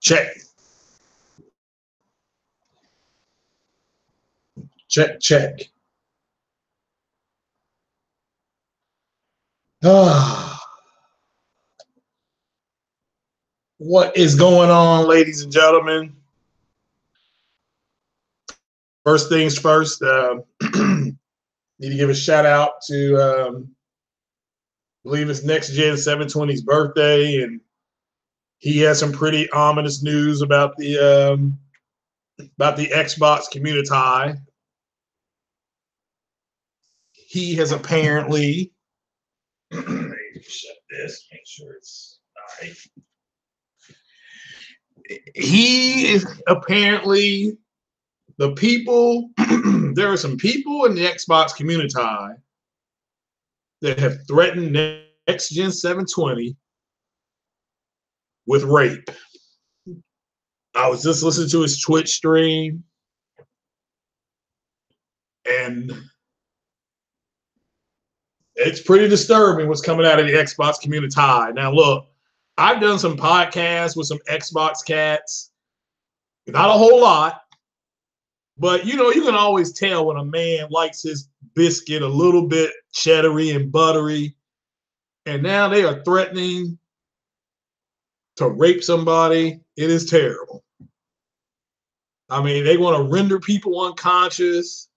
Check. Check, check. What is going on, ladies and gentlemen? First things first, need to give a shout out to, I believe it's Next Gen 720's birthday, and he has some pretty ominous news about the Xbox community. He has apparently shut this, make sure it's all right. He is apparently the people. There are some people in the Xbox community that have threatened Next Gen 720 with rape. I was just listening to his Twitch stream, and it's pretty disturbing what's coming out of the Xbox community. Now, look, I've done some podcasts with some Xbox cats, not a whole lot, but you can always tell when a man likes his biscuit a little bit cheddary and buttery, and now they are threatening to rape somebody. It is terrible. I mean, they want to render people unconscious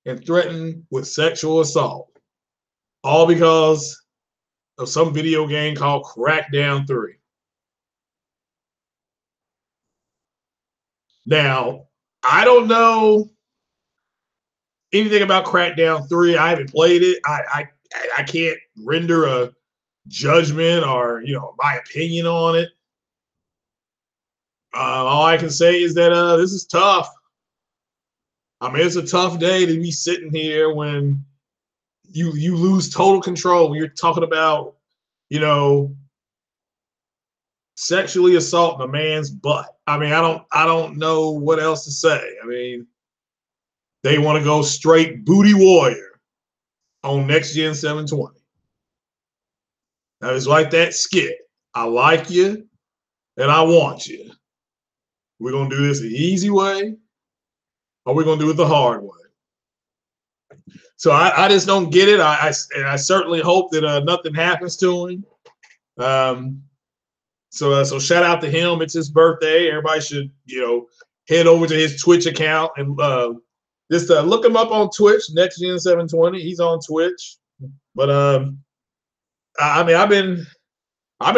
and threaten with sexual assault, all because of some video game called Crackdown 3. Now, I don't know anything about Crackdown 3. I haven't played it. I can't render a judgment or my opinion on it. All I can say is that this is tough. I mean, it's a tough day to be sitting here when you lose total control when you're talking about sexually assaulting a man's butt. I mean, I don't know what else to say. I mean, they want to go straight booty warrior on Next Gen 720. Now, it's like that skit. I like you and I want you. We're going to do this the easy way, or we're going to do it the hard way. So I just don't get it. I certainly hope that nothing happens to him. So shout out to him. It's his birthday. Everybody should head over to his Twitch account and just look him up on Twitch. Next Gen 720. He's on Twitch. But I mean, I've been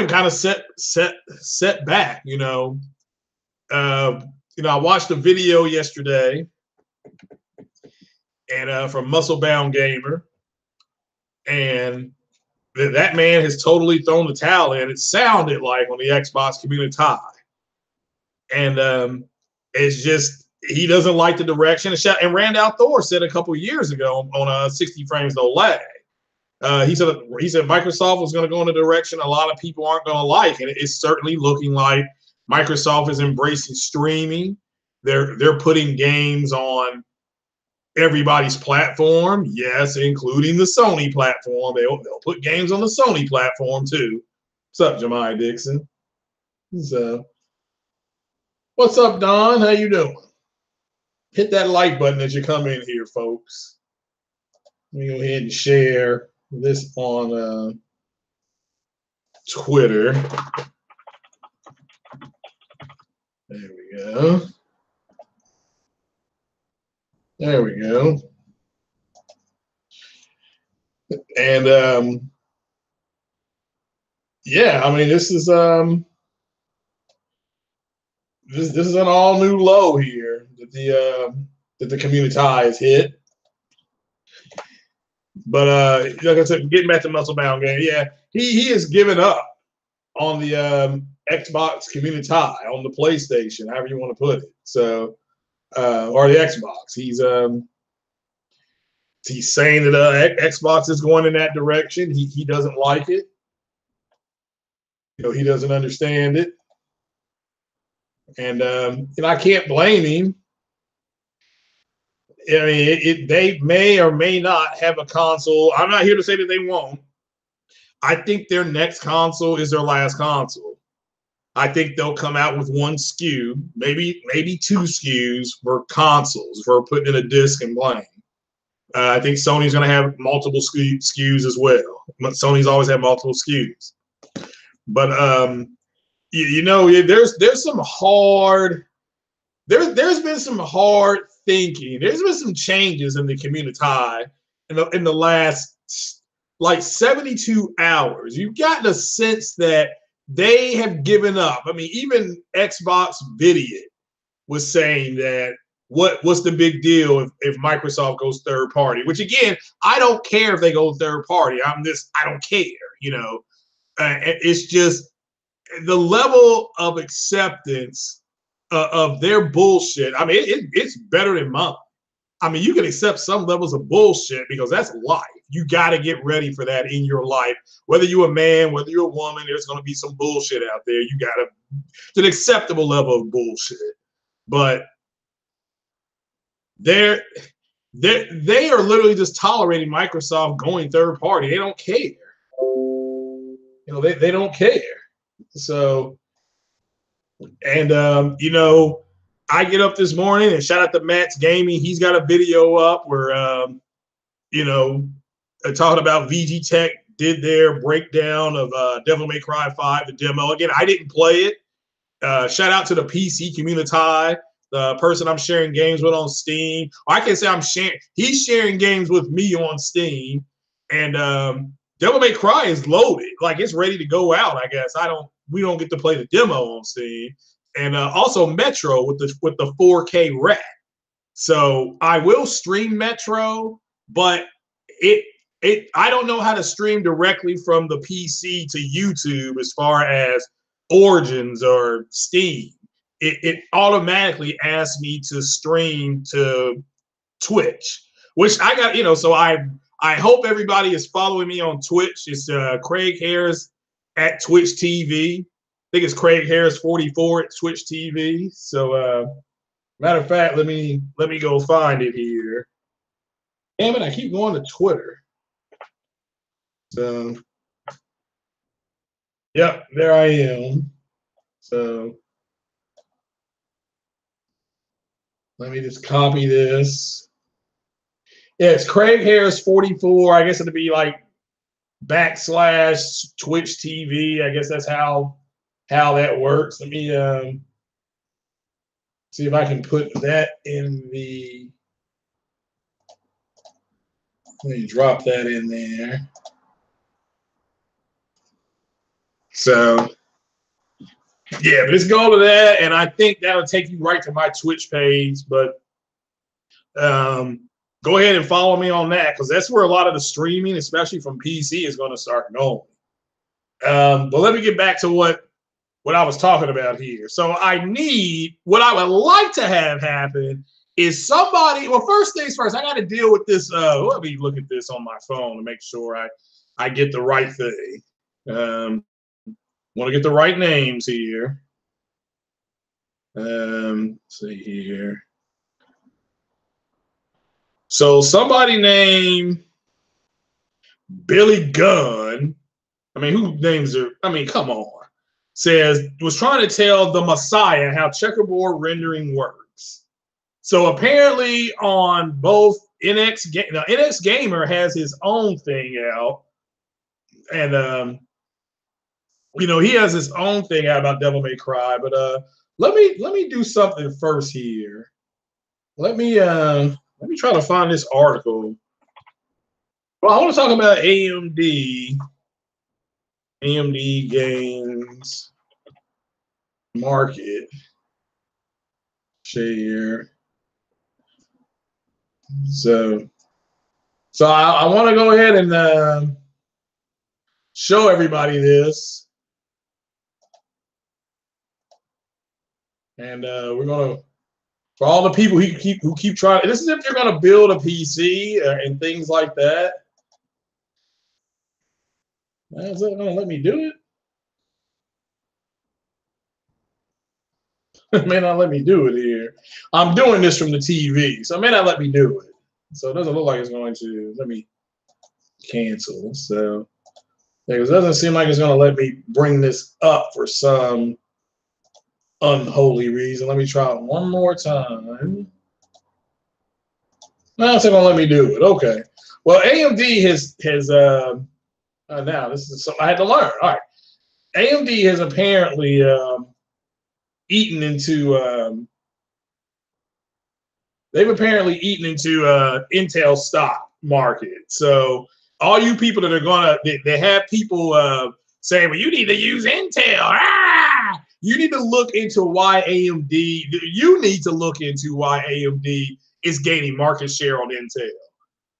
kind of set back. I watched a video yesterday, and from Muscle Bound Gamer, and that man has totally thrown the towel in. It sounded like on the Xbox community, and it's just he doesn't like the direction. And Randall Thor said a couple of years ago on 60 Frames No Lag, he said Microsoft was going to go in a direction a lot of people aren't going to like, and it's certainly looking like Microsoft is embracing streaming. They're putting games on everybody's platform, yes, including the Sony platform. They'll put games on the Sony platform too. What's up, Jemiah Dixon? What's up, Don? How you doing? Hit that like button as you come in here, folks. Let me go ahead and share this on Twitter. There we go. There we go. And yeah, I mean, this is this is an all new low here that the community has hit. But like I said, getting back to Muscle Bound Game, yeah, he has given up on the Xbox community, on the PlayStation, however you want to put it. So or the Xbox. He's saying that Xbox is going in that direction. He doesn't like it. He doesn't understand it. And I can't blame him. I mean, they may or may not have a console. I'm not here to say that they won't, I think their next console is their last console. I think they'll come out with one SKU, maybe two SKUs for consoles for putting in a disc and playing. I think Sony's going to have multiple SKUs as well. Sony's always had multiple SKUs, but there's some hard. There's been some hard thinking. There's been some changes in the community in the last like 72 hours. You've gotten a sense that they have given up. I mean, even Xbox Video was saying that what's the big deal if Microsoft goes third party? Which again, I don't care if they go third party. I don't care. It's just the level of acceptance of their bullshit. I mean, it's better than mine. I mean, you can accept some levels of bullshit because that's life. You got to get ready for that in your life. Whether you're a man, whether you're a woman, there's going to be some bullshit out there. You got to, it's an acceptable level of bullshit. But they are literally just tolerating Microsoft going third party. They don't care. They don't care. So, and I get up this morning and shout out to Matt's Gaming. He's got a video up where talking about VG Tech did their breakdown of Devil May Cry 5, the demo. Again, I didn't play it. Shout out to the PC community, the person I'm sharing games with on Steam. Or I can say he's sharing games with me on Steam. And Devil May Cry is loaded. Like, it's ready to go out, I guess. We don't get to play the demo on Steam. And also Metro with the 4K rec. So I will stream Metro, but I don't know how to stream directly from the PC to YouTube as far as Origins or Steam. It automatically asks me to stream to Twitch, which I got, so I hope everybody is following me on Twitch. It's Craig Harris at Twitch TV. I think it's Craig Harris 44 at Twitch TV. So matter of fact, let me go find it here. Damn it, I keep going to Twitter. So yep, there I am. So let me just copy this. Yeah, it's Craig Harris 44. I guess it'll be like / Twitch TV. I guess that's how that works. Let me see if I can put that in the. Let me drop that in there. So yeah, but let's go to that, and I think that'll take you right to my Twitch page. But go ahead and follow me on that because that's where a lot of the streaming, especially from PC, is going to start going. But let me get back to what I was talking about here. So what I would like to have happen is somebody. Well, first things first, I got to deal with this. Let me look at this on my phone to make sure I get the right thing. Want to get the right names here. Let's see here. So somebody named Billy Gunn. I mean, who names are? I mean, come on. Was trying to tell the Messiah how checkerboard rendering works. So apparently on both NX Gamer has his own thing out, and he has his own thing out about Devil May Cry. But let me do something first here. Let me try to find this article. Well, I want to talk about AMD Games Market Share. So I want to go ahead and show everybody this. And we're gonna, for all the people who keep trying. This is if you're gonna build a PC and things like that. Is that gonna let me do it? It may not let me do it here. I'm doing this from the TV, so it may not let me do it. So it doesn't look like it's going to. Let me cancel. So Yeah, it doesn't seem like it's going to let me bring this up for some unholy reason. Let me try it one more time. No, it's not going to let me do it. Okay. Well, AMD has now this is something I had to learn. All right. AMD has apparently eaten into they've apparently eaten into Intel stock market. So all you people that are gonna they have people saying, well, you need to use Intel. Ah! You need to look into why AMD. You need to look into why AMD is gaining market share on Intel.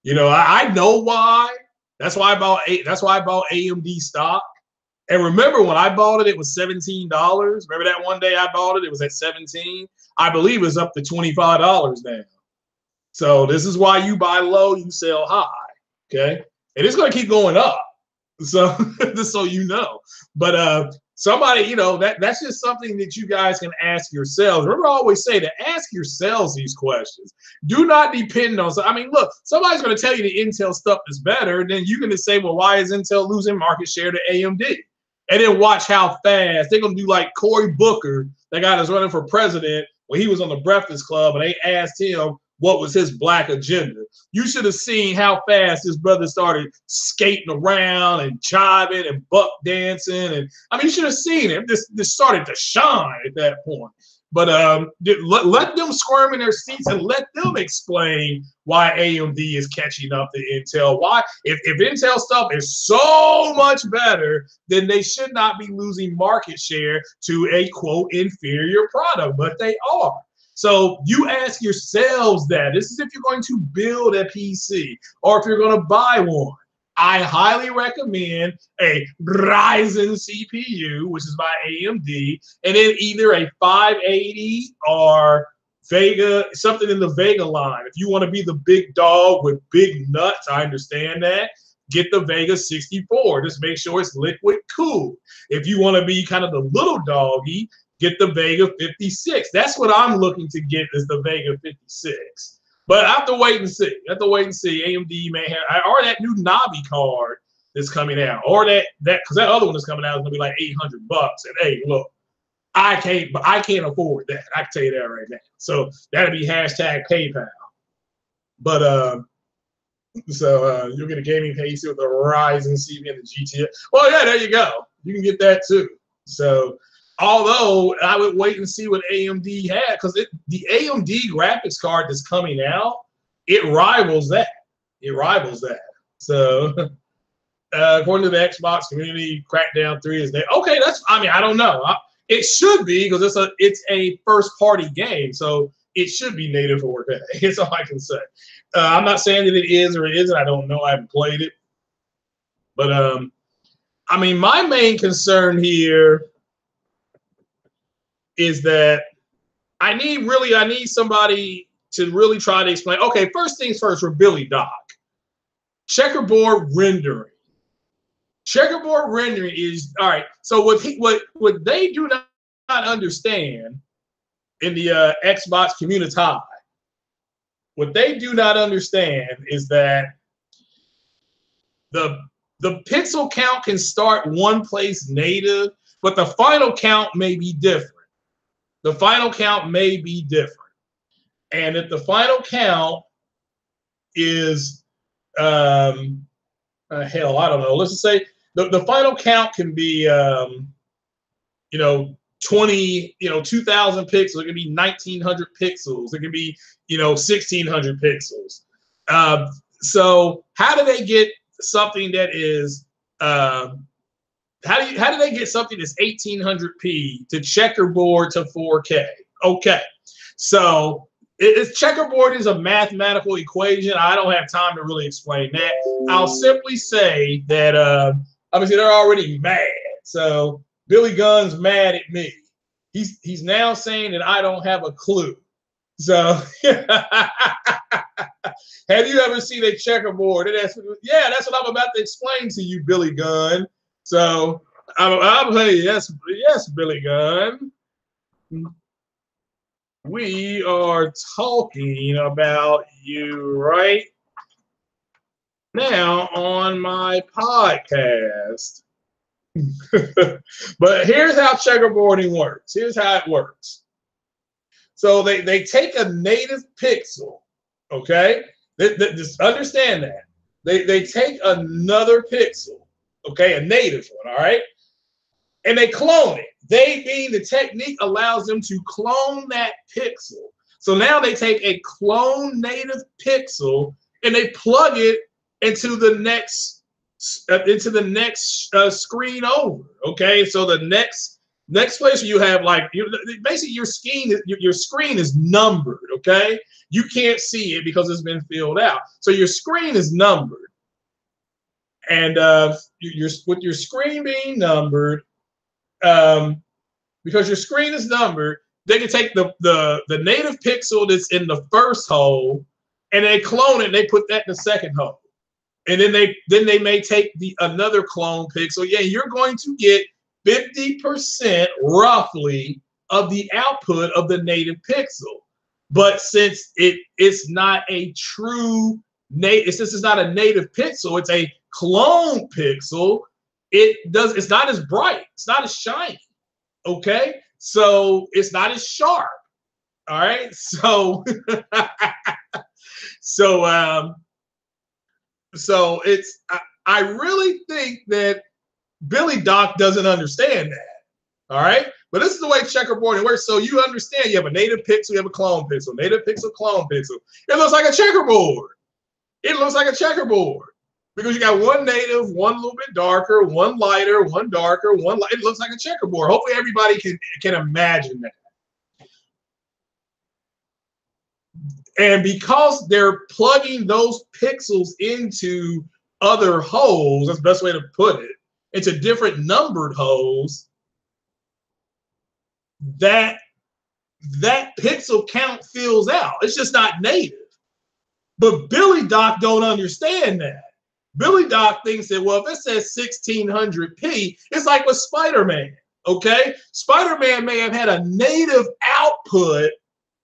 You know, I know why. That's why I bought AMD stock. And remember when I bought it, it was $17. Remember that one day I bought it, it was at 17. I believe it's up to $25 now. So this is why you buy low, you sell high. Okay. And it's going to keep going up. So just so you know. But somebody, you know, that's just something that you guys can ask yourselves. Remember, I always say to ask yourselves these questions. Do not depend on. I mean, look, somebody's going to tell you the Intel stuff is better. And then you're going to say, well, why is Intel losing market share to AMD? And then watch how fast they're going to do like Cory Booker, that guy that's running for president when he was on the Breakfast Club, and they asked him what was his black agenda. You should have seen how fast this brother started skating around and jiving and buck dancing. And I mean, you should have seen him. This started to shine at that point. But let them squirm in their seats and let them explain why AMD is catching up to Intel. Why, if Intel stuff is so much better, then they should not be losing market share to a quote inferior product, but they are. So you ask yourselves that. This is if you're going to build a PC or if you're going to buy one. I highly recommend a Ryzen CPU, which is by AMD, and then either a 580 or Vega, something in the Vega line. If you want to be the big dog with big nuts, I understand that. Get the Vega 64. Just make sure it's liquid cooled. If you want to be kind of the little doggy, get the Vega 56. That's what I'm looking to get, is the Vega 56. But I have to wait and see. I have to wait and see. AMD may have, or that new Navi card that's coming out, or that because that other one that's coming out is gonna be like $800. And hey, look, I can't afford that. I can tell you that right now. So that'll be hashtag PayPal. But you'll get a gaming PC with a Ryzen CPU and the GTX. Well, yeah, there you go. You can get that too. So although I would wait and see what AMD had, because the AMD graphics card that's coming out, it rivals that. It rivals that. So according to the Xbox community, Crackdown 3 is there. Okay, I don't know. It should be, because it's a first party game, so it should be native for 4K. That's all I can say. I'm not saying that it is or it isn't. I don't know. I haven't played it. But I mean, my main concern here is that I need somebody to really try to explain. Okay, first things first for Billy Doc. Checkerboard rendering. Checkerboard rendering is all right. So what they do not understand in the Xbox community, what they do not understand is that the pixel count can start one place native, but the final count may be different. The final count may be different. And if the final count is, hell, I don't know. Let's just say the final count can be, 2,000 pixels. It can be 1,900 pixels. It can be, 1,600 pixels. So how do they get something that is, how do they get something that's 1800p to checkerboard to 4K? Okay, so checkerboard is a mathematical equation. I don't have time to really explain that. I'll simply say that obviously they're already mad. So Billy Gunn's mad at me. He's now saying that I don't have a clue. So have you ever seen a checkerboard? That's what I'm about to explain to you, Billy Gunn. So I'm saying yes, Billy Gunn. We are talking about you right now on my podcast. But here's how checkerboarding works. Here's how it works. So they take a native pixel, okay? Just understand that. They take another pixel, okay, a native one, all right? And they clone it. They mean the technique allows them to clone that pixel. So now they take a clone native pixel and they plug it into the next screen over. Okay, so the next place you have like basically your screen is numbered. Okay, you can't see it because it's been filled out. So your screen is numbered, and with your screen being numbered, because your screen is numbered, they can take the native pixel that's in the first hole and they clone it and they put that in the second hole. And then they may take another clone pixel. Yeah, you're going to get 50% roughly of the output of the native pixel. But since it's not a true native, since it's not a native pixel, it's a clone pixel, it's not as bright, it's not as shiny. Okay, so it's not as sharp. All right, so so it's I really think that Billy Doc doesn't understand that. All right, but this is the way checkerboarding works. So you understand you have a native pixel, you have a clone pixel, native pixel, clone pixel. It looks like a checkerboard. It looks like a checkerboard because you got one native, one a little bit darker, one lighter, one darker, one light. It looks like a checkerboard. Hopefully everybody can imagine that. And because they're plugging those pixels into other holes, that's the best way to put it, into different numbered holes, that pixel count fills out. It's just not native. But Billy Doc don't understand that. Billy Doc thinks that, well, if it says 1600p, it's like with Spider-Man, okay? Spider-Man may have had a native output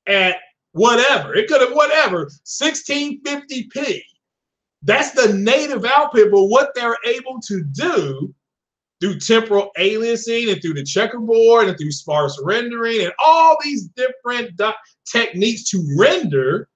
at whatever. It could have whatever, 1650p. That's the native output, but what they're able to do through temporal aliasing and through the checkerboard and through sparse rendering and all these different techniques to render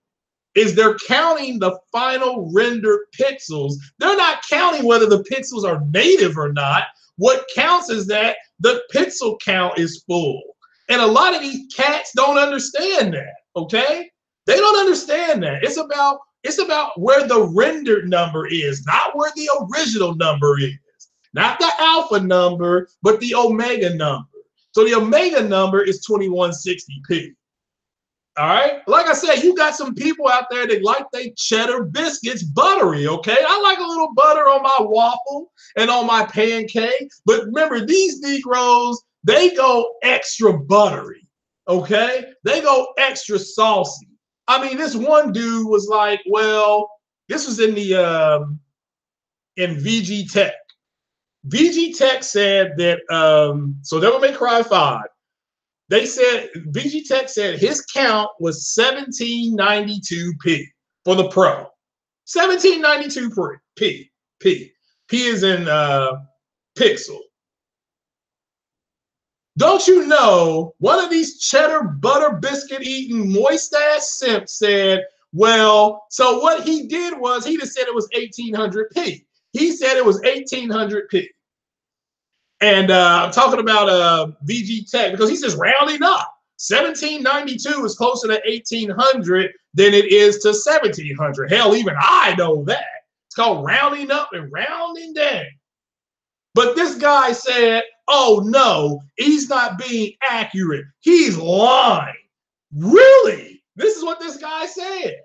is they're counting the final rendered pixels. They're not counting whether the pixels are native or not. What counts is that the pixel count is full. And a lot of these cats don't understand that, okay? They don't understand that. It's about where the rendered number is, not where the original number is. Not the alpha number, but the omega number. So the omega number is 2160p. All right. Like I said, you got some people out there that like they cheddar biscuits buttery. Okay. I like a little butter on my waffle and on my pancake. But remember, these Negroes, they go extra buttery. Okay. They go extra saucy. I mean, this one dude was like, well, this was in the in VG Tech. VG Tech said that so Devil May Cry 5. They said VG Tech said his count was 1792p for the Pro. 1792p. P is in pixel. Don't you know one of these cheddar butter biscuit eating moist ass simps said, well, so what he did was he just said it was 1800p. He said it was 1800p. And I'm talking about VG Tech because he's just rounding up. 1792 is closer to 1800 than it is to 1700. Hell, even I know that. It's called rounding up and rounding down. But this guy said, oh no, he's not being accurate. He's lying. Really? This is what this guy said.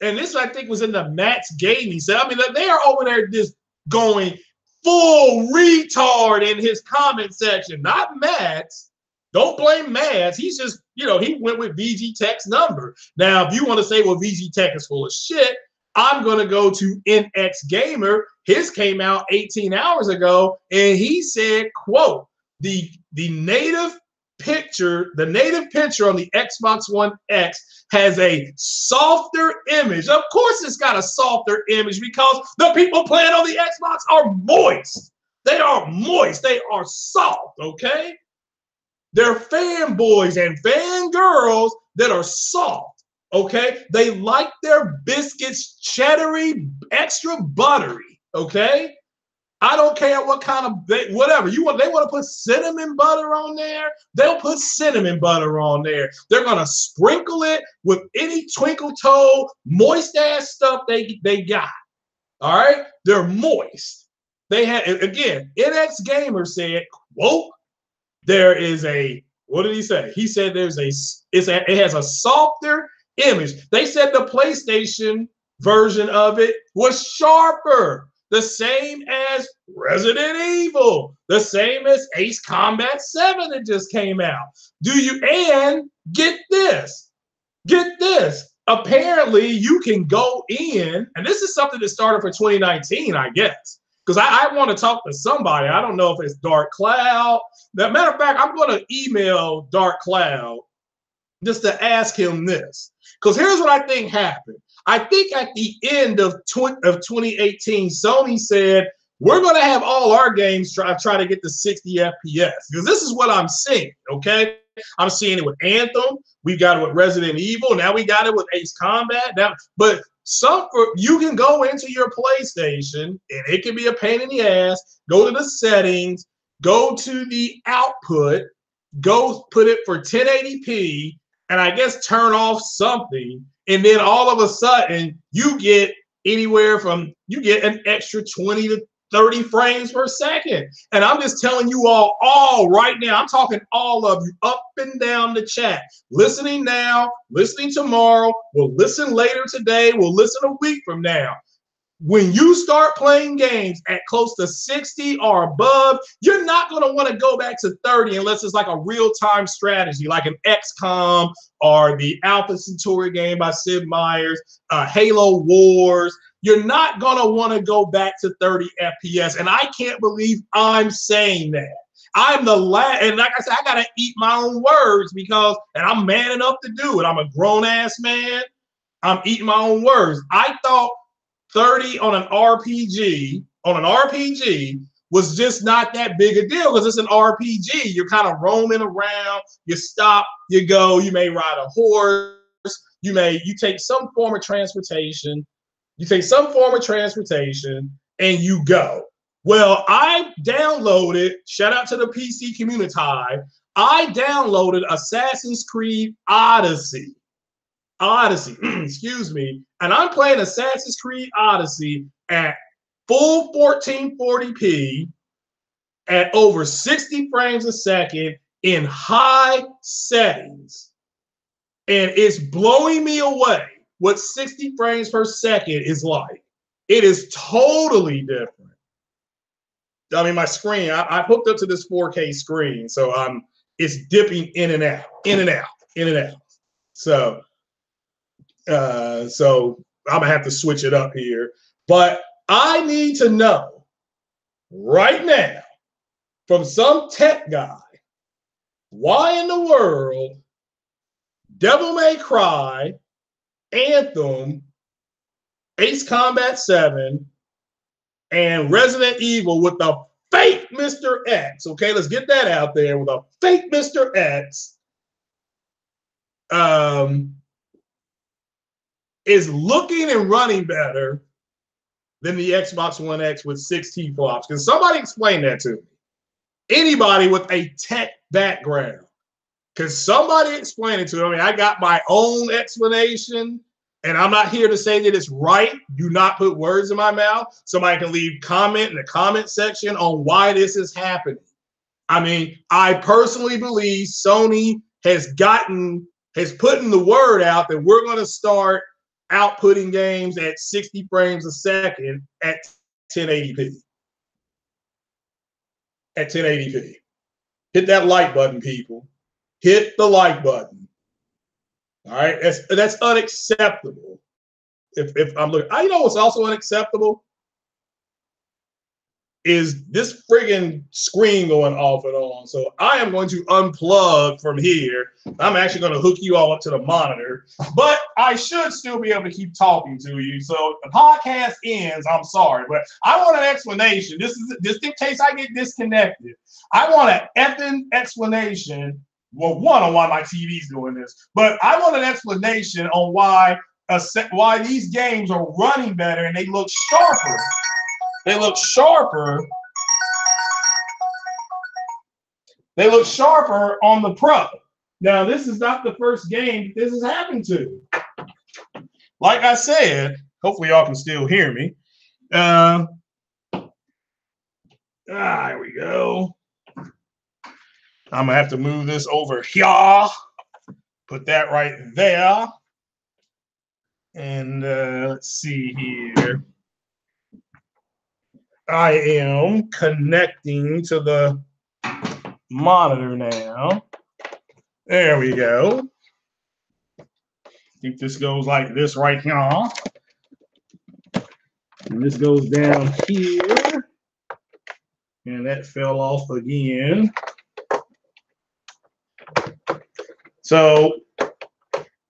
And this, I think, was in the Matt's Gaming set. I mean, they are over there just going full retard in his comment section. Not Matt's. Don't blame Matt's. He's just, you know, he went with VG Tech's number. Now, if you want to say, well, VG Tech is full of shit, I'm going to go to NX Gamer. His came out 18 hours ago, and he said, quote, the native picture, the native picture on the Xbox One X has a softer image. Of course, it's got a softer image because the people playing on the Xbox are moist. They are moist. They are soft, okay? They're fanboys and fangirls that are soft, okay? They like their biscuits cheddary, extra buttery, okay? I don't care what kind of whatever you want. They want to put cinnamon butter on there. They'll put cinnamon butter on there. They're gonna sprinkle it with any twinkle toe, moist ass stuff they got. All right, they're moist. They had again. NX Gamer said, "Quote: There is a what did he say? He said there's it has a softer image. They said the PlayStation version of it was sharper." The same as Resident Evil, the same as Ace Combat 7 that just came out. And get this, apparently you can go in, and this is something that started for 2019, I guess, because I want to talk to somebody. I don't know if it's Dark Cloud. As a matter of fact, I'm going to email Dark Cloud just to ask him this, because here's what I think happened. I think at the end of 2018, Sony said, we're going to have all our games try to get to 60 FPS. Because this is what I'm seeing, okay? I'm seeing it with Anthem. We got it with Resident Evil. Now we got it with Ace Combat. But you can go into your PlayStation, and it can be a pain in the ass. Go to the settings. Go to the output. Go put it for 1080p. And I guess turn off something. And then all of a sudden, you get an extra 20 to 30 frames per second. And I'm just telling you all right now, I'm talking all of you up and down the chat. Listening now, listening tomorrow, we'll listen later today, we'll listen a week from now. When you start playing games at close to 60 or above, you're not going to want to go back to 30 unless it's like a real-time strategy, like an XCOM or the Alpha Centauri game by Sid Meier's, Halo Wars. You're not going to want to go back to 30 FPS. And I can't believe I'm saying that. I'm the last, and like I said, I got to eat my own words and I'm man enough to do it. I'm a grown-ass man. I'm eating my own words. I thought 30 on an RPG was just not that big a deal because it's an RPG. You're kind of roaming around, you stop, you go, you may ride a horse, you take some form of transportation, and you go. Well, I downloaded, shout out to the PC community, I downloaded Assassin's Creed Odyssey, excuse me, and I'm playing Assassin's Creed Odyssey at full 1440p at over 60 frames a second in high settings. And it's blowing me away what 60 frames per second is like. It is totally different. I mean, my screen, I hooked up to this 4K screen, so it's dipping in and out. So I'm gonna have to switch it up here. But I need to know right now from some tech guy, why in the world Devil May Cry, Anthem, Ace Combat 7, and Resident Evil with the fake Mr. X, okay, let's get that out there, with a fake Mr. X, is looking and running better than the Xbox One X with 6 flops. Can somebody explain that to me? Anybody with a tech background. Can somebody explain it to me? I mean, I got my own explanation, and I'm not here to say that it's right. Do not put words in my mouth. Somebody can leave comment in the comment section on why this is happening. I mean, I personally believe Sony has put in the word out that we're going to start outputting games at 60 frames a second at 1080p. At 1080p. Hit that like button, people. Hit the like button. All right, that's unacceptable. If I'm looking, I know what's also unacceptable is this friggin' screen going off and on. So I am going to unplug from here. I'm actually going to hook you all up to the monitor, but I should still be able to keep talking to you. So the podcast ends. I'm sorry, but I want an explanation. This is just in case I get disconnected. I want an effing explanation. Well, one, on why my TV's doing this, but I want an explanation on why these games are running better and they look sharper. They look sharper. They look sharper on the Pro. Now, this is not the first game this has happened to. Like I said, hopefully y'all can still hear me. There we go. I'm gonna have to move this over here. Put that right there. And let's see here. I am connecting to the monitor now. There we go. I think this goes like this right here. And this goes down here. And that fell off again. So,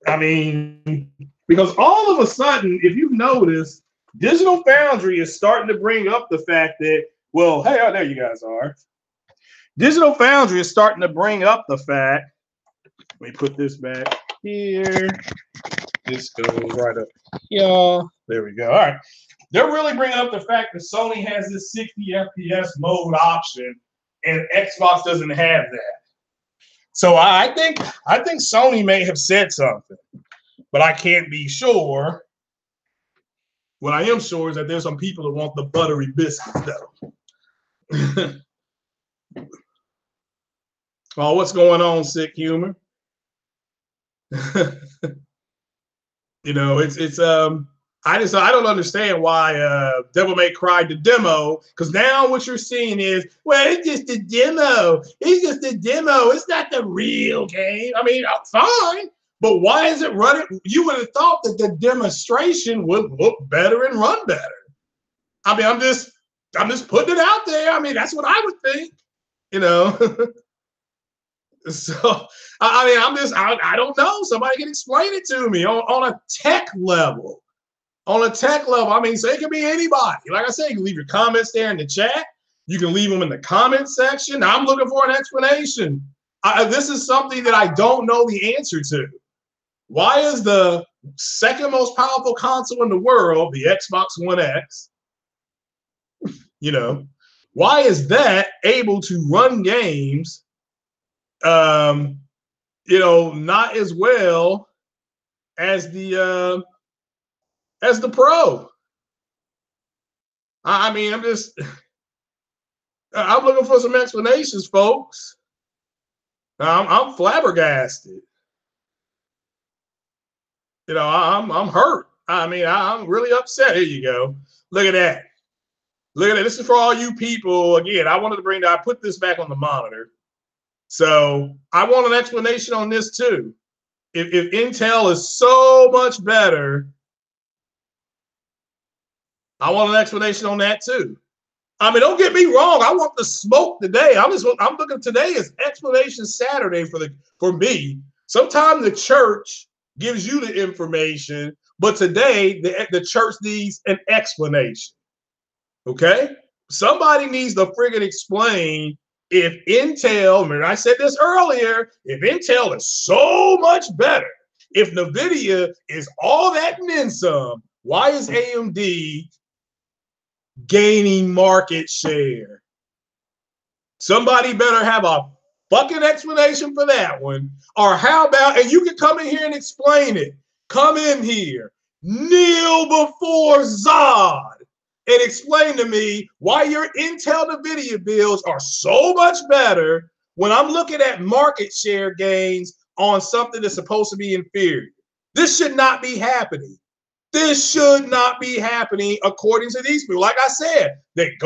I mean, because all of a sudden, if you notice, Digital Foundry is starting to bring up the fact that, well, hey, oh, there you guys are. Digital Foundry is starting to bring up the fact, let me put this back here. This goes right up here. There we go. All right. They're really bringing up the fact that Sony has this 60 FPS mode option and Xbox doesn't have that. So I think Sony may have said something, but I can't be sure. What I am sure is that there's some people that want the buttery biscuits, though. Oh, what's going on, Sick Humor? You know, I don't understand why Devil May Cry the demo, because now what you're seeing is, well, it's just a demo. It's just a demo. It's not the real game. I mean, fine. But why is it running? You would have thought that the demonstration would look better and run better. I mean, I'm just putting it out there. I mean, that's what I would think, you know. So, I mean, I don't know. Somebody can explain it to me on a tech level. On a tech level, I mean, so it can be anybody. Like I said, you can leave your comments there in the chat. You can leave them in the comment section. I'm looking for an explanation. This is something that I don't know the answer to. Why is the second most powerful console in the world, the Xbox One X, you know, why is that able to run games, you know, not as well as the Pro? I mean, I'm looking for some explanations, folks. I'm flabbergasted. You know, I'm hurt. I mean, I'm really upset. Here you go. Look at that. Look at that. This is for all you people. Again, I put this back on the monitor. So I want an explanation on this too. If Intel is so much better, I want an explanation on that too. I mean, don't get me wrong. I want the smoke today. I'm looking, today is explanation Saturday for me. Sometimes the church gives you the information, but today the church needs an explanation. Okay? Somebody needs to friggin' explain if Intel, remember I said this earlier, if Intel is so much better, if NVIDIA is all that and then some, why is AMD gaining market share? Somebody better have a fucking explanation for that one. Or how about, and you can come in here and explain it. Come in here, kneel before Zod, and explain to me why your Intel NVIDIA builds are so much better when I'm looking at market share gains on something that's supposed to be inferior. This should not be happening. This should not be happening according to these people. Like I said, they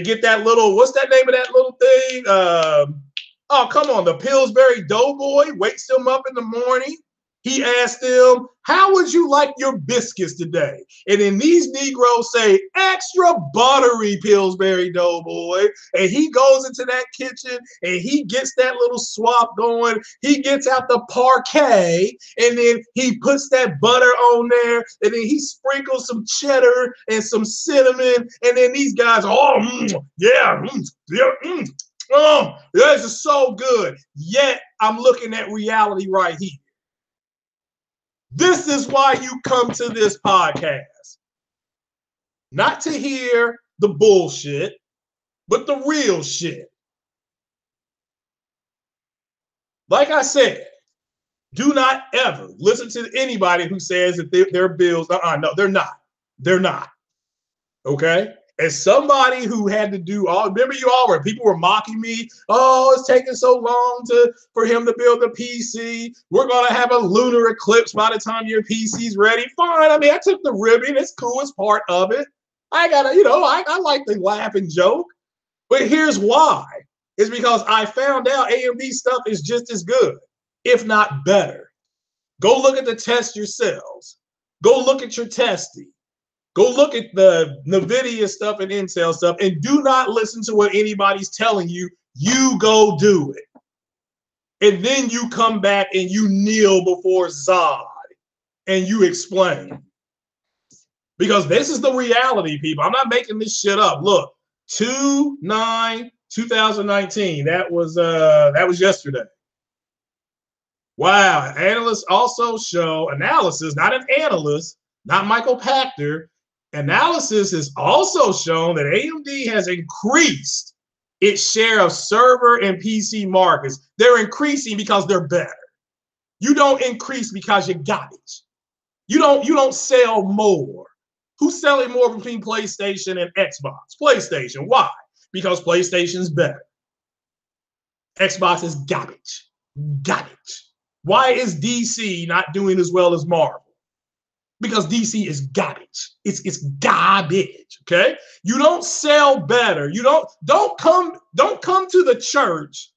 get that little, what's that name of that little thing? Oh, come on, the Pillsbury Doughboy wakes them up in the morning He asked them, how would you like your biscuits today? And then these Negroes say, extra buttery Pillsbury Doughboy. And he goes into that kitchen and he gets that little swap going. He gets out the parquet and then he puts that butter on there. And then he sprinkles some cheddar and some cinnamon. And then these guys, yeah, oh, this is so good. Yet I'm looking at reality right here. This is why you come to this podcast. Not to hear the bullshit, but the real shit. Like I said, do not ever listen to anybody who says that their bills, no, they're not. They're not. Okay? As somebody who had to do remember you all were, people were mocking me. Oh, it's taking so long for him to build a PC. We're going to have a lunar eclipse by the time your PC's ready. Fine. I mean, I took the ribbon. It's cool. It's part of it. I got to, I like to laugh and joke. But here's why. It's because I found out AMD stuff is just as good, if not better. Go look at the test yourselves. Go look at your testing. Go look at the NVIDIA stuff and Intel stuff and do not listen to what anybody's telling you. You go do it. And then you come back and you kneel before Zod and you explain. Because this is the reality, people. I'm not making this shit up. Look, 2/9/2019. That was yesterday. Wow. Analysts also show analysis, not an analyst, not Michael Pachter. Analysis has also shown that AMD has increased its share of server and PC markets. They're increasing because they're better. You don't increase because you're garbage. You don't sell more. Who's selling more between PlayStation and Xbox? PlayStation. Why? Because PlayStation's better. Xbox is garbage. Garbage. Why is DC not doing as well as Marvel? Because DC is garbage. It's garbage. Okay. You don't sell better. You don't come to the church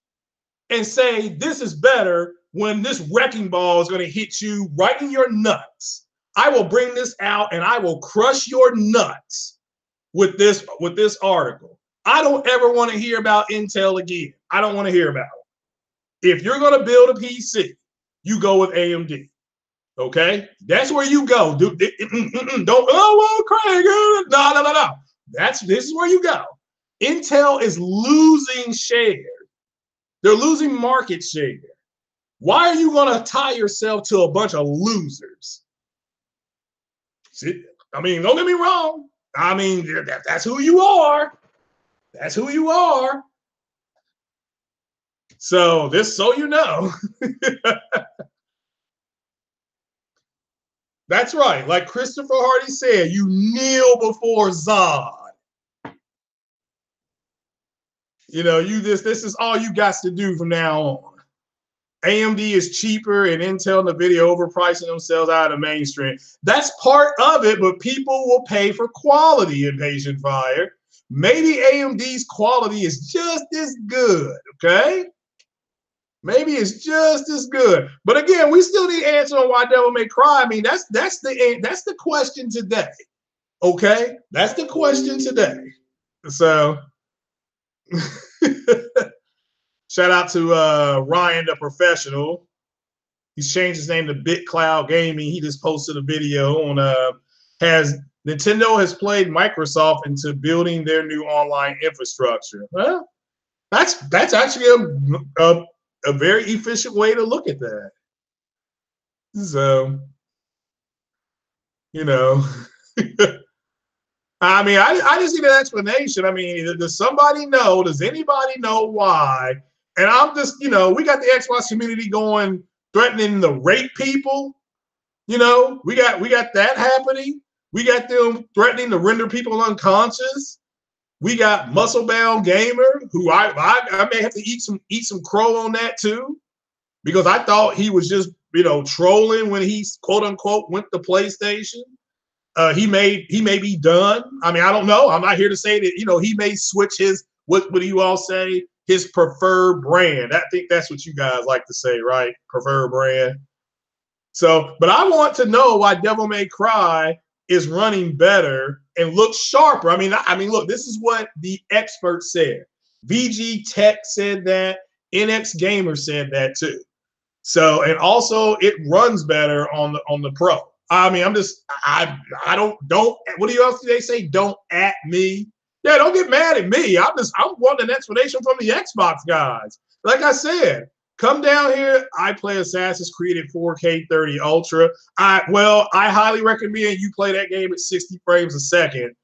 and say this is better when this wrecking ball is going to hit you right in your nuts. I will bring this out and I will crush your nuts with this article. I don't ever want to hear about Intel again. I don't want to hear about it. If you're going to build a PC, you go with AMD. Okay, that's where you go. Don't Craig. No. This is where you go. Intel is losing share. They're losing market share. Why are you going to tie yourself to a bunch of losers? See, I mean, don't get me wrong. I mean, that's who you are. That's who you are. So you know. That's right. Like Christopher Hardy said, you kneel before Zod. This is all you got to do from now on. AMD is cheaper and Intel and NVIDIA overpricing themselves out of the mainstream. That's part of it, but people will pay for quality in Patient Fire. Maybe AMD's quality is just as good, okay? Maybe it's just as good. But again, we still need an answer on why Devil May Cry. I mean, that's the question today. Okay? That's the question today. So shout out to Ryan the Professional. He's changed his name to BitCloud Gaming. He just posted a video on Nintendo has played Microsoft into building their new online infrastructure. Well, that's actually a very efficient way to look at that. So, I mean, I just need an explanation. I mean, does somebody know? Does anybody know why? And I'm just, we got the Xbox community going, threatening to rape people. We got that happening. We got them threatening to render people unconscious. We got Muscle Bound Gamer, who I may have to eat some crow on that too, because I thought he was just trolling when he quote unquote went to PlayStation. He may be done. I mean, I don't know. I'm not here to say that he may switch his what do you all say, his preferred brand. I think that's what you guys like to say, right? Preferred brand. So, but I want to know why Devil May Cry is running better and looks sharper. I mean, look, this is what the experts said. VG Tech said that. NX Gamer said that too. So, and also it runs better on the Pro. I mean, I don't what do you else do they say? Don't at me. Yeah, don't get mad at me. I'm wanting an explanation from the Xbox guys. Like I said, come down here. I play Assassin's Creed at 4K 30 Ultra. I highly recommend you play that game at 60 frames a second.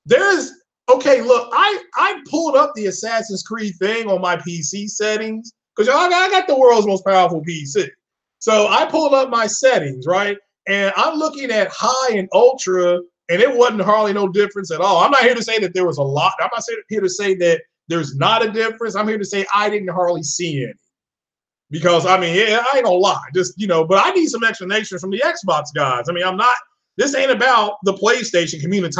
There's okay, look, I pulled up the Assassin's Creed thing on my PC settings because I got the world's most powerful PC. So I pulled up my settings, right? And I'm looking at high and ultra, and it wasn't hardly no difference at all. I'm not here to say that there was a lot. I'm not here to say that there's not a difference. I'm here to say I didn't hardly see any. Because I mean, yeah, I ain't gonna lie, just but I need some explanation from the Xbox guys. I mean, this ain't about the PlayStation community.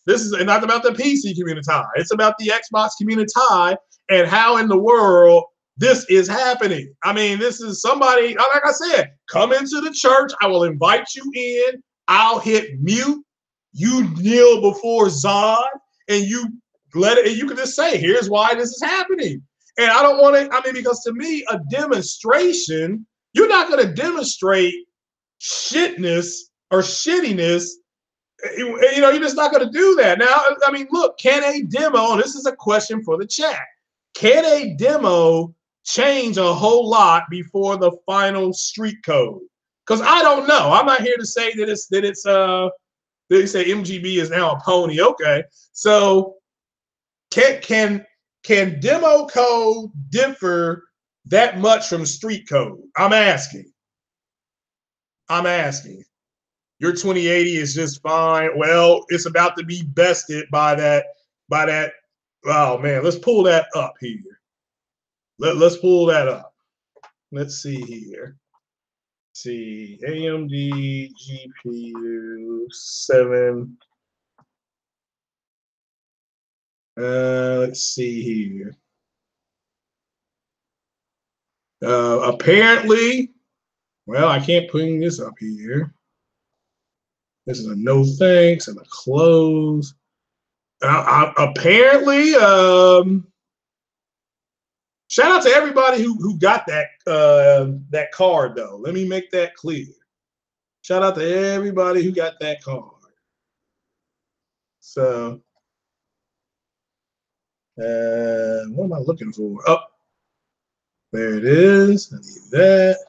This is not about the PC community. It's about the Xbox community and how in the world this is happening. I mean, this is somebody, like I said, come into the church. I will invite you in. I'll hit mute. You kneel before Zod and you let it, and you can just say, here's why this is happening. And I don't want to, because to me, a demonstration, you're not going to demonstrate shitness or shittiness. You're just not going to do that. Now, I mean, look, can a demo, and this is a question for the chat, can a demo change a whole lot before the final street code? Because I don't know. I'm not here to say that they say MGB is now a pony. Okay. So can demo code differ that much from street code? I'm asking. Your 2080 is just fine. Well, it's about to be bested by that. Oh man, let's pull that up here. Let's pull that up. Let's see here. Let's see, AMD GPU 7. Let's see here. Apparently, well, I can't put this up here. This is a no thanks and a close. Apparently, shout out to everybody who got that card though. Let me make that clear. Shout out to everybody who got that card. So, what am I looking for? Oh, there it is. I need that.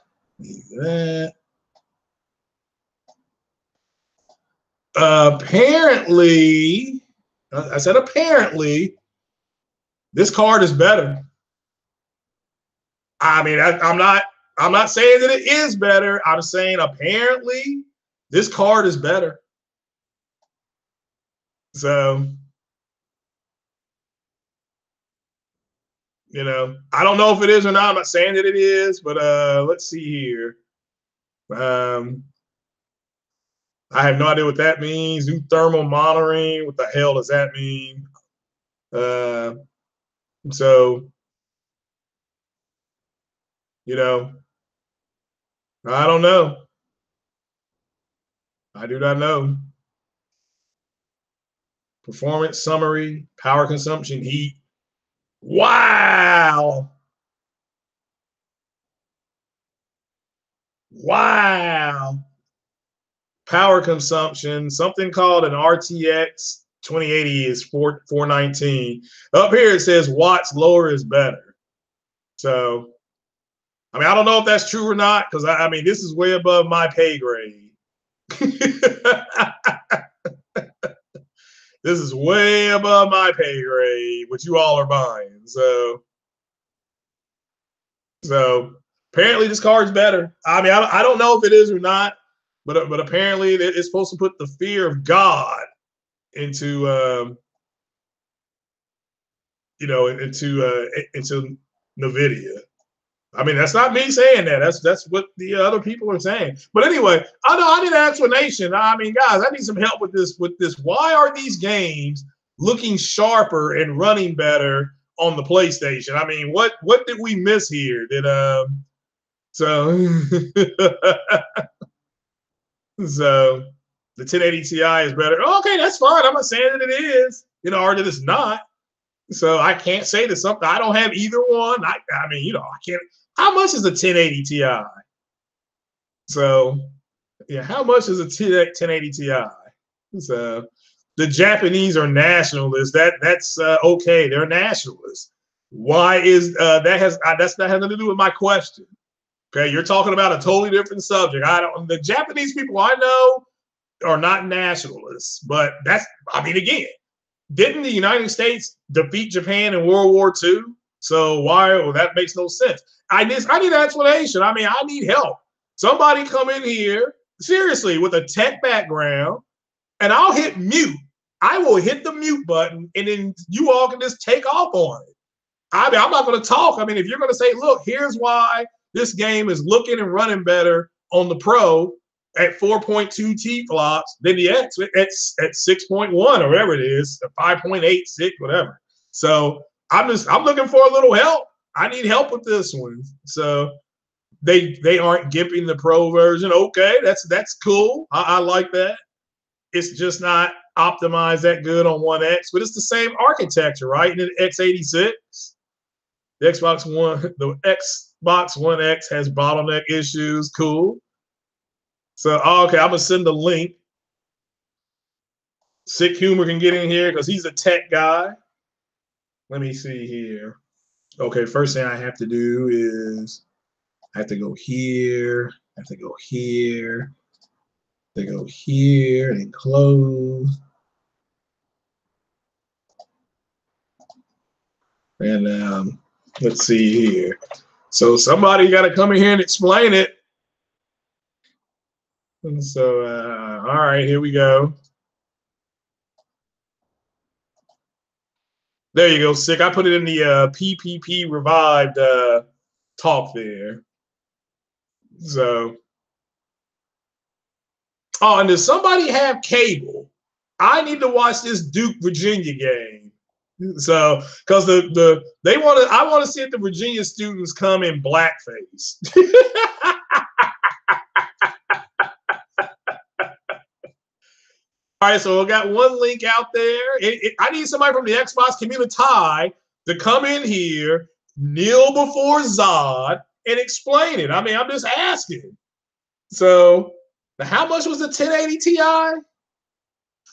Apparently, I said apparently, this card is better. I mean, I'm not saying that it is better. I'm saying apparently this card is better. So, I don't know if it is or not. I'm not saying that it is, but let's see here. I have no idea what that means. New thermal monitoring. What the hell does that mean? So, I don't know. I do not know. Performance summary, power consumption, heat. Wow. Power consumption, something called an RTX 2080 is 419. Up here it says watts lower is better. So, I mean, I don't know if that's true or not, because I mean, this is way above my pay grade. This is way above my pay grade, what you all are buying. So apparently this card's better. I mean, I don't know if it is or not, but apparently it's supposed to put the fear of God into into NVIDIA. I mean, that's not me saying that. That's what the other people are saying. But anyway, I need an explanation. I mean, guys, I need some help with this. Why are these games looking sharper and running better on the PlayStation? I mean, what did we miss here? So, so the 1080 Ti is better. Okay, that's fine. I'm not saying that it is, or that it's not. So I can't say that something. I don't have either one. I mean, I can't. How much is a 1080 Ti? So, yeah, how much is a 1080 Ti? So the Japanese are nationalists. That's okay. They're nationalists. Why is that's not having to do with my question. Okay, you're talking about a totally different subject. The Japanese people I know are not nationalists, but again, didn't the United States defeat Japan in World War II? So why? Well, that makes no sense. I need an explanation. I mean, I need help. Somebody come in here seriously with a tech background, and I'll hit mute. I will hit the mute button, and then you all can just take off on it. I'm not going to talk. I mean, if you're going to say, look, here's why this game is looking and running better on the Pro at 4.2 T flops than the X at 6.1 or whatever it is, 5.86, whatever. So I'm looking for a little help. I need help with this one. So they aren't gimping the Pro version. Okay, that's cool. I like that. It's just not optimized that good on One X, but it's the same architecture, right? And the x86. The Xbox One X has bottleneck issues. Cool. So, okay, I'm gonna send the link. Sick Humor can get in here because he's a tech guy. Let me see here. Okay, first thing I have to do is I have to go here. I have to go here. They go here and close. And let's see here. So somebody got to come in here and explain it. And so, all right, here we go. There you go, Sick. I put it in the PPP revived talk there. So, oh, and does somebody have cable? I need to watch this Duke Virginia game. So, because I want to see if the Virginia students come in blackface. All right, so I got one link out there. I need somebody from the Xbox community to come in here, kneel before Zod, and explain it. I mean, I'm just asking. So, how much was the 1080 Ti?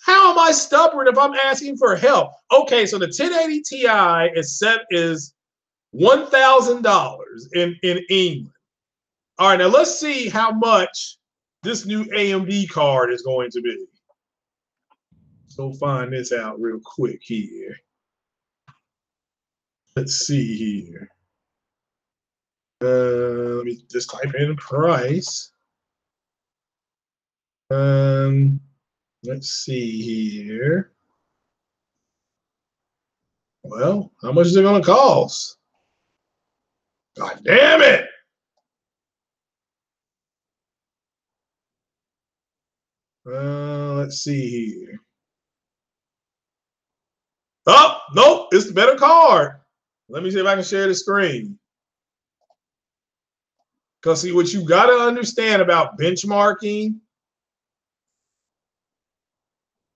How am I stubborn if I'm asking for help? Okay, so the 1080 Ti is $1,000 in England. All right, now let's see how much this new AMD card is going to be. So find this out real quick here. Let's see here. Let me just type in price. Let's see here. Well, how much is it going to cost? God damn it! Let's see here. Oh, nope, it's the better card. Let me see if I can share the screen. Because see, what you got to understand about benchmarking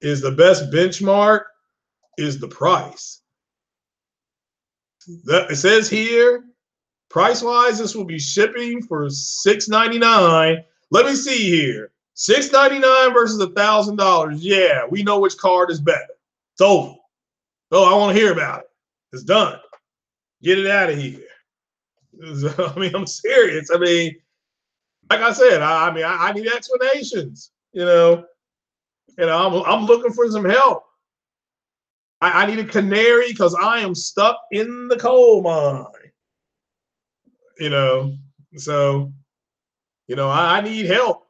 is the best benchmark is the price. It says here, price-wise, this will be shipping for $6.99. Let me see here. $6.99 versus $1,000. Yeah, we know which card is better. It's over. Oh, I want to hear about it. It's done. Get it out of here. I mean, I'm serious. I mean, like I said, I need explanations. I'm looking for some help. I need a canary because I am stuck in the coal mine. So I need help.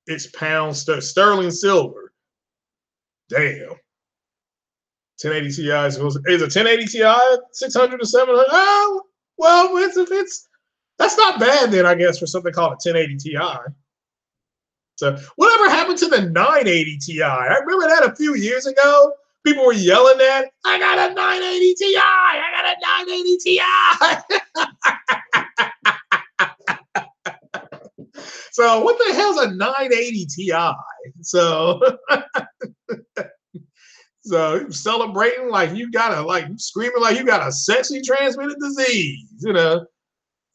It's pound sterling silver. Damn. 1080 Ti is a 1080 Ti 600 to 700. Oh, well, it's that's not bad then, I guess, for something called a 1080 Ti. So whatever happened to the 980 Ti? I remember that a few years ago. People were yelling at, I got a 980 Ti. I got a 980 Ti. So what the hell's a 980 Ti? So so celebrating like you got a like screaming like you got a sexually transmitted disease, you know.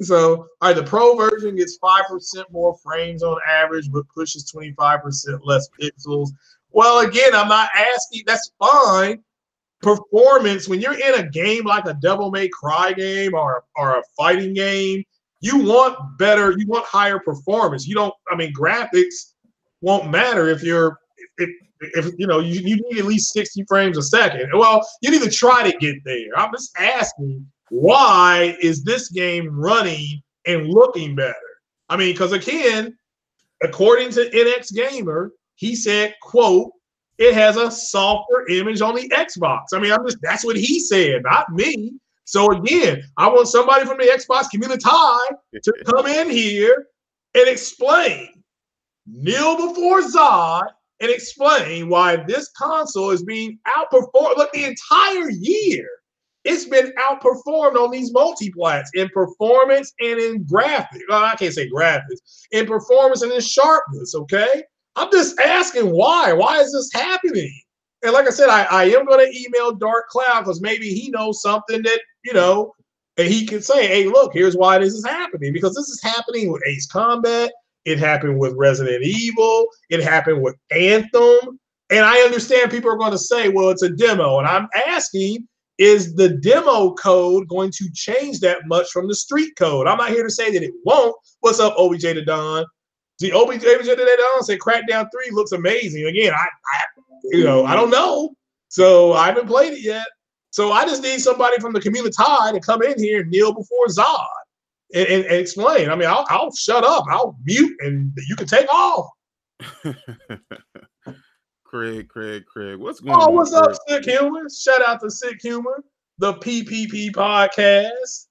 So all right, the pro version gets 5% more frames on average, but pushes 25% less pixels. Well, again, I'm not asking, that's fine. Performance, when you're in a game like a Devil May Cry game or a fighting game, you want better, you want higher performance. You don't, I mean, graphics won't matter if you're if you know you need at least 60 frames a second. Well, you need to try to get there. I'm just asking, why is this game running and looking better? I mean, because again, according to NX Gamer, he said, quote, it has a softer image on the Xbox. I mean, that's what he said, not me. So again, I want somebody from the Xbox community to come in here and explain, kneel before Zod and explain why this console is being outperformed. Look, the entire year, it's been outperformed on these multiplats in performance and in graphics. Well, I can't say graphics, in performance and in sharpness, okay? I'm just asking why. Why is this happening? And like I said, I am going to email Dark Cloud because maybe he knows something that, you know, and he can say, hey, look, here's why this is happening. Because this is happening with Ace Combat. It happened with Resident Evil. It happened with Anthem. And I understand people are going to say, well, it's a demo. And I'm asking, is the demo code going to change that much from the street code? I'm not here to say that it won't. What's up, OBJ to Don? The OBJ to Don said Crackdown 3 looks amazing. Again, I don't know. So I haven't played it yet. So I just need somebody from the community to come in here and kneel before Zod and explain. I mean, I'll shut up. I'll mute and you can take off. Craig. What's going on? Oh, what's up, Sick Humor? Shout out to Sick Humor, the PPP podcast.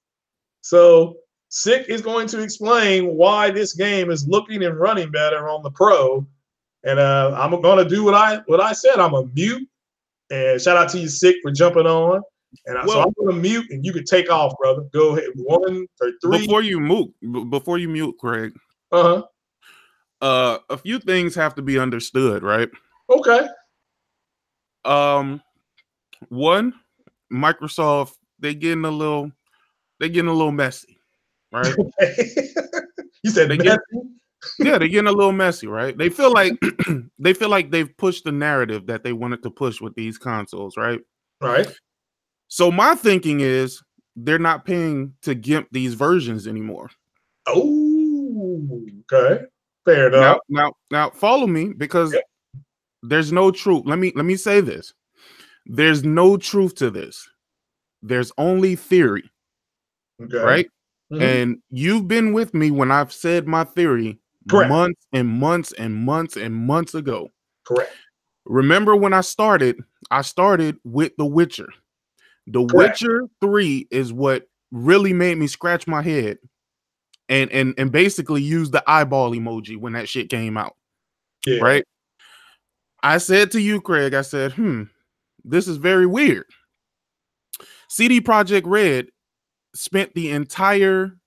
So Sick is going to explain why this game is looking and running better on the Pro. And I'm going to do what I said. I'm a mute. And shout out to you, Sick, for jumping on. And so I'm going to mute, and you can take off, brother. Go ahead. 1 or 3. Before you mute, Craig. A few things have to be understood, right? Okay. One, Microsoft, they getting a little messy, right? You said messy? They're getting a little messy, right? They feel like they've pushed the narrative that they wanted to push with these consoles, right? Right. So my thinking is they're not paying to GIMP these versions anymore. Oh, okay. Fair enough. Now follow me, because there's no truth. Let me say this. There's no truth to this. There's only theory. Okay. Right? Mm-hmm. And you've been with me when I've said my theory months and months and months and months ago. Correct. Remember when I started with The Witcher. The Witcher 3 is what really made me scratch my head and basically use the eyeball emoji when that shit came out. Yeah. Right? I said to you, Craig, I said, this is very weird. CD Projekt Red spent the entire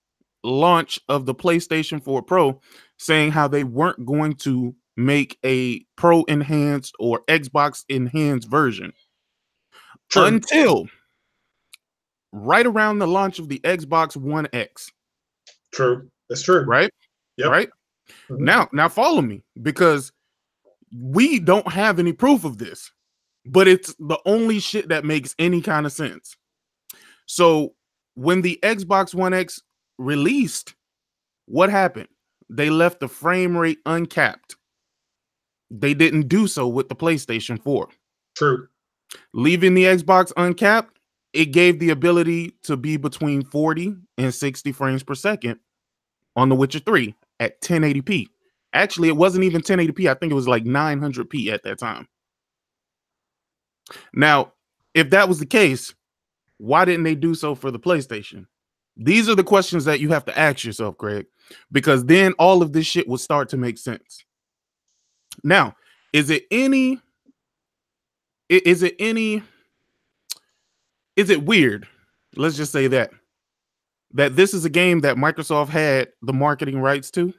launch of the PlayStation 4 Pro saying how they weren't going to make a Pro enhanced or Xbox enhanced version. True. Until right around the launch of the Xbox One X. True. That's true. Right? Yep. Right? Mm-hmm. Now follow me, because we don't have any proof of this, but it's the only shit that makes any kind of sense. So when the Xbox One X released, what happened? They left the frame rate uncapped. They didn't do so with the PlayStation 4. True. Leaving the Xbox uncapped, it gave the ability to be between 40 and 60 frames per second on The Witcher 3 at 1080p. Actually, it wasn't even 1080p. I think it was like 900p at that time. Now, if that was the case, why didn't they do so for the PlayStation? These are the questions that you have to ask yourself, Craig, because then all of this shit would start to make sense. Now, is it weird? Let's just say that this is a game that Microsoft had the marketing rights to.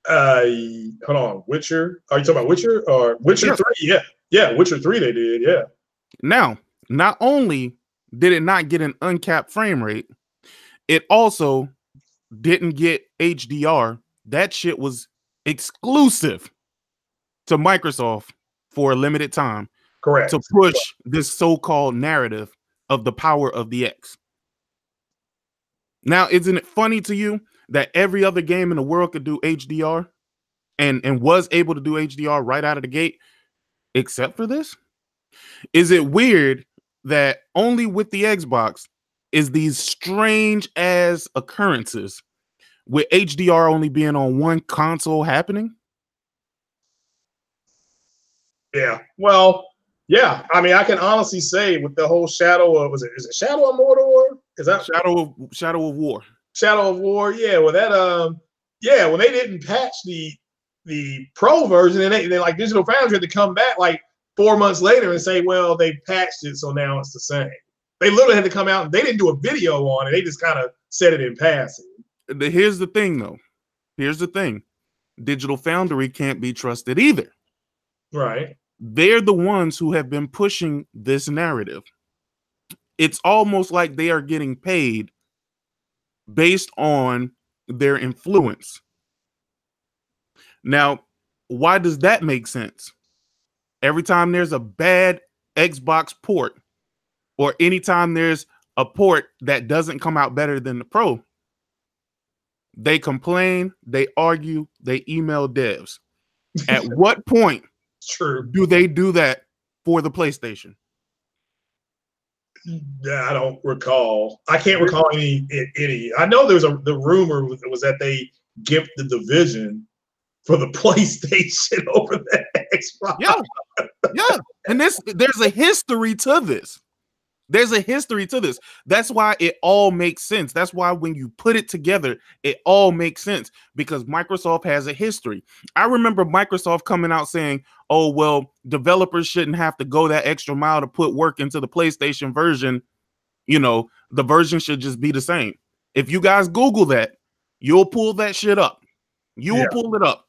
Hold on, Witcher. Are you talking about Witcher or Witcher Yes. 3? Yeah, yeah, Witcher 3 they did. Yeah. Now, not only did it not get an uncapped frame rate, it also didn't get HDR. That shit was exclusive to Microsoft for a limited time Correct. to push this so-called narrative of the power of the X. Now, isn't it funny to you that every other game in the world could do HDR and was able to do HDR right out of the gate, except for this? Is it weird that only with the Xbox is these strange ass occurrences with HDR only being on one console happening? Yeah. Well, yeah. I mean, I can honestly say with the whole Shadow of is it Shadow of Mordor? Is that Shadow of War? Shadow of War? Yeah. Well, that yeah. When they didn't patch the pro version, and they like Digital Foundry had to come back like 4 months later and say, well, they patched it, so now it's the same. They literally had to come out and they didn't do a video on it. They just kind of said it in passing. Here's the thing, though. Here's the thing. Digital Foundry can't be trusted either. Right. They're the ones who have been pushing this narrative. It's almost like they are getting paid based on their influence. Now, why does that make sense? Every time there's a bad Xbox port, or anytime there's a port that doesn't come out better than the Pro, they complain, they argue, they email devs. At what point do they do that for the PlayStation? I don't recall. I can't recall any. I know there's the rumor was that they gimped the Division for the PlayStation over the Xbox. Yeah. And there's a history to this. There's a history to this. That's why it all makes sense. That's why when you put it together, it all makes sense because Microsoft has a history. I remember Microsoft coming out saying, oh, well, developers shouldn't have to go that extra mile to put work into the PlayStation version. You know, the version should just be the same. If you guys Google that, you'll pull that shit up. You will pull it up.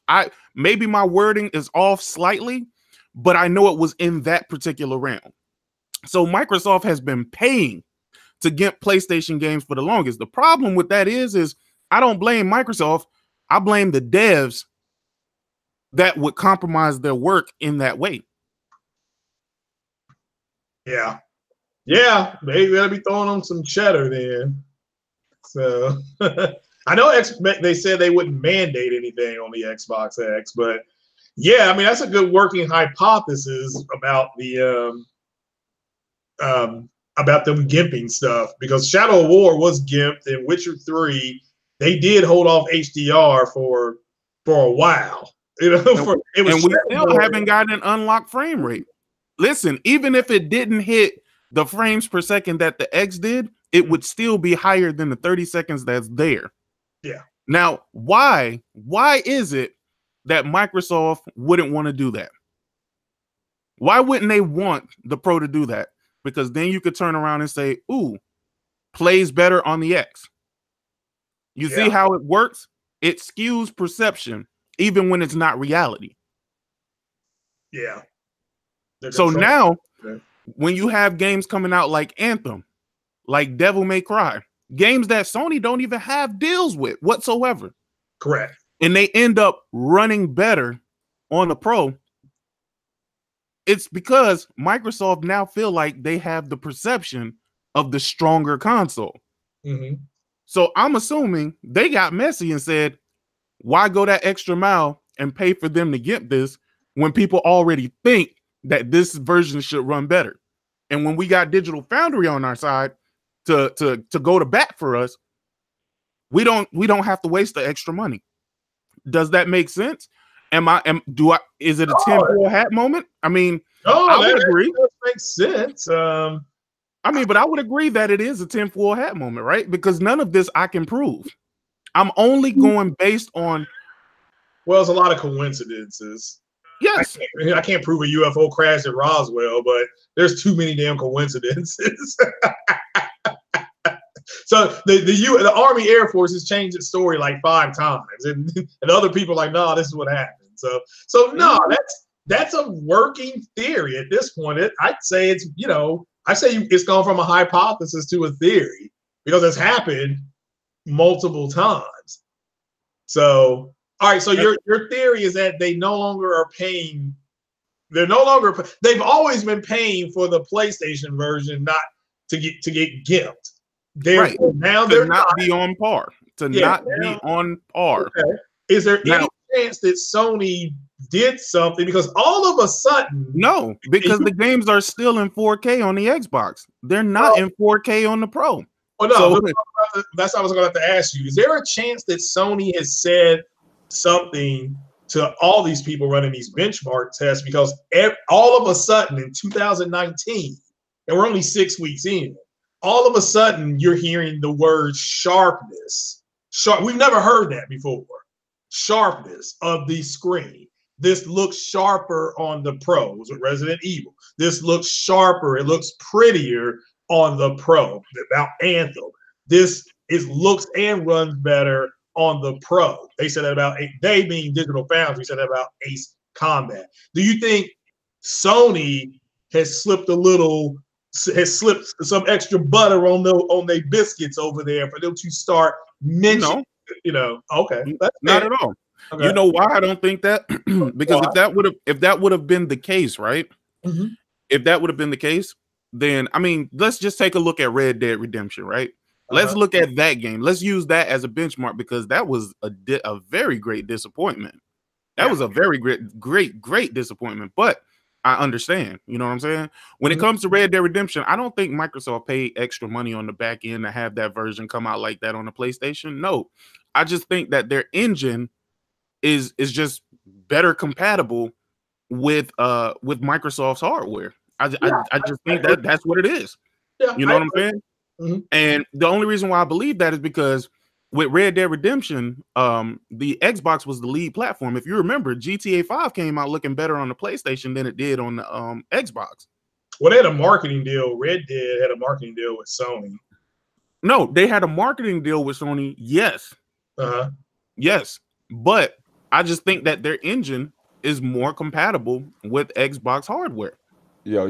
Maybe my wording is off slightly, but I know it was in that particular realm. So Microsoft has been paying to get PlayStation games for the longest. The problem with that is I don't blame Microsoft. I blame the devs that would compromise their work in that way. Yeah. Yeah. They gotta be throwing them some cheddar then. So I know they said they wouldn't mandate anything on the Xbox X, but yeah, I mean that's a good working hypothesis about the about them gimping stuff because Shadow of War was gimped and Witcher 3 they did hold off HDR for a while. You know, and we still haven't gotten an unlocked frame rate. Listen, even if it didn't hit the frames per second that the X did, it would still be higher than the 30 seconds that's there. Yeah. Now, why is it that Microsoft wouldn't want to do that? Why wouldn't they want the Pro to do that? Because then you could turn around and say, ooh, plays better on the X. You see how it works? It skews perception, even when it's not reality. Yeah. So now, when you have games coming out like Anthem, like Devil May Cry, games that Sony don't even have deals with whatsoever. Correct. And they end up running better on the Pro. It's because Microsoft now feel like they have the perception of the stronger console. Mm-hmm. So I'm assuming they got messy and said, why go that extra mile and pay for them to get this when people already think that this version should run better? And when we got Digital Foundry on our side to go to bat for us, we don't have to waste the extra money. Does that make sense? Is it a tinfoil hat moment? I mean, I would agree. That makes sense. But I would agree that it is a tinfoil hat moment, right? Because none of this I can prove. I'm only going based on. Well, it's a lot of coincidences. Yes. I can't prove a UFO crash at Roswell, but there's too many damn coincidences. So the Army Air Force has changed its story like 5 times, and other people are like, no, this is what happened. So no, that's a working theory at this point. I'd say it's it's gone from a hypothesis to a theory because it's happened multiple times. So all right, so your theory is that they no longer are paying. They've always been paying for the PlayStation version, not to get gimped. Right. Now to they're not be on par. Be on par. Okay. Is there any chance that Sony did something? Because all of a sudden, no, because the games are still in 4K on the Xbox. They're not in 4K on the Pro. Oh no, that's what I was going to have to ask you. Is there a chance that Sony has said something to all these people running these benchmark tests? Because all of a sudden in 2019, and we're only 6 weeks in, all of a sudden you're hearing the word sharpness. We've never heard that before. Sharpness of the screen. This looks sharper on the Pros with Resident Evil. This looks sharper. It looks prettier on the Pro. About Anthem. This looks and runs better on the Pro. They said that about they being Digital Foundry said that about Ace Combat. Do you think Sony has slipped some extra butter on their biscuits over there for them to start mentioning? Okay, that's not at all. Okay. You know why I don't think that? Because if that would have been the case, right? Mm-hmm. If that would have been the case, then I mean, let's just take a look at Red Dead Redemption, right? Let's look at that game. Let's use that as a benchmark because that was a very great disappointment. That was a very great disappointment. But I understand, you know what I'm saying? When it comes to Red Dead Redemption, I don't think Microsoft paid extra money on the back end to have that version come out like that on the PlayStation. No, I just think that their engine is just better compatible with Microsoft's hardware. I just think that's what it is. Yeah, you know what I'm saying? Mm-hmm. And the only reason why I believe that is because with Red Dead Redemption, the Xbox was the lead platform. If you remember, GTA 5 came out looking better on the PlayStation than it did on the Xbox. Well, they had a marketing deal. Red Dead had a marketing deal with Sony. No, they had a marketing deal with Sony. Yes. Yes. But I just think that their engine is more compatible with Xbox hardware. Yo.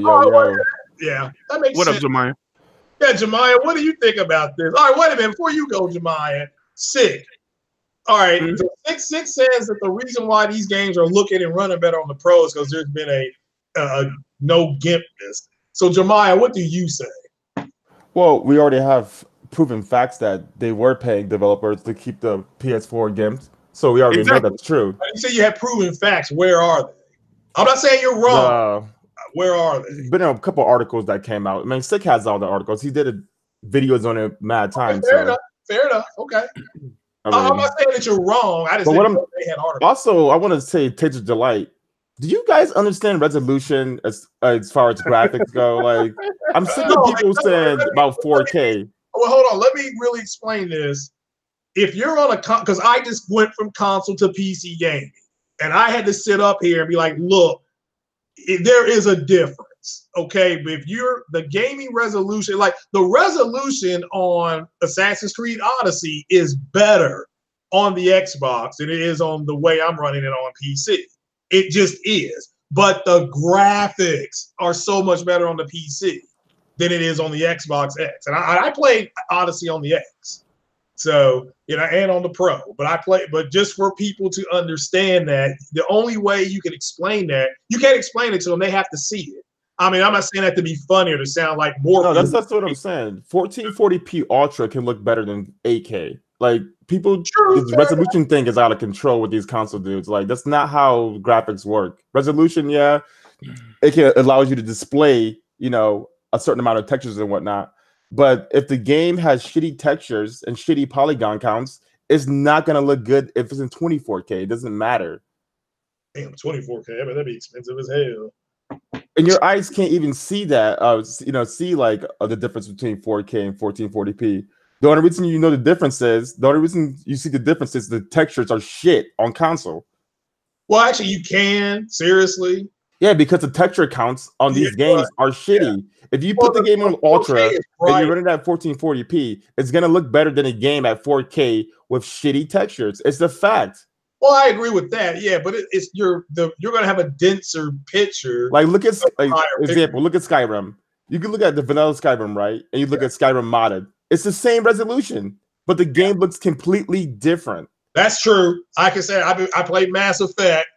Yeah, that makes sense. What up, Jemiah? Yeah, Jemiah, what do you think about this? All right, wait a minute. Before you go, Jemiah, Sick. All right, so Sick says that the reason why these games are looking and running better on the Pro is because there's been a no gimpness. So, Jemiah, what do you say? Well, we already have proven facts that they were paying developers to keep the PS4 games. So we already know that's true. You say you have proven facts. Where are they? I'm not saying you're wrong. Where are they? Been a couple articles that came out. I mean, Sick has all the articles. He did videos on it mad times. Fair enough. Okay. I'm not saying that you're wrong. I just said they had articles. Also, I want to say Taste Delight. Do you guys understand resolution as far as graphics go? Like, I'm sick of people saying about 4K. Well, hold on. Let me really explain this. If you're on because I just went from console to PC gaming, and I had to sit up here and be like, look, there is a difference, okay? But if you're the gaming resolution, like the resolution on Assassin's Creed Odyssey is better on the Xbox than it is on the way I'm running it on PC. It just is. But the graphics are so much better on the PC than it is on the Xbox X. And I played Odyssey on the X. So, and on the Pro, but just for people to understand that the only way you can explain that, you can't explain it to them. They have to see it. I mean, I'm not saying that to be funny or to sound like more. No, that's what I'm saying. 1440p Ultra can look better than 8K. Like this resolution thing is out of control with these console dudes. Like that's not how graphics work. Resolution, yeah, it allows you to display, a certain amount of textures and whatnot. But if the game has shitty textures and shitty polygon counts, it's not going to look good if it's in 24K. It doesn't matter. Damn, 24K, but that'd be expensive as hell. And your eyes can't even see that, see like the difference between 4K and 1440p. The only reason the difference is, the textures are shit on console. Well, actually, you can, seriously. Yeah, because the texture counts on these games are shitty. Yeah. If you put the game on Ultra and you're running at 1440p, it's gonna look better than a game at 4K with shitty textures. It's the fact. Well, I agree with that. Yeah, but you're gonna have a denser picture. Like look at example. Look at Skyrim. You can look at the vanilla Skyrim, right? And you look at Skyrim modded. It's the same resolution, but the game looks completely different. That's true. I can say I played Mass Effect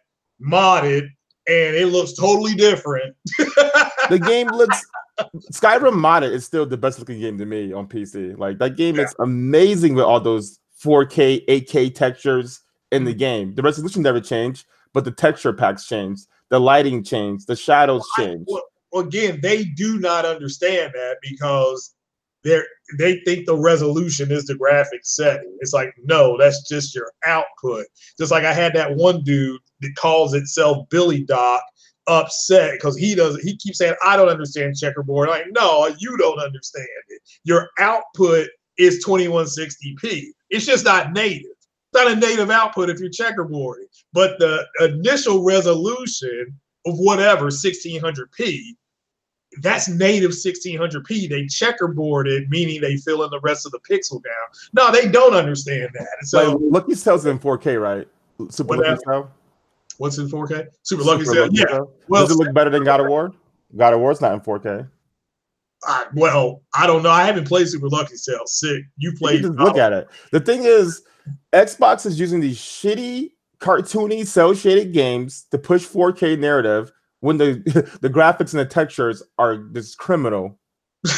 modded. And it looks totally different. The game looks Skyrim modded is still the best looking game to me on PC. Like that game is amazing with all those 4K, 8K textures in the game. The resolution never changed, but the texture packs changed, the lighting changed, the shadows changed. Well, again, they do not understand that because they think the resolution is the graphic setting. It's like, no, that's just your output. Just like I had that one dude that calls itself Billy Doc upset because he keeps saying, I don't understand checkerboard. I'm like, no, you don't understand it. Your output is 2160p. It's just not native. It's not a native output if you're checkerboarding. But the initial resolution of whatever, 1600p, that's native 1600p. They checkerboarded, meaning they fill in the rest of the pixel down. No, they don't understand that. So like, Lucky Cell's in 4K, right? Super Lucky Cell. What's in 4K? Super Lucky Cell. Yeah. Cell. Well, does it look better than God of War? God of War's not in 4K. Well, I don't know. I haven't played Super Lucky Cell. Sick. You played. You just look at it. The thing is, Xbox is using these shitty, cartoony, cel-shaded games to push 4K narrative. When the graphics and the textures are just criminal. You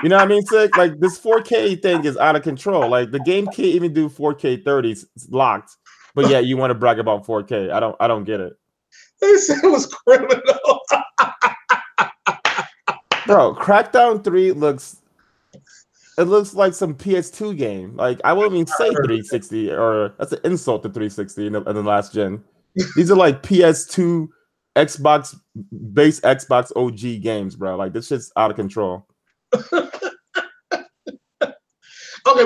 know what I mean, Sick? Like this 4K thing is out of control. Like the game can't even do 4K 30. It's locked. But yeah, you want to brag about 4K. I don't get it. They said it was criminal. Bro, Crackdown 3 looks like some PS2 game. Like I wouldn't even say 360, or that's an insult to 360 in the last gen. These are like PS2, Xbox, base Xbox OG games, bro. Like this shit's out of control. Okay,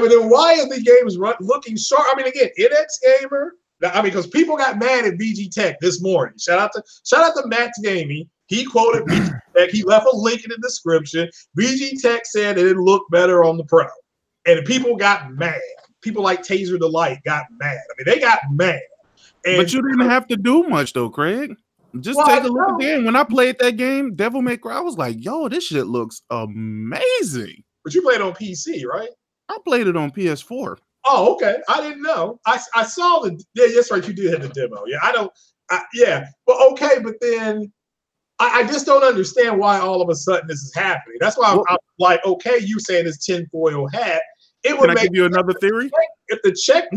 but then why are the games looking sharp? I mean, again, NX Gamer. I mean, because people got mad at VG Tech this morning. Shout out to Max Gaming. He quoted VG Tech. He left a link in the description. VG Tech said that it looked better on the Pro, and people got mad. People like Taser Delight got mad. I mean, they got mad. And but you didn't have to do much though, Craig. Just take a look at the game. When I played that game, Devil May Cry, I was like, yo, this shit looks amazing. But you played on PC, right? I played it on PS4. Oh, okay. I didn't know. I saw that's right. You did have the demo. Yeah, But okay, but then I just don't understand why all of a sudden this is happening. That's why I'm like, okay, you saying this tinfoil hat. It would Can I give you another theory? If the check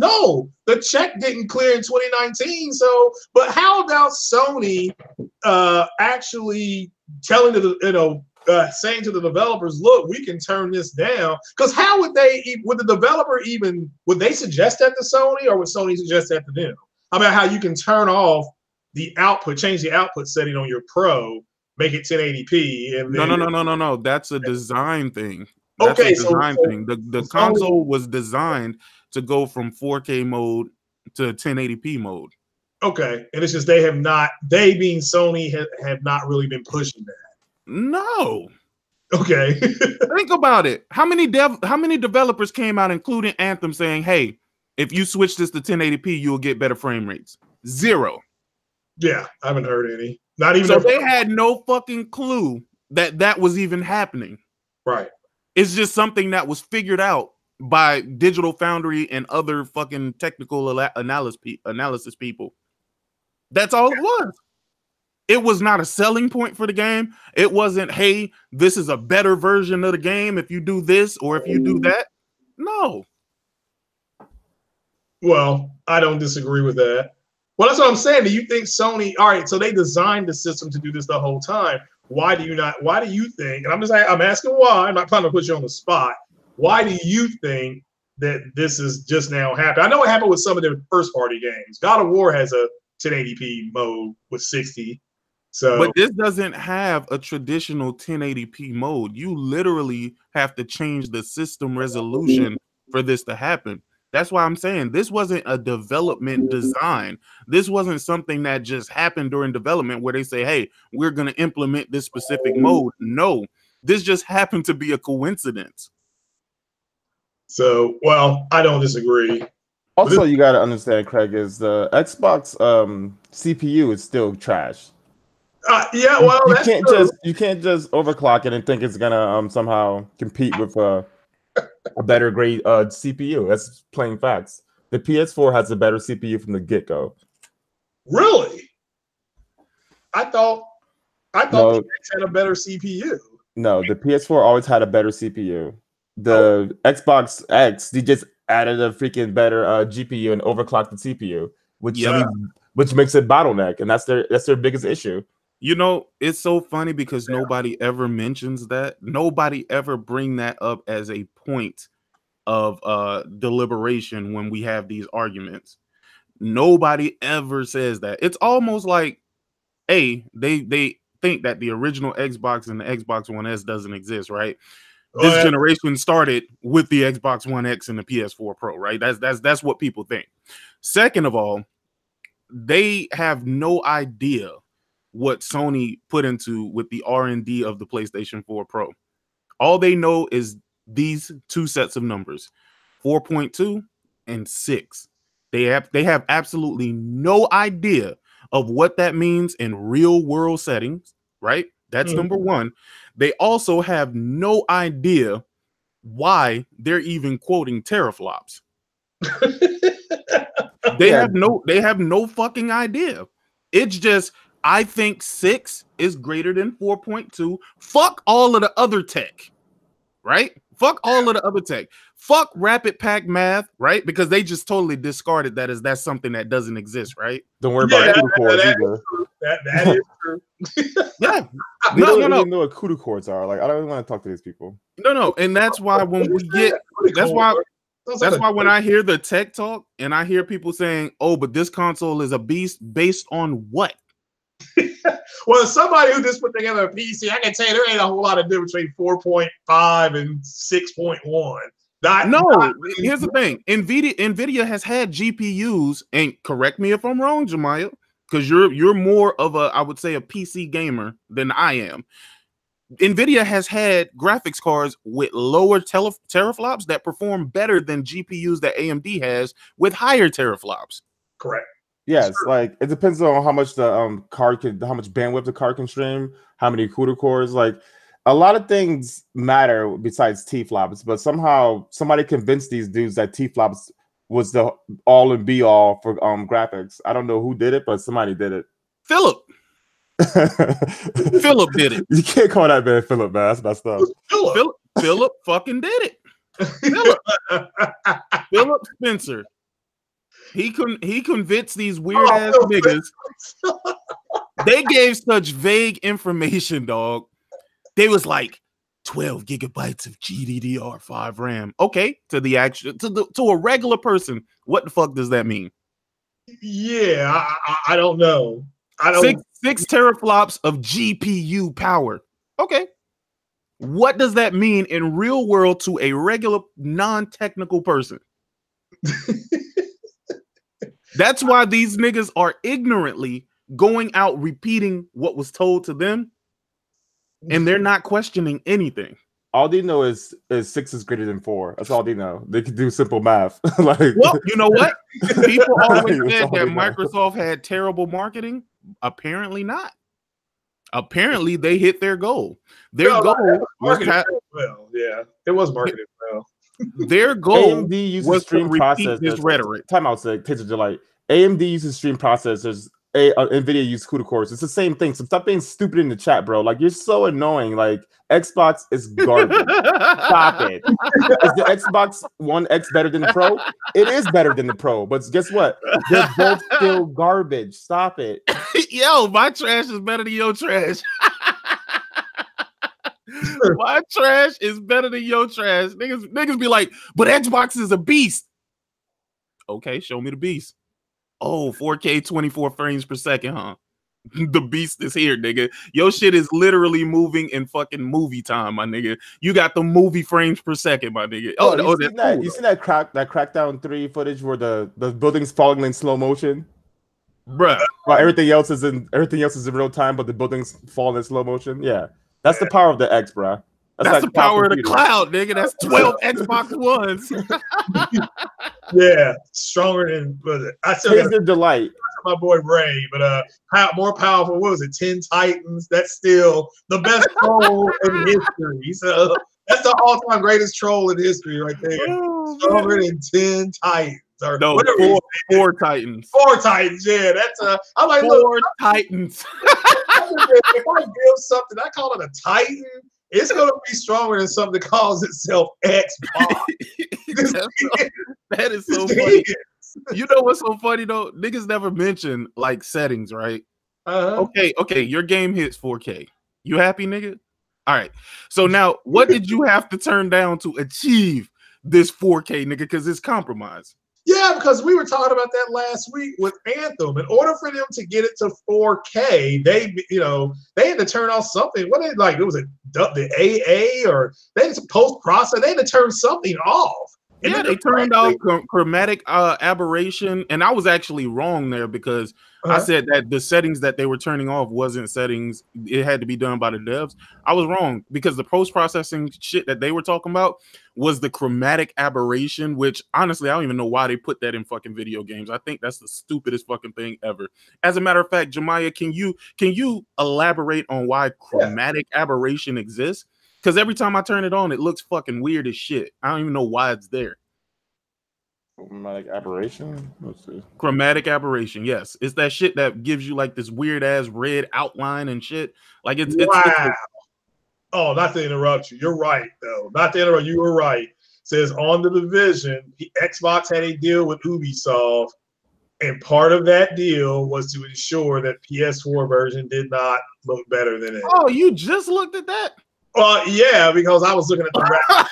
didn't clear in 2019. So, but how about Sony actually telling saying to the developers, look, we can turn this down? Because how would the developer would they suggest that to Sony, or would Sony suggest that to them? I mean, how you can turn off the output, change the output setting on your Pro, make it 1080p, and no. That's a design thing. That's a design thing. The console was designed to go from 4K mode to 1080p mode. Okay, and it's just they being Sony have not really been pushing that. No. Okay. Think about it. How many developers came out, including Anthem, saying, "Hey, if you switch this to 1080p, you'll get better frame rates"? Zero. Yeah, I haven't heard any. Not even. So they had no fucking clue that was even happening. Right. It's just something that was figured out by Digital Foundry and other fucking technical analysis people. That's all it was. It was not a selling point for the game. It wasn't, hey, this is a better version of the game if you do this or if you do that. No. Well, I don't disagree with that. Well, that's what I'm saying. Do you think Sony, all right, so they designed the system to do this the whole time. Why do you think, and I'm asking why, I'm not trying to put you on the spot. Why do you think that this is just now happening? I know it happened with some of their first party games. God of War has a 1080p mode with 60. But this doesn't have a traditional 1080p mode. You literally have to change the system resolution for this to happen. That's why I'm saying this wasn't a development design. This wasn't something that just happened during development where they say, hey, we're going to implement this specific mode. No, this just happened to be a coincidence. So, well, I don't disagree. Also, you got to understand, Craig, is the Xbox CPU is still trash. Yeah, well, you can't just overclock it and think it's gonna somehow compete with a better grade CPU. That's plain facts. The PS4 has a better CPU from the get-go. Really? I thought No, the X had a better CPU. No, the PS4 always had a better CPU. The Xbox X, they just added a freaking better GPU and overclocked the CPU, which makes it bottleneck, and that's their biggest issue. You know, it's so funny because nobody ever mentions that. Nobody ever bring that up as a point of deliberation when we have these arguments. Nobody ever says that. It's almost like, hey, they think that the original Xbox and the Xbox One S doesn't exist, right? This generation started with the Xbox One X and the PS4 Pro, right? That's what people think. Second of all, they have no idea what Sony put into with the R&D of the PlayStation 4 Pro. All they know is these two sets of numbers, 4.2 and 6. They have absolutely no idea of what that means in real world settings, right? That's number one. They also have no idea why they're even quoting teraflops. They have no fucking idea. It's just, I think 6 is greater than 4.2. Fuck all of the other tech, right? Fuck all of the other tech. Fuck rapid pack math, right? Because they just totally discarded that as that's something that doesn't exist, right? Don't worry about CUDA cores either. That is true. Yeah. They don't even know what CUDA cores are. Like, I don't even want to talk to these people. No. And that's why when we get, that's why when I hear the tech talk and I hear people saying, oh, but this console is a beast based on what? Well, somebody who just put together a PC, I can tell you there ain't a whole lot of difference between 4.5 and 6.1. Here's the thing. NVIDIA has had GPUs, and correct me if I'm wrong, Jemiah, because you're more of a, I would say, a PC gamer than I am. NVIDIA has had graphics cards with lower teraflops that perform better than GPUs that AMD has with higher teraflops. Correct. Yes, like it depends on how much the how much bandwidth the card can stream, how many CUDA cores. Like a lot of things matter besides T-flops, but somehow somebody convinced these dudes that T-flops was the all and be all for graphics. I don't know who did it, but somebody did it. Philip did it. You can't call that man Philip, man. That's messed up. Philip fucking did it. Philip Spencer. He convinced these weird ass niggas. They gave such vague information, dog. They was like 12 gigabytes of GDDR5 RAM. Okay, to a regular person, what the fuck does that mean? Yeah, I don't know. Six teraflops of GPU power. Okay. What does that mean in real world to a regular non-technical person? That's why these niggas are ignorantly going out repeating what was told to them, and they're not questioning anything. All they know is 6 is greater than 4. That's all they know. They can do simple math. Like, well, you know what? People always said that Microsoft had terrible marketing. Apparently not. Apparently they hit their goal. Their goal was yeah, it was marketed well. Their goal AMD uses was stream to repeat processors. this rhetoric. Timeout, Taser Delight. AMD uses stream processors. NVIDIA uses CUDA cores. It's the same thing. So stop being stupid in the chat, bro. Like, you're so annoying. Like, Xbox is garbage. Stop it. Is the Xbox One X better than the Pro? It is better than the Pro. But guess what? They're both still garbage. Stop it. Yo, my trash is better than your trash. My trash is better than your trash. Niggas be like, but Xbox is a beast. Okay, show me the beast. Oh, 4K 24 frames per second, huh? The beast is here, nigga. Your shit is literally moving in fucking movie time, my nigga. You got the movie frames per second, my nigga. Oh, you seen that Crackdown 3 footage where the building's falling in slow motion? Bruh. Well, everything else is in real time, but the buildings fall in slow motion. Yeah. That's the power of the X, bruh. That's the power of the cloud, nigga. That's 12 Xbox Ones. Yeah, stronger than I still got the delight. My boy Ray, but more powerful. What was it? 10 Titans. That's still the best troll in history. So that's the all-time greatest troll in history, right there. Oh, stronger than 10 Titans. Or no, four Titans. 4 Titans. Yeah, that's I'm like, four Titans. If I build something, I call it a Titan. It's gonna be stronger than something that calls itself Xbox. That is so funny. You know what's so funny though? Niggas never mention like settings, right? Okay, your game hits 4K. You happy, nigga? All right. So now, what did you have to turn down to achieve this 4K, nigga? Because it's compromised. Yeah, because we were talking about that last week with Anthem. In order for them to get it to 4K, they had to turn off something. What they like? It was the AA or they had to post process. They had to turn something off. And yeah, they turned off chromatic aberration, and I was actually wrong there because I said that the settings that they were turning off wasn't settings. It had to be done by the devs. I was wrong because the post-processing shit that they were talking about was the chromatic aberration, which honestly, I don't even know why they put that in fucking video games. I think that's the stupidest fucking thing ever. As a matter of fact, Jemiah, can you elaborate on why chromatic aberration exists? Because every time I turn it on, it looks fucking weird as shit. I don't even know why it's there. Chromatic aberration? Let's see. Chromatic aberration, yes. It's that shit that gives you like this weird ass red outline and shit. Like it's oh, not to interrupt you. You're right, though. Not to interrupt you. You were right. It says on the Division, Xbox had a deal with Ubisoft, and part of that deal was to ensure that PS4 version did not look better than it. Oh, you just looked at that? Yeah, because I was looking at the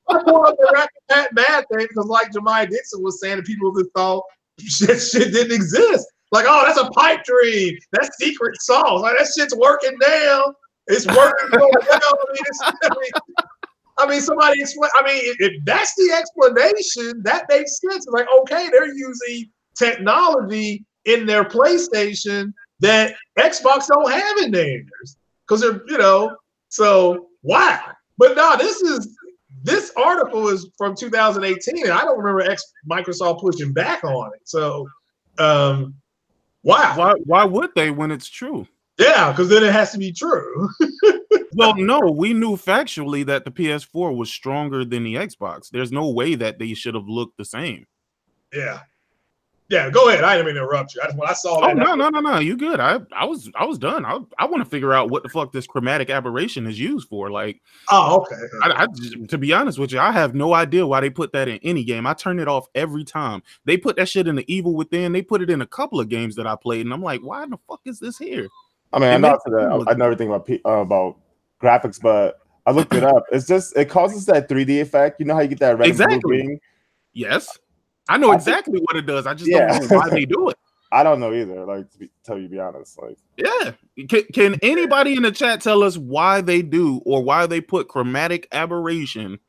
I pulled up the Rack Mad thing because, like Jemiah Dixon was saying, people just thought shit didn't exist. Like, oh, that's a pipe dream. That's secret sauce. Like that shit's working now. It's working so well. I mean, somebody explain. I mean, if that's the explanation, that makes sense. It's like, okay, they're using technology in their PlayStation that Xbox don't have in theirs because they're, So wow, but no, this article is from 2018, and I don't remember Microsoft pushing back on it. So, wow. Why would they when it's true? Yeah, because then it has to be true. Well, no, we knew factually that the PS4 was stronger than the Xbox. There's no way that they should have looked the same. Yeah. Yeah, go ahead. I didn't mean to interrupt you. When I saw that. No. You good. I was done. I want to figure out what the fuck this chromatic aberration is used for. Like, oh, okay. I to be honest with you, I have no idea why they put that in any game. I turn it off every time. They put that shit in the Evil Within. They put it in a couple of games that I played, and I'm like, why the fuck is this here? I mean, I know everything about graphics, but I looked it up. It's just it causes that 3D effect. You know how you get that red and blue ring? Yes. I know exactly what it does. I just don't know why they do it. I don't know either. Like to be honest, like can anybody in the chat tell us why they do or why they put chromatic aberration?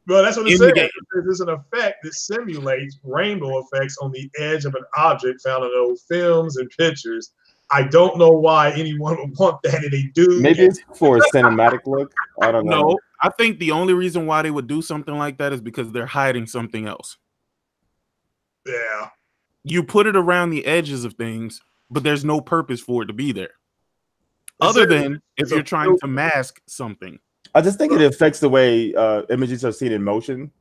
Well, that's what it says. There's an effect that simulates rainbow effects on the edge of an object found in old films and pictures. I don't know why anyone would want that, and they do. Maybe it's for a cinematic look. I don't know. No, I think the only reason why they would do something like that is because they're hiding something else. Yeah. You put it around the edges of things, but there's no purpose for it to be there. Other than if you're trying to mask something. I just think it affects the way images are seen in motion.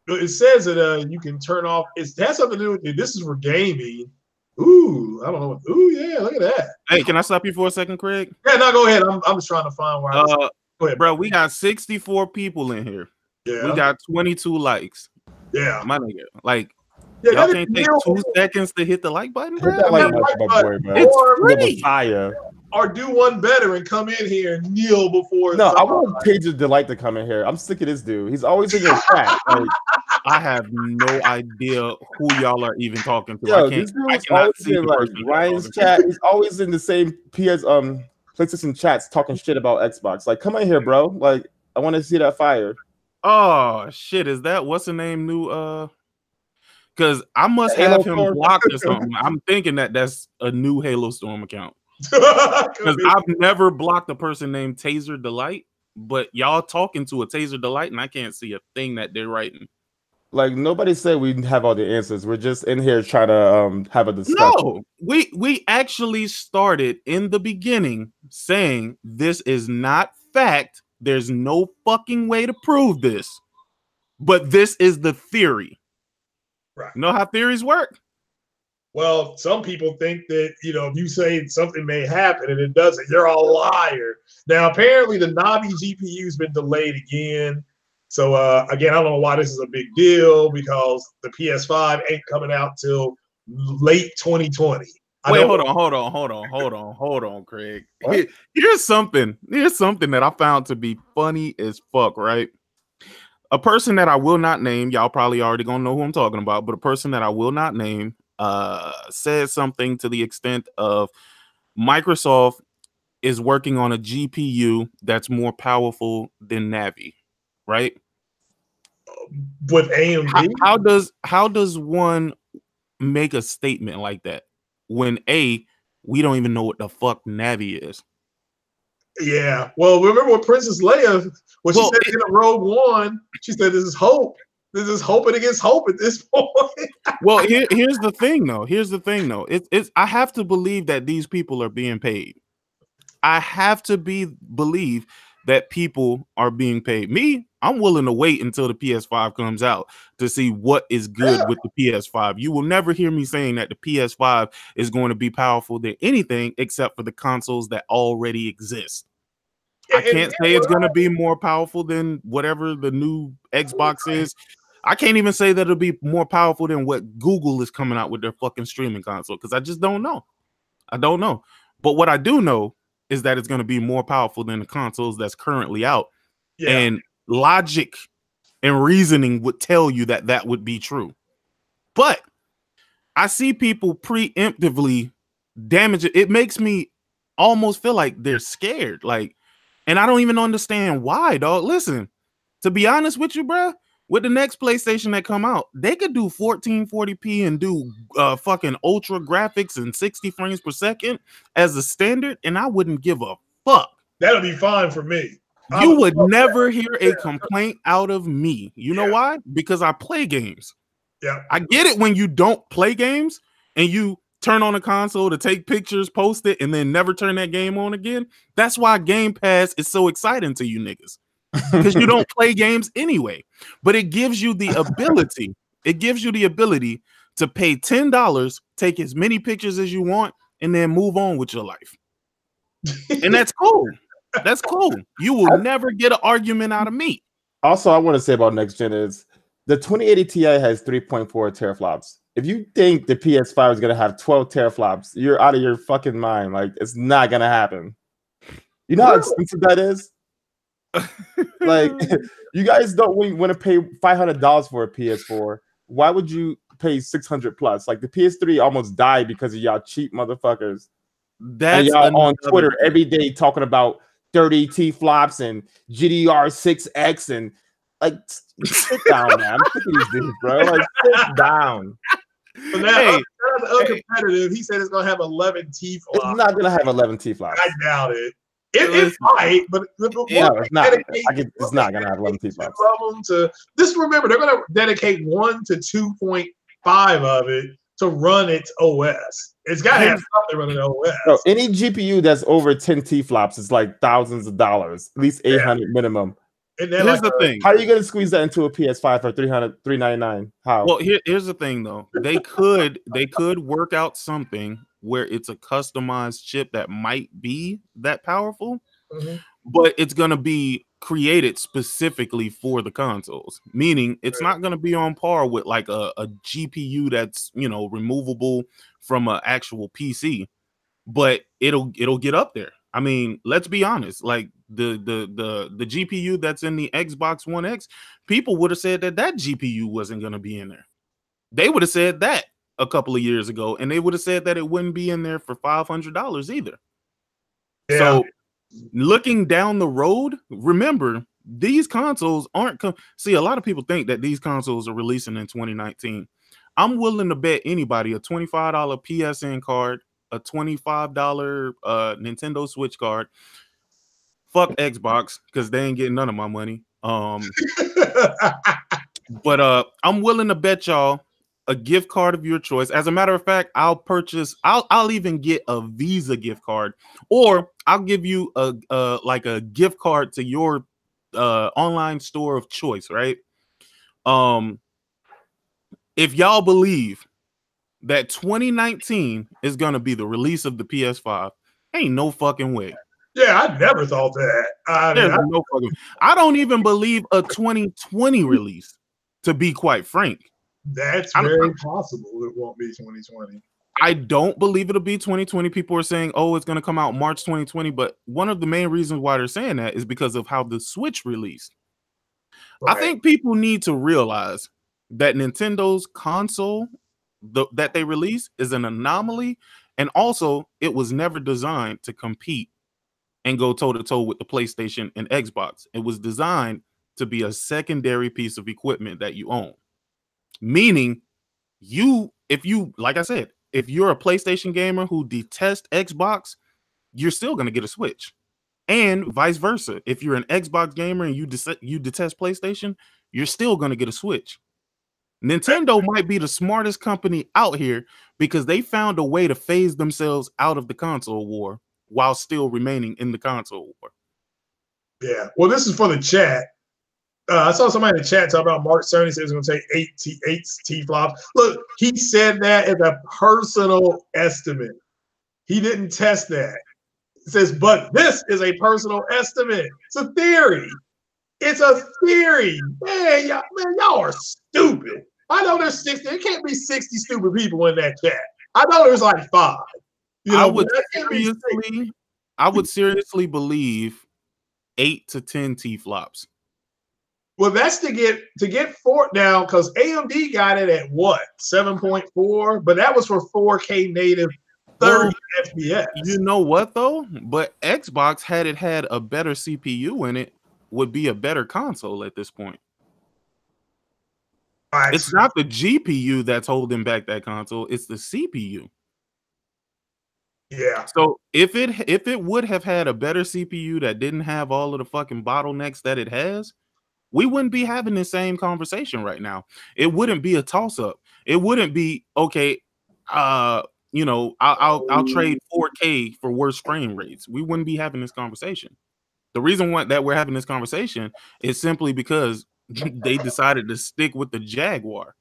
It says that you can turn off. It has something to do with it. This is for gaming. Ooh, I don't know. Ooh, yeah, look at that. Hey, can I stop you for a second, Craig? Yeah, no, go ahead. I'm just trying to find where go ahead, bro. We got 64 people in here. Yeah. We got 22 likes. Yeah. My nigga. Like, yeah, y'all can't take 2 seconds to hit the like button, bro? It's free. Messiah. Or do one better and come in here and kneel before. No, I want Page of Delight to come in here. I'm sick of this dude. He's always in your chat. Like, I have no idea who y'all are even talking to. Yo, this I dude's cannot always see in the like person y'all Ryan's talking to. chat. He's always in the same PS PlayStation chats talking shit about Xbox. Like, come in here, bro. Like, I want to see that fire. Oh shit, is that what's the name new because I must Halo have him Storm? blocked or something. I'm thinking that that's a new Halo Storm account. Could Because be. I've never blocked a person named Taser Delight, but y'all talking to a Taser Delight, and I can't see a thing that they're writing. Like, nobody said we have all the answers. We're just in here trying to have a discussion. No, we actually started in the beginning saying this is not fact. There's no fucking way to prove this, but this is the theory. Right. You know how theories work? Well, some people think that, if you say something may happen and it doesn't, you're a liar. Now, apparently the Navi GPU's been delayed again. So, again, I don't know why this is a big deal because the PS5 ain't coming out till late 2020. Wait, hold on, Craig. Here's something that I found to be funny as fuck, right? A person that I will not name, y'all probably already gonna know who I'm talking about, but a person that I will not name said something to the extent of Microsoft is working on a GPU that's more powerful than Navi, right? With AMD? How does one make a statement like that when we don't even know what the fuck Navi is? Yeah. Well, remember what Princess Leia, when she said in Rogue One, she said this is hope. This is hoping against hope at this point. Well, here's the thing though. It's I have to believe that these people are being paid. I have to believe that people are being paid. Me, I'm willing to wait until the PS5 comes out to see what is good with the PS5. You will never hear me saying that the PS5 is going to be powerful than anything except for the consoles that already exist. I can't say it's going to be more powerful than whatever the new Xbox is. I can't even say that it'll be more powerful than what Google is coming out with their fucking streaming console because I just don't know. I don't know. But what I do know is that it's going to be more powerful than the consoles that's currently out. Yeah. And logic and reasoning would tell you that that would be true. But I see people preemptively damage it. It makes me almost feel like they're scared. Like, and I don't even understand why, dog. Listen, to be honest with you, bro, with the next PlayStation that come out, they could do 1440p and do fucking ultra graphics and 60 frames per second as a standard, and I wouldn't give a fuck. That'll be fine for me. You would never hear a complaint out of me. You know why? Because I play games. Yeah. I get it when you don't play games and you turn on a console to take pictures, post it, and then never turn that game on again. That's why Game Pass is so exciting to you niggas. Because you don't play games anyway. But it gives you the ability. It gives you the ability to pay $10, take as many pictures as you want, and then move on with your life. And that's cool. That's cool. You will never get an argument out of me. Also, I want to say about next gen is the 2080 Ti has 3.4 teraflops. If you think the PS5 is going to have 12 teraflops, you're out of your fucking mind. Like, it's not going to happen. You know how expensive that is? Like, you guys don't want to pay $500 for a PS4. Why would you pay 600 plus? Like, the PS3 almost died because of y'all cheap motherfuckers. That's and y'all on Twitter every day talking about 30 T flops and GDR6X and like sit down, man. I'm sick of these dudes, bro. Like, sit down. So now, uncompetitive, he said it's gonna have 11 T flops. It's not gonna have 11 T flops. I doubt it. It might, but no, it's not. It's not gonna have 11 T flops. Just remember, they're gonna dedicate 1 to 2.5 of it to run its OS. It's got to have something running OS. No, any GPU that's over 10 T flops is like thousands of dollars, at least 800 minimum. And then here's the thing: how are you going to squeeze that into a PS5 for $399? How? Well, here's the thing, though. They could work out something where it's a customized chip that might be that powerful, but it's going to be created specifically for the consoles, meaning it's not going to be on par with like a GPU that's, you know, removable from an actual PC, but it'll get up there. I mean, let's be honest. Like the GPU that's in the Xbox One X, people would have said that GPU wasn't going to be in there. They would have said that a couple of years ago, and they would have said that it wouldn't be in there for $500 either. Yeah. So looking down the road, remember, these consoles aren't see, a lot of people think that these consoles are releasing in 2019. I'm willing to bet anybody a $25 PSN card, a $25 Nintendo Switch card. Fuck Xbox, because they ain't getting none of my money. But I'm willing to bet y'all a gift card of your choice. As a matter of fact, I'll even get a Visa gift card, or I'll give you a like a gift card to your online store of choice, right? If y'all believe that 2019 is gonna be the release of the PS5, ain't no fucking way. Yeah, I never thought that. No fucking. I don't even believe a 2020 release, to be quite frank. That's very possible it won't be 2020. I don't believe it'll be 2020. People are saying, oh, it's going to come out March 2020. But one of the main reasons why they're saying that is because of how the Switch released. Right. I think people need to realize that Nintendo's console that they release is an anomaly. And also, it was never designed to compete and go toe-to-toe with the PlayStation and Xbox. It was designed to be a secondary piece of equipment that you own. Meaning, like I said, if you're a PlayStation gamer who detests Xbox, you're still going to get a Switch. And vice versa. If you're an Xbox gamer and you detest PlayStation, you're still going to get a Switch. Nintendo might be the smartest company out here because they found a way to phase themselves out of the console war while still remaining in the console war. Yeah. Well, this is for the chat. I saw somebody in the chat talk about Mark Cerny said it's going to take eight T-flops. Look, he said that as a personal estimate. He didn't test that. It says, but this is a personal estimate. It's a theory. It's a theory. Man, y'all are stupid. I know there's 60. There can't be 60 stupid people in that chat. I know there's like 5. I would seriously believe 8 to 10 T-flops. Well, that's to get 4 now, because AMD got it at what, 7.4, but that was for 4K native 30 FPS. You know what though? But Xbox, had it had a better CPU in it, would be a better console at this point. Right. It's not the GPU that's holding back that console; it's the CPU. Yeah. So if it would have had a better CPU that didn't have all of the fucking bottlenecks that it has, we wouldn't be having the same conversation right now. It wouldn't be a toss-up. It wouldn't be, okay, I'll trade 4K for worse frame rates. We wouldn't be having this conversation. The reason that we're having this conversation is simply because they decided to stick with the Jaguar.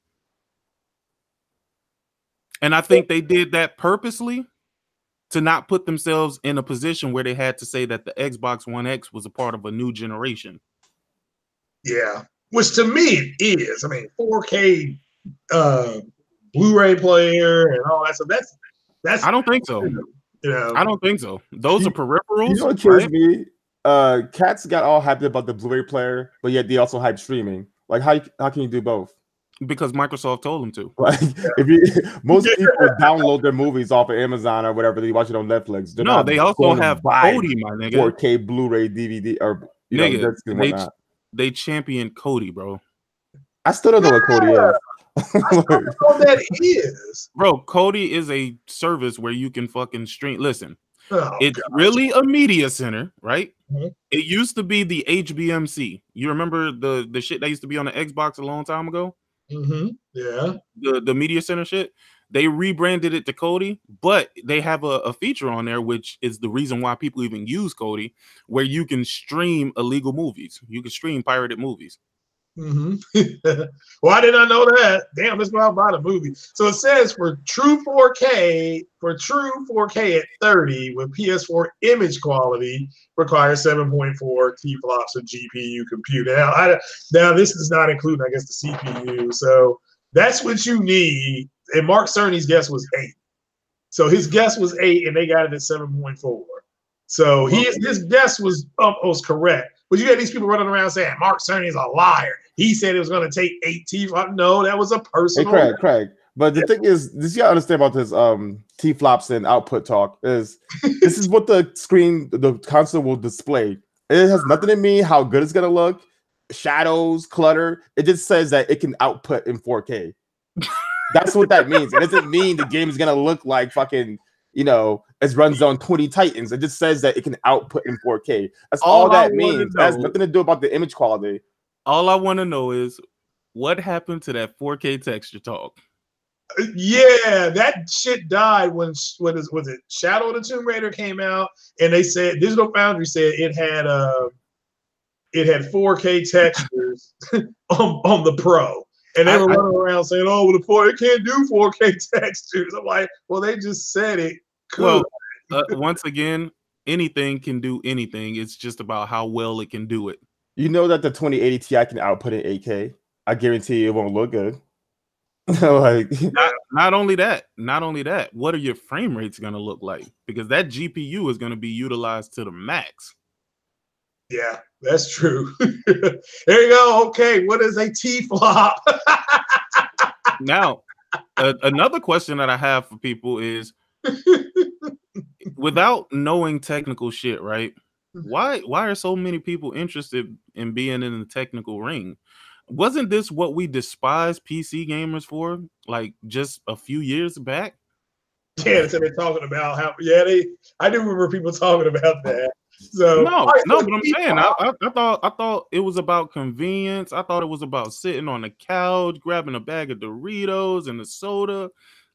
And I think they did that purposely to not put themselves in a position where they had to say that the Xbox One X was a part of a new generation. Yeah, which to me it is. I mean, 4K Blu-ray player and all that stuff. That's. I don't think so. I don't think so. Those are peripherals. You know what kills me? Cats got all happy about the Blu-ray player, but yet they also hype streaming. Like, how can you do both? Because Microsoft told them to. Like, most people download their movies off of Amazon or whatever, they watch it on Netflix. No, they also have Kodi, my nigga. 4K Blu-ray DVD or they champion Kodi, bro. I still don't know what Kodi is. I don't know what that is. Bro, Kodi is a service where you can fucking stream. Listen, it's really a media center, right? Mm-hmm. It used to be the HBMC. You remember the shit that used to be on the Xbox a long time ago? Mm-hmm. Yeah. The media center shit. They rebranded it to Kodi, but they have a feature on there, which is the reason why people even use Kodi, where you can stream illegal movies. You can stream pirated movies. Mm-hmm. Well, I did not know that. Damn, let's go out and buy the movie. So it says for true 4K at 30 with PS4 image quality requires 7.4 T-flops of GPU compute. Now this does not include, I guess, the CPU. So that's what you need. And Mark Cerny's guess was 8. So his guess was 8, and they got it at 7.4. So his guess was correct. But you had these people running around saying Mark Cerny is a liar. He said it was going to take 8 T-flops. No, that was a personal. Hey, Craig. But the thing is, this you gotta understand about this T-flops and output talk is this is what the console will display. It has nothing to mean how good it's gonna look, shadows, clutter. It just says that it can output in 4K. That's what that means. It doesn't mean the game is gonna look like fucking, it runs on 20 Titans. It just says that it can output in 4K. That's all that means. That has nothing to do about the image quality. All I want to know is what happened to that 4K texture talk. Yeah, that shit died when was it Shadow of the Tomb Raider came out, and they said Digital Foundry said it had 4K textures on the Pro, and they were running around saying, "Oh, well, it can't do 4K textures." I'm like, well, they just said it could. Well, once again, anything can do anything. It's just about how well it can do it. You know that the 2080 Ti can output in 8K. I guarantee you it won't look good. Like not only that, what are your frame rates going to look like? Because that GPU is going to be utilized to the max. Yeah, that's true. There you go. Okay, what is a T-flop? Now, another question that I have for people is, without knowing technical shit, right? Why are so many people interested in being in the technical ring? Wasn't this what we despise PC gamers for, like just a few years back? Yeah, so they're talking about how. Yeah, I do remember people talking about that. So no, but I'm saying I thought it was about convenience. I thought it was about sitting on the couch, grabbing a bag of Doritos and a soda,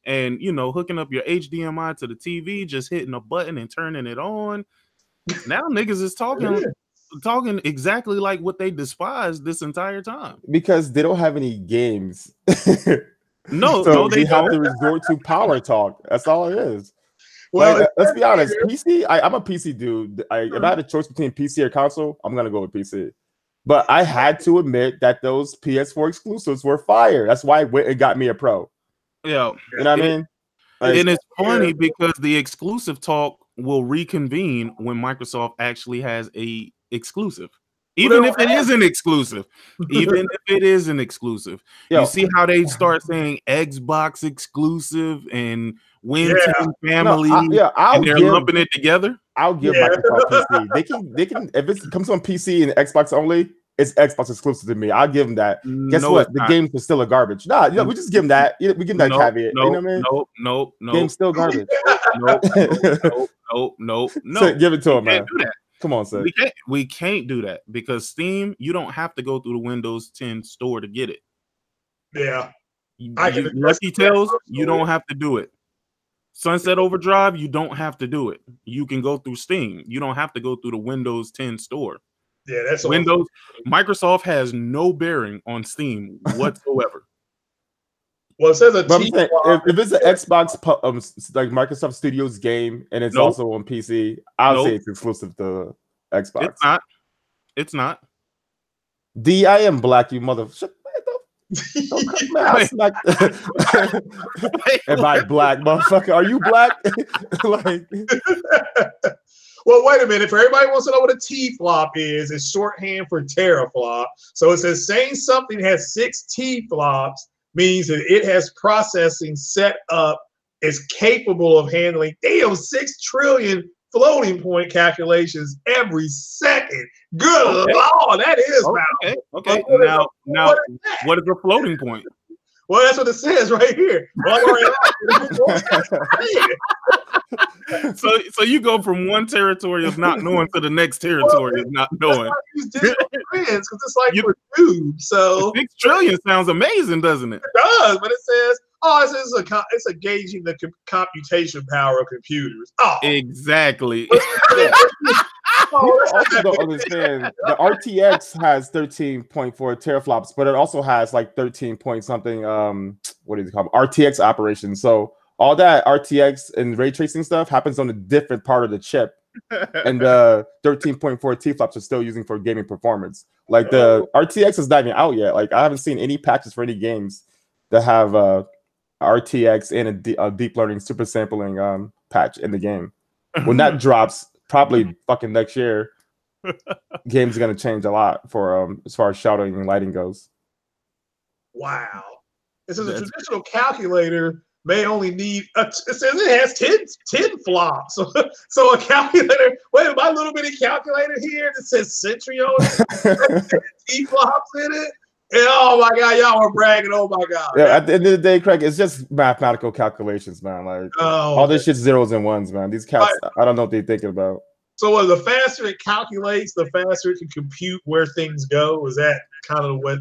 and hooking up your HDMI to the TV, just hitting a button and turning it on. Now niggas is talking exactly like what they despised this entire time, because they don't have any games. No, they have to resort to power talk. That's all it is. Well, like, let's be honest. PC. I'm a PC dude. If I had a choice between PC or console, I'm gonna go with PC. But I had to admit that those PS4 exclusives were fire. That's why it got me a Pro. Yeah, you know what I mean. And it's funny because the exclusive talk will reconvene when Microsoft actually has a exclusive. Even if it isn't exclusive. You see how they start saying Xbox exclusive and Win 10 family, and they're lumping it together. I'll give Microsoft PC. They can if it comes on PC and Xbox only, it's Xbox exclusive to me. I'll give them that. Guess what? The games are still a garbage. Nah, we just give them that. We give them that caveat. You know what I mean? No. Game's still garbage. No. So give it to them, man. Do that. Come on, sir. We can't do that because Steam, you don't have to go through the Windows 10 store to get it. Yeah. Lucky Tales, you don't have to do it. Sunset Overdrive, you don't have to do it. You can go through Steam. You don't have to go through the Windows 10 store. Yeah, that's Windows. Microsoft has no bearing on Steam whatsoever. Well, it says if it's an Xbox, like Microsoft Studios game, and it's also on PC, I'll say it's exclusive to Xbox. It's not. D, I am black, you mother. Don't cut me out. Am I black, motherfucker? Are you black? Like. Well, wait a minute. For everybody who wants to know what a T-flop is, it's shorthand for teraflop. So it says saying something has 6 T-flops means that it has processing set up, is capable of handling 6 trillion floating point calculations every second. Good Lord, that is okay. Now, what is a floating point? Well, that's what it says right here. So you go from one territory of not knowing to the next territory of not knowing. Because it's like for tubes. So 6 trillion sounds amazing, doesn't it? It does, but it says, it's a gauging the computation power of computers. Oh, exactly. People also don't understand the RTX has 13.4 teraflops, but it also has like 13 point something. What is it called? RTX operations. So all that RTX and ray tracing stuff happens on a different part of the chip, and the 13.4 T-flops are still using for gaming performance. Like the RTX is not even out yet. Like I haven't seen any patches for any games that have RTX and a deep learning super sampling patch in the game. When that drops, probably fucking next year, games are gonna change a lot for as far as shadowing and lighting goes. Wow. It says a traditional calculator may only need, it says it has 10 flops. So a calculator, wait, my little bitty calculator here that says Century on it, 10 flops in it. And oh my God, y'all are bragging. Oh my God. Yeah, at the end of the day, Craig, it's just mathematical calculations, man. Like all this shit's zeros and ones, man. These cats, I don't know what they're thinking about. So the faster it calculates, the faster it can compute where things go. Is that kind of what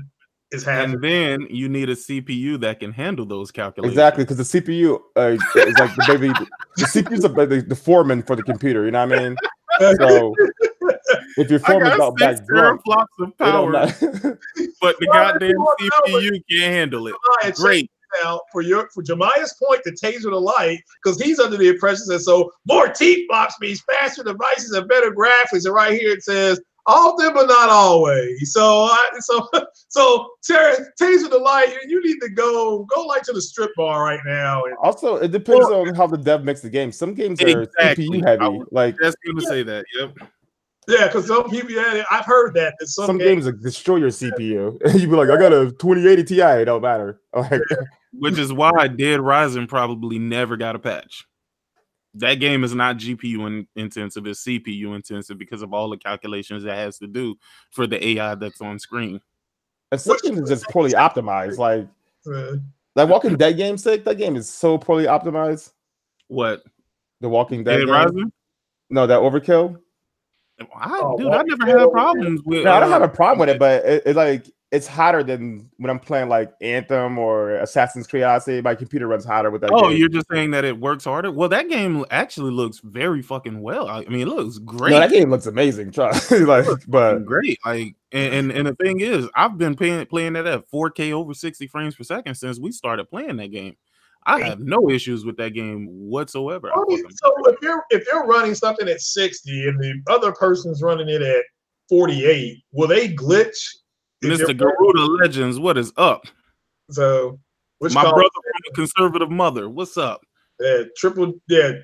is happening? And then you need a CPU that can handle those calculations. Exactly, because the CPU is like the baby. The CPU is the foreman for the computer. You know what I mean? So if your foreman's out back drunk, flops of power, but the goddamn CPU can't handle it. Great. Now, for Jemiah's point, to taser the light, because he's under the impression that so more T-flops means faster devices and better graphics. And right here it says often but not always. So taser the light, you need to go like to the strip bar right now. And, also, it depends on how the dev makes the game. Some games are CPU heavy. Like that's going to say that. Yep. Yeah, because some people, I've heard that some games destroy your CPU. You be like, I got a 2080 Ti. It don't matter. Like, which is why Dead Rising probably never got a patch. That game is not GPU intensive; it's CPU intensive because of all the calculations it has to do for the AI that's on screen. And some games are just poorly optimized. Like Walking Dead game sake, that game is so poorly optimized. What? The Walking Dead game? Rising? No, that Overkill. I never had problems with. No, I don't have a problem with it, but it's hotter than when I'm playing like Anthem or Assassin's Creed. I say my computer runs hotter with that. Oh, game. You're just saying that it works harder? Well, that game actually looks very fucking well. I mean, it looks great. No, that game looks amazing. But great. Like, and the thing is, I've been playing that at 4K over 60 frames per second since we started playing that game. I have no issues with that game whatsoever. So if you're running something at 60 and the other person's running it at 48, will they glitch? Mr. Garuda Legends, what is up? So my brother from a conservative mother, what's up? Triple J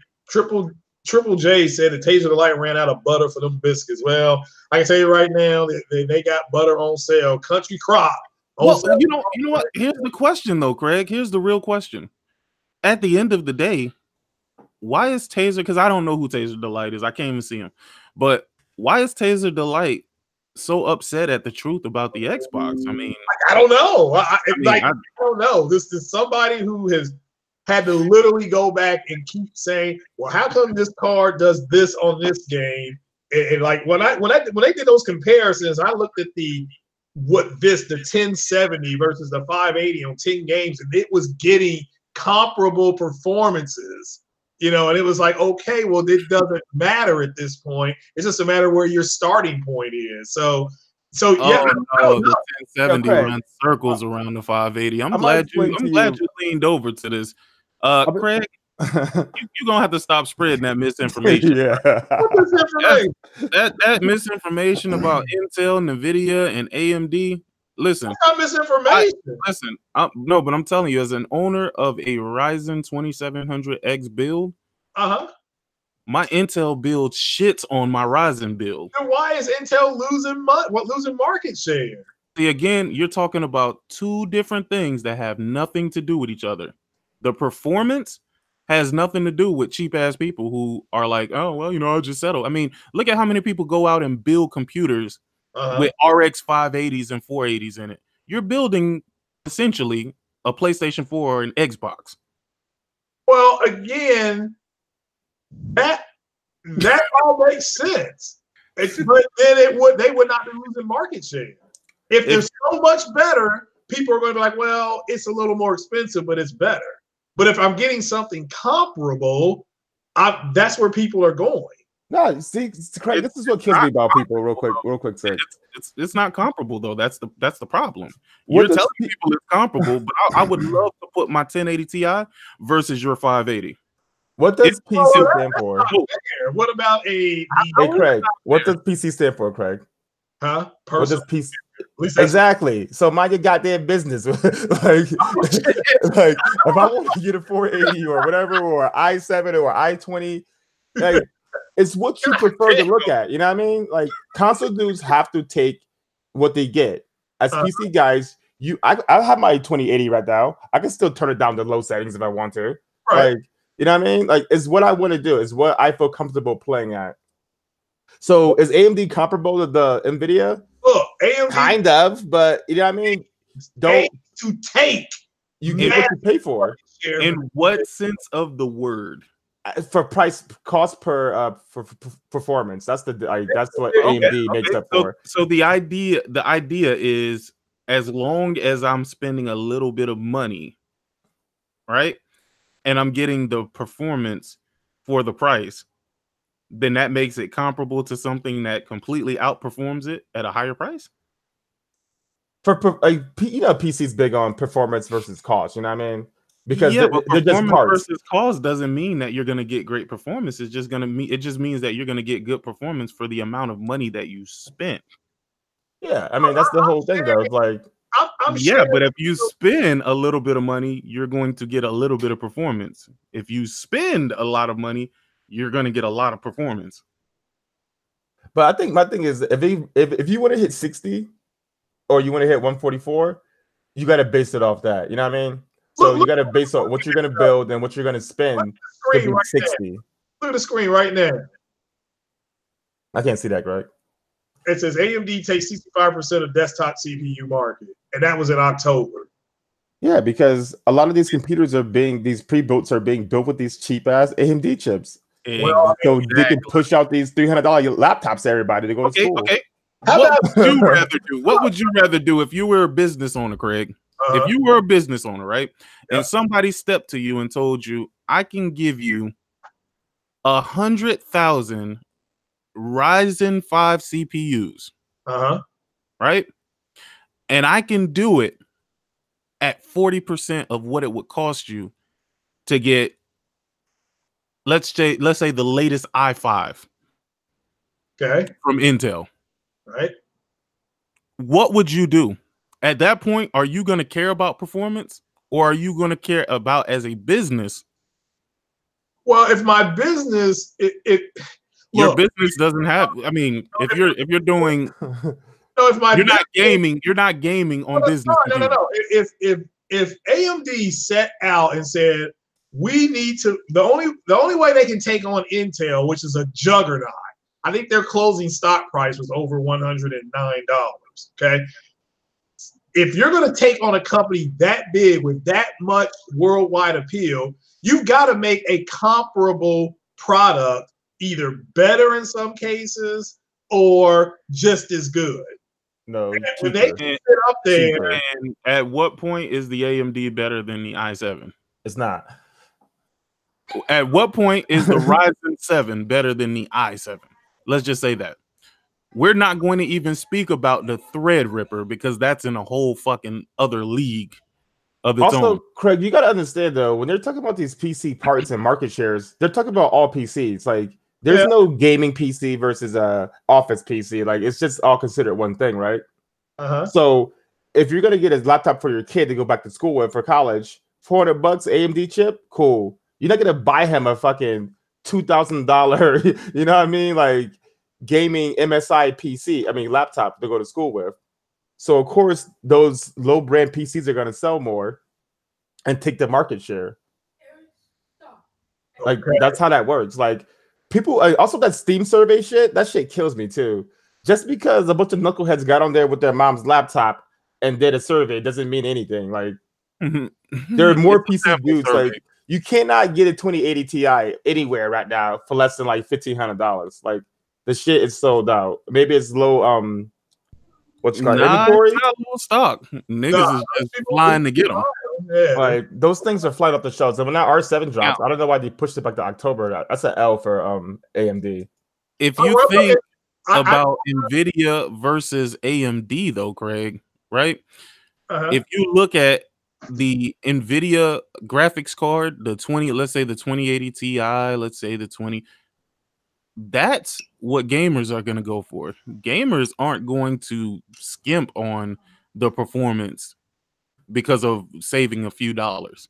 said the Taser the Light ran out of butter for them biscuits. Well, I can tell you right now, they got butter on sale. Country Crop. Well, you know what? Here's the question though, Craig. Here's the real question. At the end of the day, why is Taser? Because I don't know who Taser Delight is. I can't even see him. But why is Taser Delight so upset at the truth about the Xbox? I mean, I don't know. I don't know. This is somebody who has had to literally go back and keep saying, "Well, how come this card does this on this game?" And like when they did those comparisons, I looked at the 1070 versus the 580 on 10 games, and it was getting comparable performances, and it was like, okay, well, it doesn't matter at this point. It's just a matter where your starting point is. So yeah. No, the 1070 runs circles around the 580. I'm glad you leaned over to this. Craig, you're gonna have to stop spreading that misinformation. Yeah. That misinformation about Intel, NVIDIA, and AMD. Listen, that's not misinformation. No, but I'm telling you, as an owner of a Ryzen 2700X build, my Intel build shits on my Ryzen build. Then why is Intel losing market share? See, again, you're talking about two different things that have nothing to do with each other. The performance has nothing to do with cheap ass people who are like, oh, well, I'll just settle. I mean, look at how many people go out and build computers with RX 580s and 480s in it. You're building essentially a PlayStation 4 or an Xbox. Well, again, that all makes sense. But then they would not be losing market share. If they're so much better, people are going to be like, well, it's a little more expensive, but it's better. But if I'm getting something comparable, that's where people are going. No, see, Craig, this is what kills me about people. Real quick, sir. It's not comparable though. That's the problem. You're telling people it's comparable, but I would love to put my 1080 Ti versus your 580. What does PC stand for? What about Hey, Craig, what does PC stand for, Craig? Huh? What does PC? Exactly. So mind your goddamn business. like if I want to get a 480 or whatever, or i7 or i20, like it's what you prefer to look at. You know what I mean? Like console dudes have to take what they get. As PC guys, I have my 2080 right now. I can still turn it down to low settings if I want to. Right. Like, you know what I mean? Like, it's what I want to do. It's what I feel comfortable playing at. So is AMD comparable to the NVIDIA? Look, AMD kind of, but you know what I mean? Don't to take. You get what you pay for. In what sense of the word? For cost per for performance. That's what AMD makes up for. So the idea is, as long as I'm spending a little bit of money, right, and I'm getting the performance for the price, then that makes it comparable to something that completely outperforms it at a higher price. PC's big on performance versus cost. You know what I mean? Because but they're just parts. Versus cost doesn't mean that you're going to get great performance. It just means that you're going to get good performance for the amount of money that you spent. Yeah, I mean that's the whole thing, though. It's like, but if you spend a little bit of money, you're going to get a little bit of performance. If you spend a lot of money, you're going to get a lot of performance. But I think my thing is, if you want to hit 60 or you want to hit 144, you got to base it off that. You know what I mean? So you got to base on what you're going to build and what you're going to spend to be 60. Look at the screen right now. I can't see that, Greg. It says AMD takes 65% of desktop CPU market, and that was in October. Yeah, because a lot of these computers these pre-builts are being built with these cheap ass AMD chips. So they can push out these $300 laptops to everybody to go to school. Okay. What would you rather do? What would you rather do if you were a business owner, Craig? If you were a business owner, right? And somebody stepped to you and told you, I can give you 100,000 Ryzen 5 CPUs. Right? And I can do it at 40% of what it would cost you to get, let's say the latest i5. Okay. From Intel. Right. What would you do? At that point, are you going to care about performance, or are you going to care about, as a business? Well, if my business, your business doesn't have. I mean, if you're doing, you're not gaming on business. No. If AMD set out and said we need to, the only way they can take on Intel, which is a juggernaut. I think their closing stock price was over $109. Okay. If you're going to take on a company that big with that much worldwide appeal, you've got to make a comparable product, either better in some cases or just as good. No, when they sit up there. And at what point is the AMD better than the i7? It's not. At what point is the Ryzen 7 better than the i7? Let's just say that. We're not going to even speak about the Threadripper because that's in a whole fucking other league of its own. Craig, you got to understand, though, when they're talking about these PC parts and market shares, they're talking about all PCs. Like, there's no gaming PC versus office PC. Like, it's just all considered one thing, right? So if you're going to get a laptop for your kid to go back to school with for college, $400 AMD chip, cool. You're not going to buy him a fucking $2,000, you know what I mean? Like, gaming MSI laptop to go to school with. So of course those low brand PCs are going to sell more and take the market share. Like that's how that works. Like people also that Steam survey shit, that shit kills me too. Just because a bunch of knuckleheads got on there with their mom's laptop and did a survey doesn't mean anything. Like there are more PC dudes. Like you cannot get a 2080 Ti anywhere right now for less than like $1,500. Like the shit is sold out. Maybe it's low. What's called inventory? It's not low stock. Niggas is just flying to get them. Like those things are flying off the shelves. And when that R7 drops, I don't know why they pushed it back to October. That's an L for AMD. If you think about NVIDIA versus AMD, though, Craig, right? If you look at the NVIDIA graphics card, let's say the 2080 Ti, let's say the 20. That's what gamers are going to go for. Gamers aren't going to skimp on the performance because of saving a few dollars.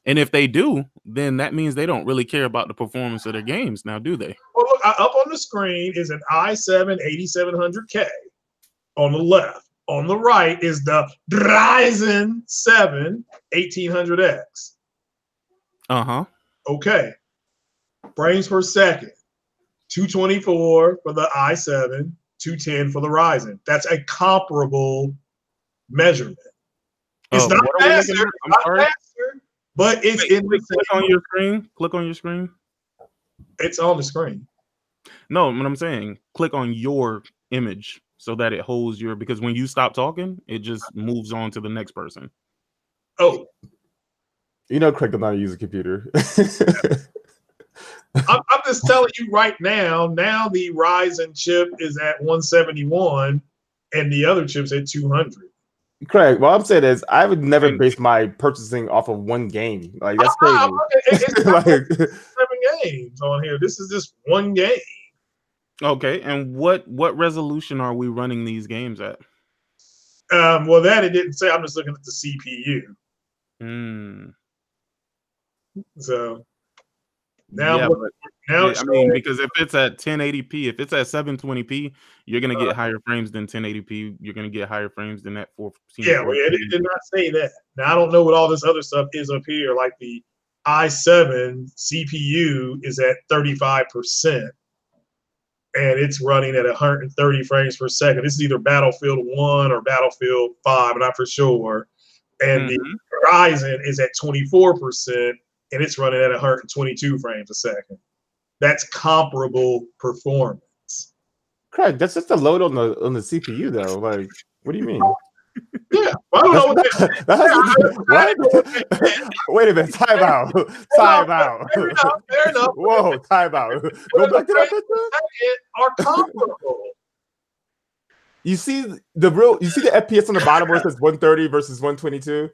And if they do, then that means they don't really care about the performance of their games now, do they? Well, look, up on the screen is an i7 8700K on the left. On the right is the Ryzen 7 1800X. Uh-huh. Okay. Frames per second. 224 for the i7, 210 for the Ryzen. That's a comparable measurement. It's not faster, but it's in the click on your screen. Click on your screen. It's on the screen. No, what I'm saying, click on your image so that it holds your, because when you stop talking, it just moves on to the next person. Oh. You know Craig does not use a computer. I'm just telling you right now, the Ryzen chip is at 171 and the other chip's at 200. Craig, what I'm saying is I would never base my purchasing off of one game. Like, that's crazy. It's like 7 games on here. This is just one game. Okay, and what resolution are we running these games at? Well, that it didn't say. I'm just looking at the CPU. So now, yeah, I mean, because if it's at 1080p, if it's at 720p, you're gonna get higher frames than 1080p. You're gonna get higher frames than that 4. Yeah, well, it did not say that. Now I don't know what all this other stuff is up here. Like the i7 CPU is at 35%, and it's running at 130 frames per second. This is either Battlefield 1 or Battlefield 5, not for sure. And the Ryzen is at 24%. And it's running at 122 frames a second. That's comparable performance. Craig, that's just a load on the CPU, though. Like, what do you mean? Yeah, I don't know what Wait a minute, time out. Time out. Fair enough. Whoa, time out. Go back to that picture. Are comparable. You see the FPS on the bottom where it says 130 versus 122?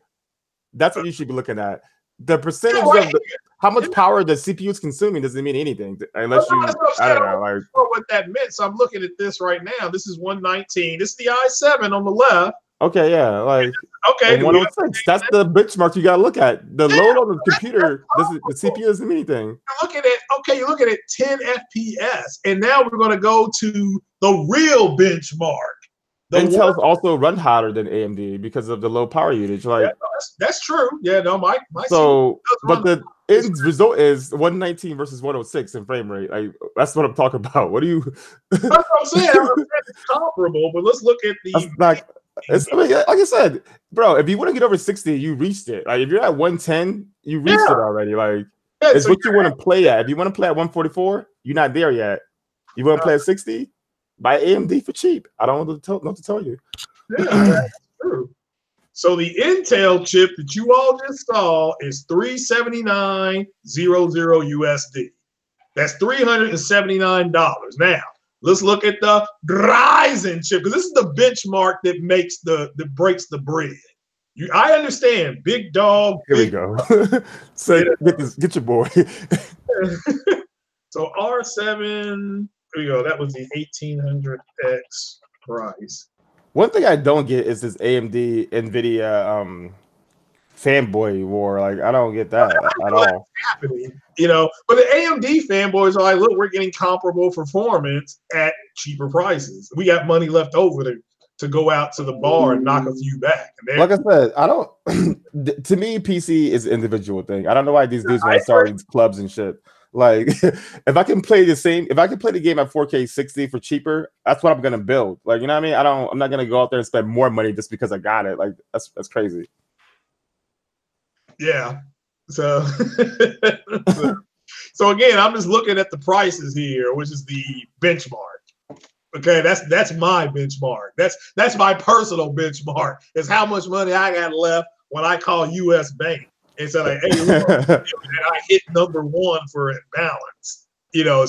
That's what you should be looking at. The percentage of how much power the CPU is consuming doesn't mean anything unless you, I don't know. Like, what that meant. So I'm looking at this right now. This is 119. This is the i7 on the left. Okay, yeah, like okay, 106. That's the benchmark you gotta look at. The load on the computer, the CPU doesn't mean anything. You're looking at 10 FPS, and now we're going to go to the real benchmark. Intel's also run hotter than AMD because of the low power usage. Like, yeah, that's true. Yeah, no, my so, but the end result is 119 versus 106 in frame rate. Like, that's what I'm talking about. What do you? That's what I'm saying. It's comparable, but let's look at the. I mean, like I said, bro, if you want to get over 60, you reached it. Like, if you're at 110, you reached it already. Like, it's so what you want to play at. If you want to play at 144, you're not there yet. You want to play at 60? Buy AMD for cheap. I don't know what to tell you. Yeah, that's true. So the Intel chip that you all just saw is $379.00 USD. That's $379. Now let's look at the Ryzen chip, because this is the benchmark that breaks the bread. I understand, big dog. Here we go. So get your boy. So R7. There you go. That was the 1800X price. One thing I don't get is this AMD NVIDIA fanboy war. Like, I don't get that at all. Happening, but the AMD fanboys are like, look, we're getting comparable performance at cheaper prices. We got money left over to go out to the bar and knock a few back. Like I said, I don't. To me, PC is an individual thing. I don't know why these dudes want to start these clubs and shit. Like, if I can play the game at 4K 60 for cheaper, that's what I'm gonna build. Like, you know what I mean? I'm not gonna go out there and spend more money just because I got it. Like, that's crazy. Yeah. So so again, I'm just looking at the prices here, which is the benchmark. Okay, that's my benchmark. That's my personal benchmark. Is how much money I got left when I call US Bank. And so like, hey, look, and I hit number one for balance.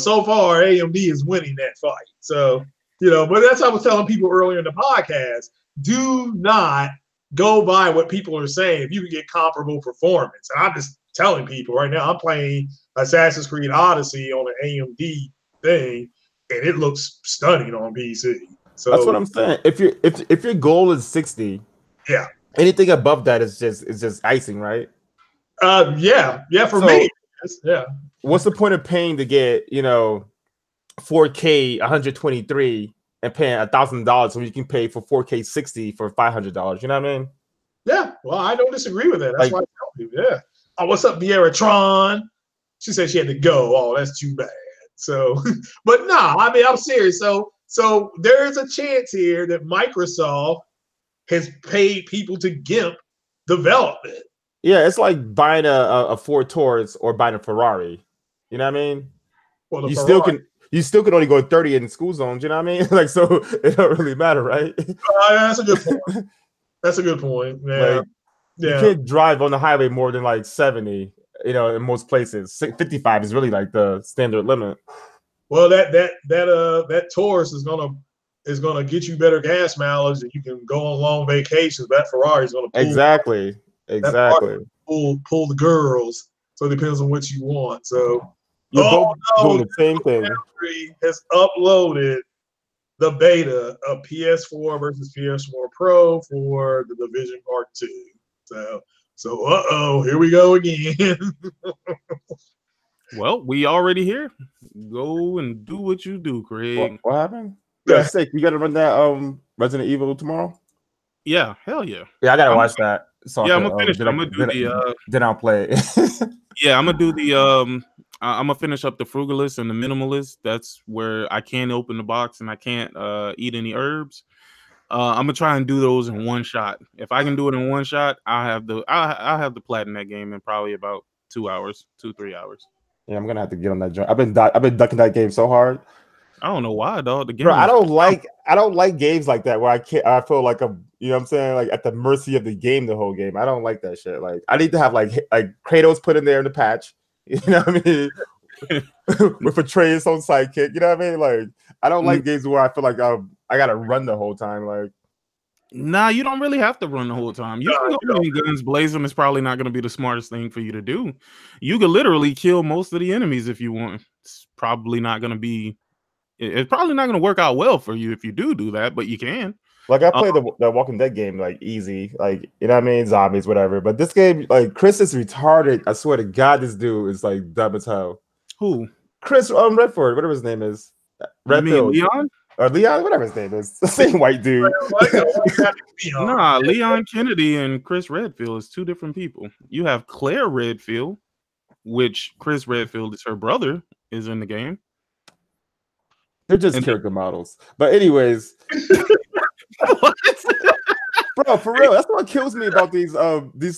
So far AMD is winning that fight. So, but that's what I was telling people earlier in the podcast. Do not go by what people are saying if you can get comparable performance. And I'm just telling people right now, I'm playing Assassin's Creed Odyssey on an AMD thing, and it looks stunning on PC. So that's what I'm saying. If your goal is 60, yeah, anything above that is just icing, right? Yeah, for me. Yeah. What's the point of paying to get 4K 123 and paying $1,000 when you can pay for 4K 60 for $500? You know what I mean? Yeah. Well, I don't disagree with that. That's Like, why I tell you. Yeah. Oh, what's up, Vieira Tron? She said she had to go. Oh, that's too bad. So, but nah, I mean, I'm serious. So there's a chance here that Microsoft has paid people to GIMP development. yeah, it's like buying a Ford Taurus or buying a Ferrari. You know what I mean? Well, You still can only go 30 in school zones. You know what I mean? Like, so it don't really matter, right? That's a good point. That's a good point. Yeah. Like, you can't drive on the highway more than like 70. In most places, 55 is really like the standard limit. Well, that Taurus is gonna get you better gas mileage, and you can go on long vacations. That Ferrari is gonna pull Exactly. pull the girls. So it depends on what you want. So you're both doing the same thing. Has uploaded the beta of PS4 versus PS4 Pro for the Division Part 2. So here we go again. Well, we already here. Go and do what you do, Craig. What happened? Yeah, sick. You got to run that Resident Evil tomorrow. Yeah, hell yeah. Yeah, I gotta watch that. So yeah, I'm gonna finish. I'm gonna do the. Then I'll play it. Yeah, I'm gonna do the. I'm gonna finish up the Frugalist and the Minimalist. That's where I can't open the box and I can't eat any herbs. I'm gonna try and do those in one shot. If I can do it in one shot, I'll have the platinum that game in probably about 2 hours, 2-3 hours. Yeah, I'm gonna have to get on that joint. I've been ducking that game so hard. I don't know why, dog. The game. Bro, I don't like games like that where I feel like I'm, what I'm saying, like at the mercy of the game the whole game. I don't like that shit. Like, I need to have like Kratos put in there in the patch. You know what I mean? With Atreus on sidekick. You know what I mean? Like, I don't like games where I feel like I gotta run the whole time. Like, nah, you don't really have to run the whole time. You can go in guns blazing. It's probably not going to be the smartest thing for you to do. You could literally kill most of the enemies if you want. It's probably not going to be. It's probably not going to work out well for you if you do that, but you can. Like, I played the Walking Dead game like easy, like, you know what I mean, zombies, whatever. But this game, like, Chris is retarded. I swear to God, this dude is like dumb as hell. Who? Chris Redford, whatever his name is. Redfield. Leon? Or Leon, whatever his name is. The same white dude. Nah, Leon Kennedy and Chris Redfield is two different people. You have Claire Redfield, which Chris Redfield is her brother, is in the game. They're just character models. But anyways. Bro, for real, that's what kills me about these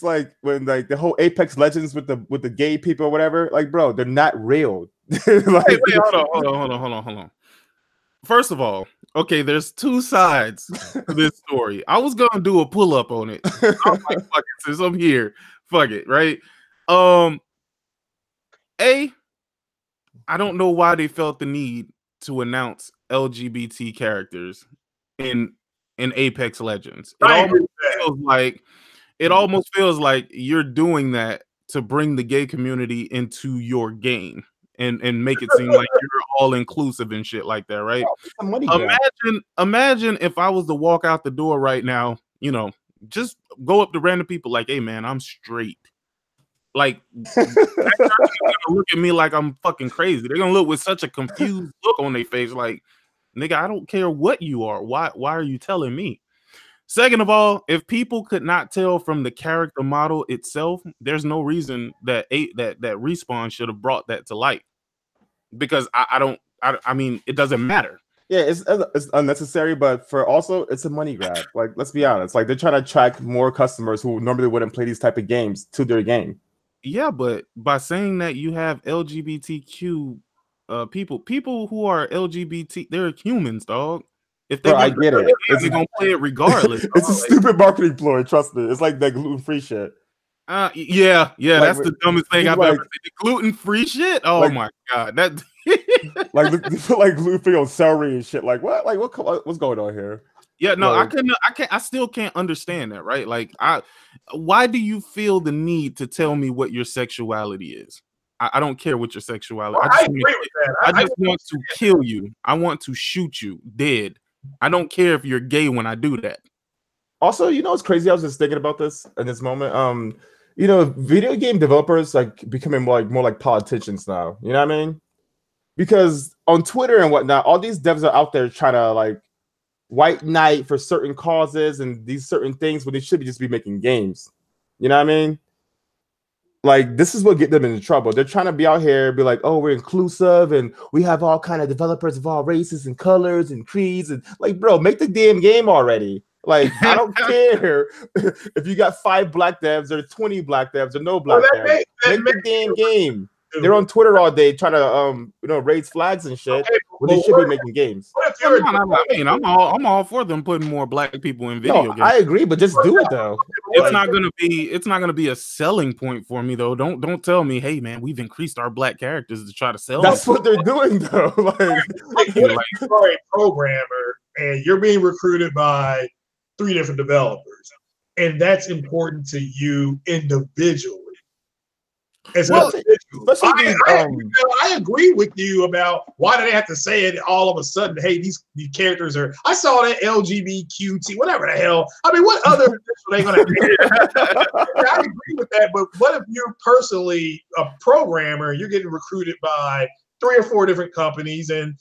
like when like the whole Apex Legends with the gay people or whatever. Like, bro, they're not real. Like, wait, hold on. First of all, okay, there's two sides to this story. I was gonna do a pull-up on it. I'm like, fuck it, since I'm here, fuck it, right? I don't know why they felt the need to announce LGBT characters in Apex Legends. It almost feels like you're doing that to bring the gay community into your game. And make it seem like you're all inclusive and shit like that, right? Imagine if I was to walk out the door right now, just go up to random people like, hey man, I'm straight. Like, that person's gonna look at me like I'm fucking crazy. They're gonna look with such a confused look on their face, like, nigga, I don't care what you are. Why are you telling me? Second of all, if people could not tell from the character model itself, there's no reason that Respawn should have brought that to light. Because I mean, it doesn't matter. Yeah, it's unnecessary, but it's a money grab. Like, let's be honest. Like, they're trying to attract more customers who normally wouldn't play these type of games to their game. Yeah, but by saying that you have LGBTQ people who are LGBT, they're humans, dog. If they I get it, they're gonna play it regardless. It's a stupid marketing ploy. Trust me, it's like that gluten-free shit. Yeah, like, that's the dumbest thing I've ever seen. The gluten-free shit. Oh like, my god, that like they put like gluten-free on celery and shit. Like what? Like what's going on here? Yeah, no, I still can't understand that, right? Like, why do you feel the need to tell me what your sexuality is? I don't care what your sexuality. Well, I agree with that. I just want to kill you. I want to shoot you dead. I don't care if you're gay when I do that. Also, what's crazy? I was just thinking about this in this moment. you know, video game developers like becoming more like politicians now. You know what I mean? Because on Twitter and whatnot, all these devs are out there trying to like white knight for certain causes and these certain things when they should just be making games. You know what I mean? Like, this is what get them into trouble. They're trying to be out here, be like, oh, we're inclusive and we have all kind of developers of all races and colors and creeds. And like, bro, make the damn game already. Like, I don't care if you got 5 black devs or 20 black devs or no black devs. Make the damn game. They're on Twitter all day trying to, raise flags and shit when they should be making games. I'm all for them putting more black people in video games. I agree, but just do it though. It's not gonna be a selling point for me though. Don't tell me, hey man, we've increased our black characters to try to sell. That's what they're doing though. Like you're a programmer and you're being recruited by 3 different developers, and that's important to you individually. I agree with you about why do they have to say it all of a sudden? Hey, these characters are. I saw that LGBTQT, whatever the hell. I mean, what other are they going to? I agree with that, but what if you're personally a programmer? You're getting recruited by 3 or 4 different companies, and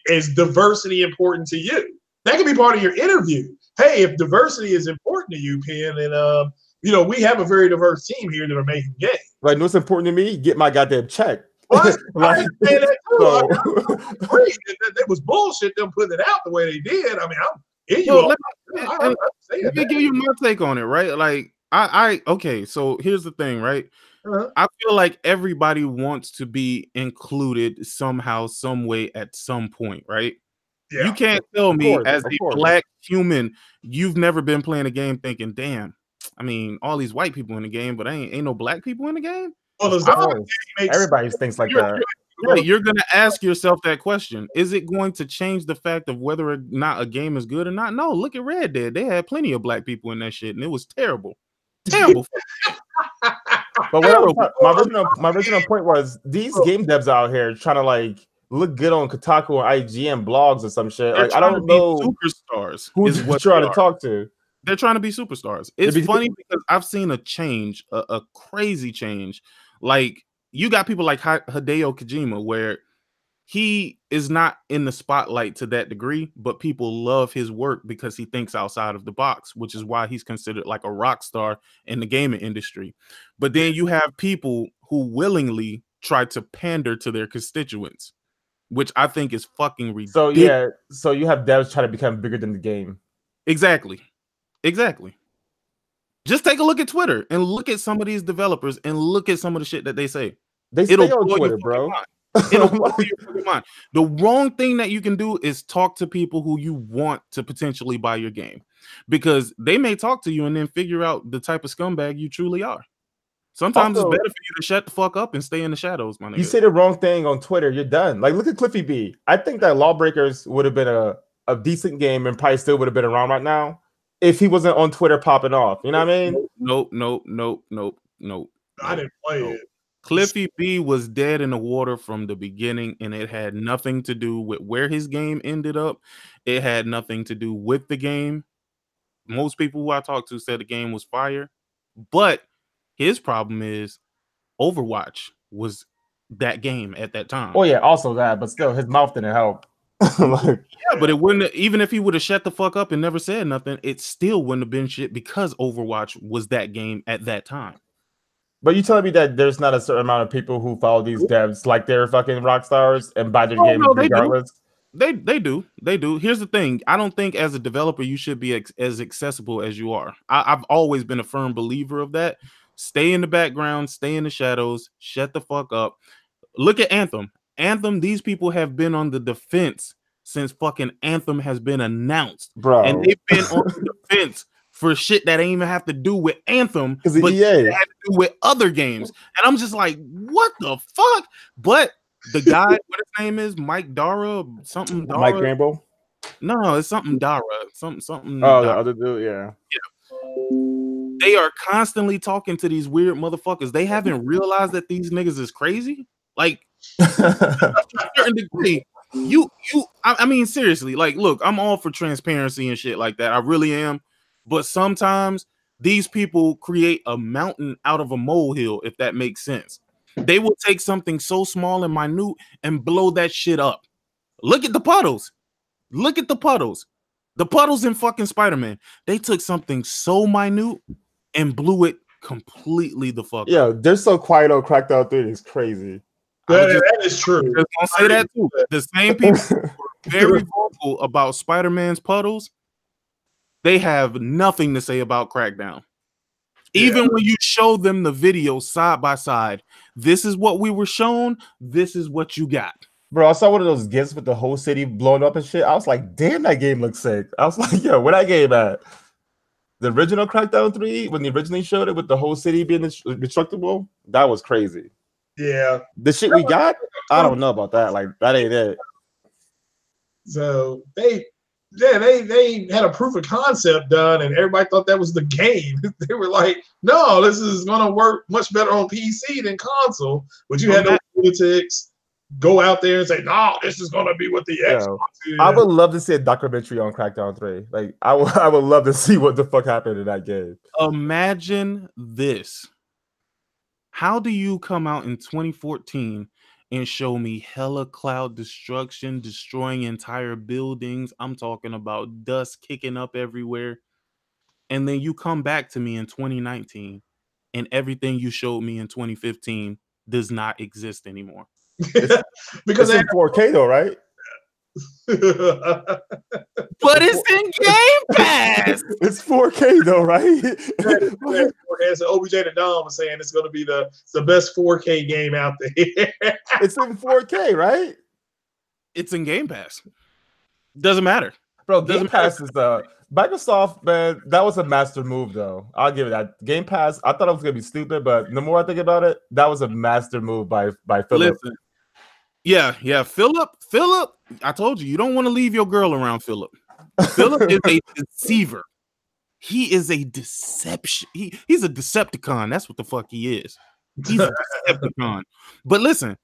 is diversity important to you? That can be part of your interview. Hey, if diversity is important to you, Penn, and we have a very diverse team here that are making games. Like, what's important to me? Get my goddamn check. Well, I understand that too. So, it was bullshit them putting it out the way they did. I mean, let me give you my take on it, right? Like, okay, so here's the thing, right? I feel like everybody wants to be included somehow, some way, at some point, right? Yeah. You can't tell me as a black human, you've never been playing a game thinking, damn, I mean, all these white people in the game, but ain't no black people in the game. Well, everybody thinks like that. Right, you're gonna ask yourself that question: is it going to change the fact of whether or not a game is good or not? No. Look at Red Dead; they had plenty of black people in that shit, and it was terrible, terrible. But my original point was these game devs out here trying to like look good on Kotaku or IGN blogs or some shit. Like, I don't know superstars who's what trying to talk to. They're trying to be superstars. It's funny because I've seen a change, a crazy change. Like, you got people like Hideo Kojima, where he is not in the spotlight to that degree, but people love his work because he thinks outside of the box, which is why he's considered like a rock star in the gaming industry. But then you have people who willingly try to pander to their constituents, which I think is fucking ridiculous. So you have devs trying to become bigger than the game. Exactly. Just take a look at Twitter and look at some of these developers and look at some of the shit that they say. It'll stay on Twitter, bro. It'll blow your mind. The wrong thing that you can do is talk to people who you want to potentially buy your game, because they may talk to you and then figure out the type of scumbag you truly are. Sometimes it's better for you to shut the fuck up and stay in the shadows, my nigga. You say the wrong thing on Twitter, you're done. Like, look at Cliffy B. I think that Lawbreakers would have been a decent game and probably still would have been around right now if he wasn't on Twitter popping off. You know what I mean? Nope. I didn't play it. Cliffy B was dead in the water from the beginning, and it had nothing to do with where his game ended up. It had nothing to do with the game. Most people who I talked to said the game was fire, but his problem is Overwatch was that game at that time. Oh yeah, also that, but still his mouth didn't help. Yeah, but it wouldn't, even if he would have shut the fuck up and never said nothing, it still wouldn't have been shit because Overwatch was that game at that time. But you telling me that there's not a certain amount of people who follow these devs like they're fucking rock stars and buy their games regardless? They do. Here's the thing. I don't think as a developer you should be as accessible as you are. I've always been a firm believer of that. Stay in the background, stay in the shadows, shut the fuck up. Look at Anthem. Anthem, these people have been on the defense since fucking Anthem has been announced. Bro. And they've been on the defense for shit that ain't even have to do with Anthem, but it had to do with other games. And I'm just like, what the fuck? But the guy, what his name is, Mike Dara, something Dara. Mike Rambo? No, it's something Dara. Something. Oh, the other dude, yeah. They are constantly talking to these weird motherfuckers. They haven't realized that these niggas is crazy. Like, to a certain degree, I mean, seriously, like, look, I'm all for transparency and shit like that. I really am. But sometimes These people create a mountain out of a molehill, if that makes sense. They will take something so small and minute and blow that shit up. Look at the puddles. Look at the puddles. The puddles in fucking Spider-Man. They took something so minute and blew it completely the fuck up. They're so quiet on Crackdown 3. It's crazy. That is true. Just gonna say that too. The same people were very vocal about Spider-Man's puddles. They have nothing to say about Crackdown. Even when you show them the video side by side, this is what we were shown. This is what you got. Bro, I saw one of those GIFs with the whole city blowing up and shit. I was like, damn, that game looks sick. I was like, yo, where that game at? The original Crackdown 3, when they originally showed it with the whole city being destructible, that was crazy. Yeah. The shit we got, I don't know about that. Like, that ain't it. So they had a proof of concept done, and everybody thought that was the game. They were like, no, this is going to work much better on PC than console. But you had those politics go out there and say, no, this is going to be what the Xbox is. I would love to see a documentary on Crackdown 3. Like, I would love to see what the fuck happened in that game. Imagine this. How do you come out in 2014 and show me hella cloud destruction, destroying entire buildings? I'm talking about dust kicking up everywhere. And then you come back to me in 2019 and everything you showed me in 2015 does not exist anymore. Because it's in 4K though, right? But it's in Game Pass. It's 4K though, right? As OBJ the Dom was saying, it's going to be the best 4K game out there. It's in 4K, right? It's in Game Pass. Doesn't matter, bro. Game Pass is Microsoft, man. That was a master move, though. I'll give it that. Game Pass. I thought it was gonna be stupid, but the more I think about it, that was a master move by Philip. Listen, yeah, Philip. I told you don't want to leave your girl around Philip. Philip is a deceiver. He is a deception. He's a Decepticon. That's what the fuck he is. He's a Decepticon. But listen,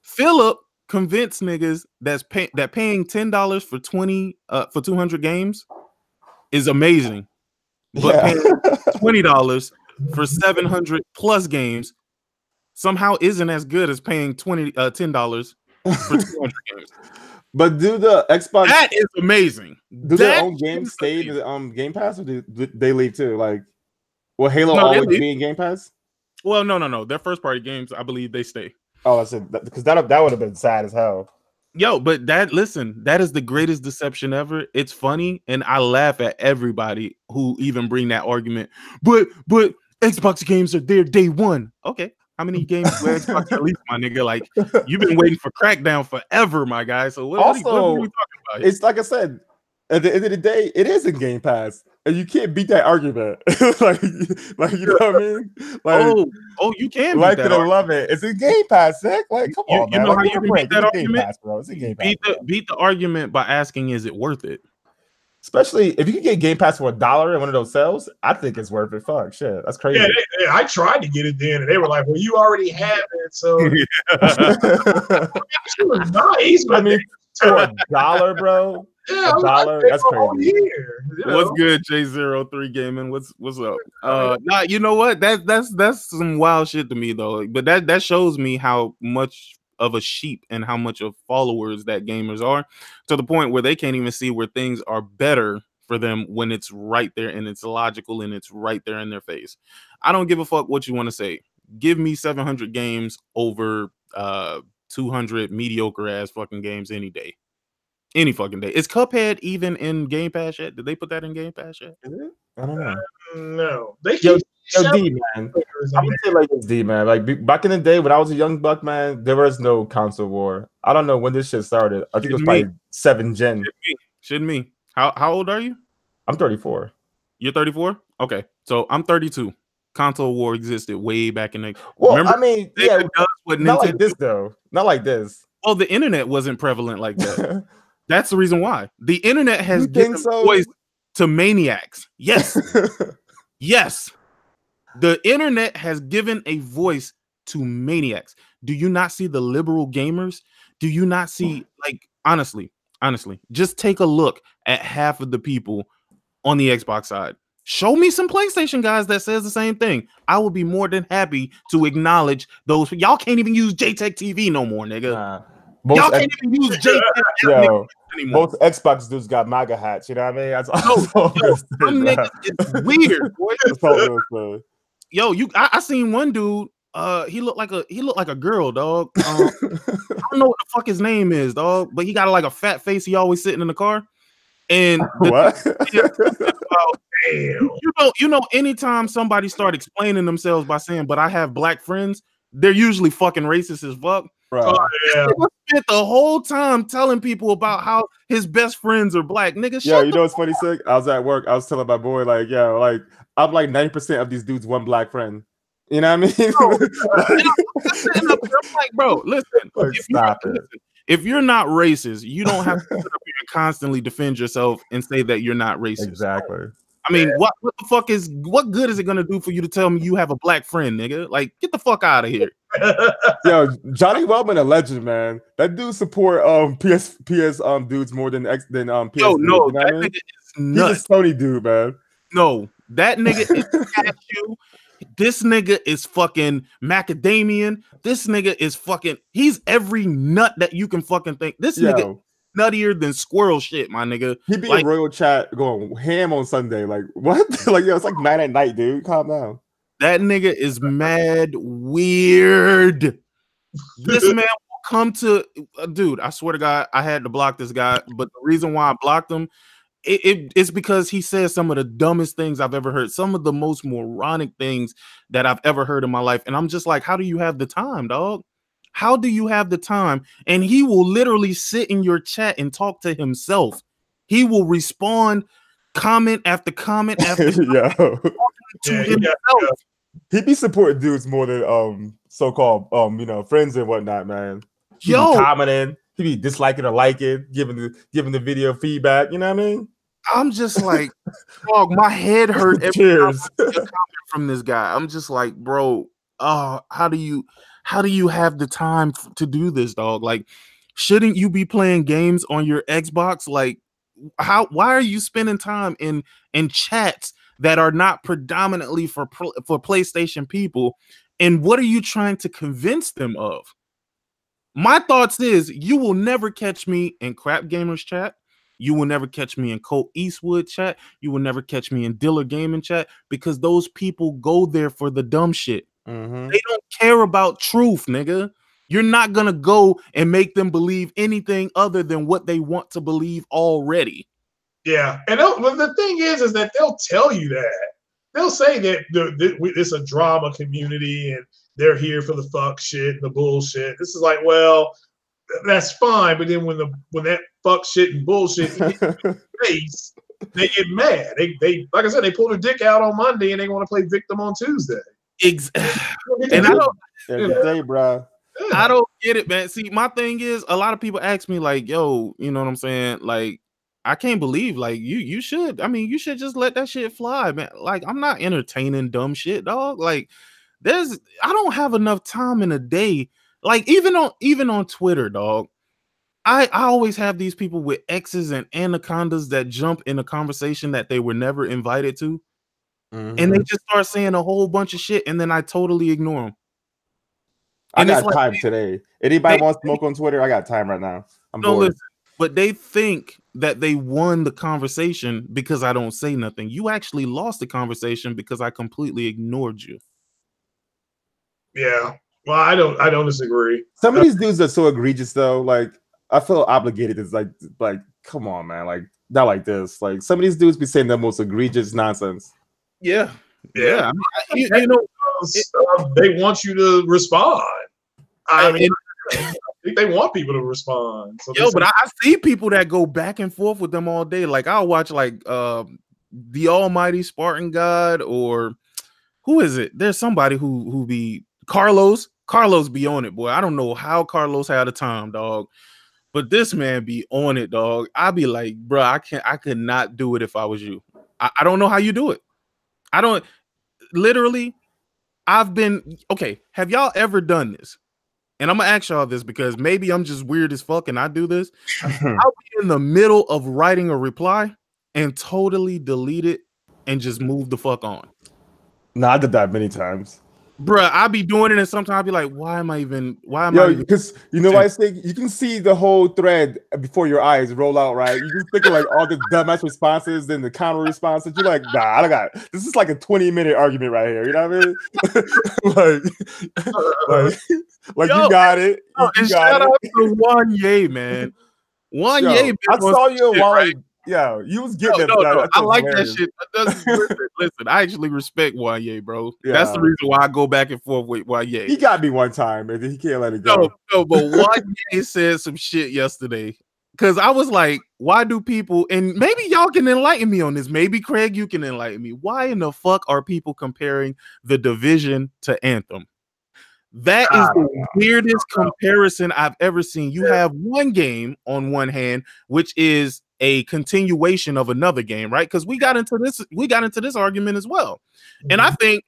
Philip convinced niggas that paying $10 for 200 games is amazing, but paying $20 for 700 plus games somehow isn't as good as paying $10 for 200 games. But do the Xbox that is amazing? Do their own games stay in the Game Pass, or do they leave too? Like, will Halo always be in Game Pass? Well, no. Their first party games, I believe they stay. Oh, that's it. Because that would have been sad as hell. Yo, but that is the greatest deception ever. It's funny, and I laugh at everybody who even bring that argument. But Xbox games are there day one. Okay. How many games were Xbox released, my nigga? Like, you've been waiting for Crackdown forever, my guy. So what are we talking about? It's like I said, at the end of the day, it is in Game Pass, and you can't beat that argument. like you know what I mean? Like, oh, you can like it or love it. It's in Game Pass, Nick. Like, come on, man. You know how you can beat that argument? Pass, bro. It's in Game Pass. Beat the argument by asking, is it worth it? Especially if you can get Game Pass for $1 in one of those sales, I think it's worth it. Fuck, shit, that's crazy. Yeah, I tried to get it then, and they were like, "Well, you already have it." So it was nice, but I mean, for $1, bro. Yeah, $1, that's crazy. What's good, J03 Gaming? What's up? Nah, you know what? That's some wild shit to me though. But that shows me how much of a sheep and how much of followers that gamers are, to the point where they can't even see where things are better for them when it's right there and it's logical and it's right there in their face. I don't give a fuck what you want to say. Give me 700 games over 200 mediocre ass fucking games any day. Any fucking day. Is Cuphead even in Game Pass yet? Did they put that in Game Pass yet? Is it? I don't know. No. They Yo, D, man. I'm gonna say like this, D, man. Like back in the day when I was a young buck, man, there was no console war. I don't know when this shit started. I think it was probably 7th gen. Shouldn't me. How old are you? I'm 34. You're 34? Okay. So I'm 32. Console war existed way back in the. Well, remember, I mean, yeah, not like this though. Not like this. Oh, the internet wasn't prevalent like that. That's the reason why. The internet has given voice to maniacs. Yes. Yes. The internet has given a voice to maniacs. Do you not see the liberal gamers? Do you not see, like, honestly, just take a look at half of the people on the Xbox side. Show me some PlayStation guys that says the same thing. I will be more than happy to acknowledge those. Y'all can't even use JTech TV no more, nigga. Nah. Y'all can't even use JTech yo, anymore. most Xbox dudes got MAGA hats. You know what I mean? That's Some niggas, it's weird, boy. That's all I'm gonna say. Yo, I seen one dude. He looked like a girl, dog. I don't know what the fuck his name is, dog. But he got like a fat face. He always sitting in the car. And what? You know, anytime somebody start explaining themselves by saying, "But I have black friends," they're usually fucking racist as fuck. Right. Oh, yeah. Spent the whole time telling people about how his best friends are black. Nigga, Yeah, you know what's funny, sick? I was at work. I was telling my boy, like, yo, like, I'm like 90% of these dudes one black friend. You know what I mean? I'm like, bro, listen. Like, stop it. If you're not racist, you don't have to sit up here and constantly defend yourself and say that you're not racist. Exactly. I mean, what good is it gonna do for you to tell me you have a black friend, nigga? Like, get the fuck out of here. Yo, Johnny Wellman, a legend, man. That dude support PS dudes more than PS. Yo, no, dudes, you know that nigga is nuts. He's a Sony dude, man. No, that nigga is cashew. This nigga is fucking macadamian. This nigga is fucking. He's every nut that you can fucking think. This nigga nuttier than squirrel shit, my nigga. He be like, in Royal Chat going ham on Sunday. Like, what? Like, yo, it's like 9 at night, dude. Calm down. That nigga is mad weird. This man will come to dude. I swear to God, I had to block this guy, but the reason why I blocked him, it's because he says some of the dumbest things I've ever heard, some of the most moronic things that I've ever heard in my life. And I'm just like, how do you have the time, dog? How do you have the time? And he will literally sit in your chat and talk to himself. He will respond comment after comment after comment to himself. He be supporting dudes more than so-called you know, friends and whatnot, man. He be commenting, he be disliking or liking, giving the video feedback. You know what I mean? I'm just like, dog, my head hurt every time I see a comment from this guy. I'm just like, bro, how do you have the time to do this, dog? Like, shouldn't you be playing games on your Xbox? Like, why are you spending time in chats that are not predominantly for PlayStation people? And what are you trying to convince them of? My thoughts is, you will never catch me in Crap Gamers chat. You will never catch me in Colt Eastwood chat. You will never catch me in Diller Gaming chat, because those people go there for the dumb shit. Mm-hmm. They don't care about truth, nigga. You're not gonna go and make them believe anything other than what they want to believe already. Yeah, and the thing is that they'll tell you that. They'll say that it's a drama community and they're here for the fuck shit and the bullshit. This is like, well, that's fine, but then when that fuck shit and bullshit hits their face, they get mad. They like I said, they pull their dick out on Monday and they want to play victim on Tuesday. And I don't, every day, bro. I don't get it, man. See, my thing is, a lot of people ask me like, "Yo, you know what I'm saying?" Like, I can't believe, like, you should. I mean, you should just let that shit fly, man. Like, I'm not entertaining dumb shit, dog. Like, I don't have enough time in a day. Like, even on Twitter, dog. I always have these people with X's and anacondas that jump in a conversation that they were never invited to, and they just start saying a whole bunch of shit, and then I totally ignore them. I got time today. Anybody wants to smoke on Twitter? I got time right now. I'm bored. Listen, but they think that they won the conversation because I don't say nothing. You actually lost the conversation because I completely ignored you. Yeah. Well, I don't disagree. Some of these dudes are so egregious though. Like, I feel obligated to like, come on, man. Like, not like this. Like, some of these dudes be saying the most egregious nonsense. Yeah. I mean, they want you to respond. I mean, I think they want people to respond. So but I see people that go back and forth with them all day. Like, I'll watch like the Almighty Spartan God, or who is it? There's somebody who be Carlos be on it, boy. I don't know how Carlos had the time, dog, but this man be on it, dog. I be like, bro, I could not do it if I was you. I don't know how you do it. I don't literally. I've been okay. Have y'all ever done this? And I'm gonna ask y'all this because maybe I'm just weird as fuck and I do this. I'll be in the middle of writing a reply and totally delete it and just move the fuck on. No, I did that many times. Bruh, I be doing it, and sometimes I be like, why am I even? Because you know what I think? You can see the whole thread before your eyes roll out, right? You just think of like all the dumbass responses, then the counter responses. You're like, nah, I got this is like a 20-minute argument right here. You know what I mean? like Yo, you got it. You got shout it. out to Wanye, man. Wanye, I saw you while right? Yeah, you was getting it. I like hilarious. That shit. Listen, I actually respect Wanye, bro. Yeah. That's the reason why I go back and forth with Wanye. He got me one time, and he can't let it go. No, but Wanye said some shit yesterday. Because I was like, why do people, and maybe y'all can enlighten me on this. Maybe, Craig, you can enlighten me. Why in the fuck are people comparing The Division to Anthem? That is the weirdest comparison I've ever seen. You have one game on one hand, which is a continuation of another game, right? Because we got into this argument as well. And I think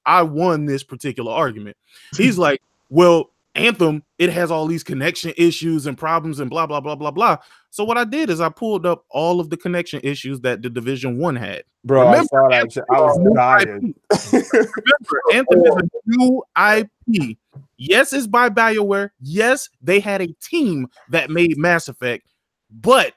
I won this particular argument. He's like, well, Anthem, it has all these connection issues and problems and blah, blah, blah, blah, blah. So what I did is I pulled up all of the connection issues that the Division 1 had. Bro, remember, I saw that shit. I was dying. Remember, Anthem is a new IP. Yes, it's by BioWare. Yes, they had a team that made Mass Effect. But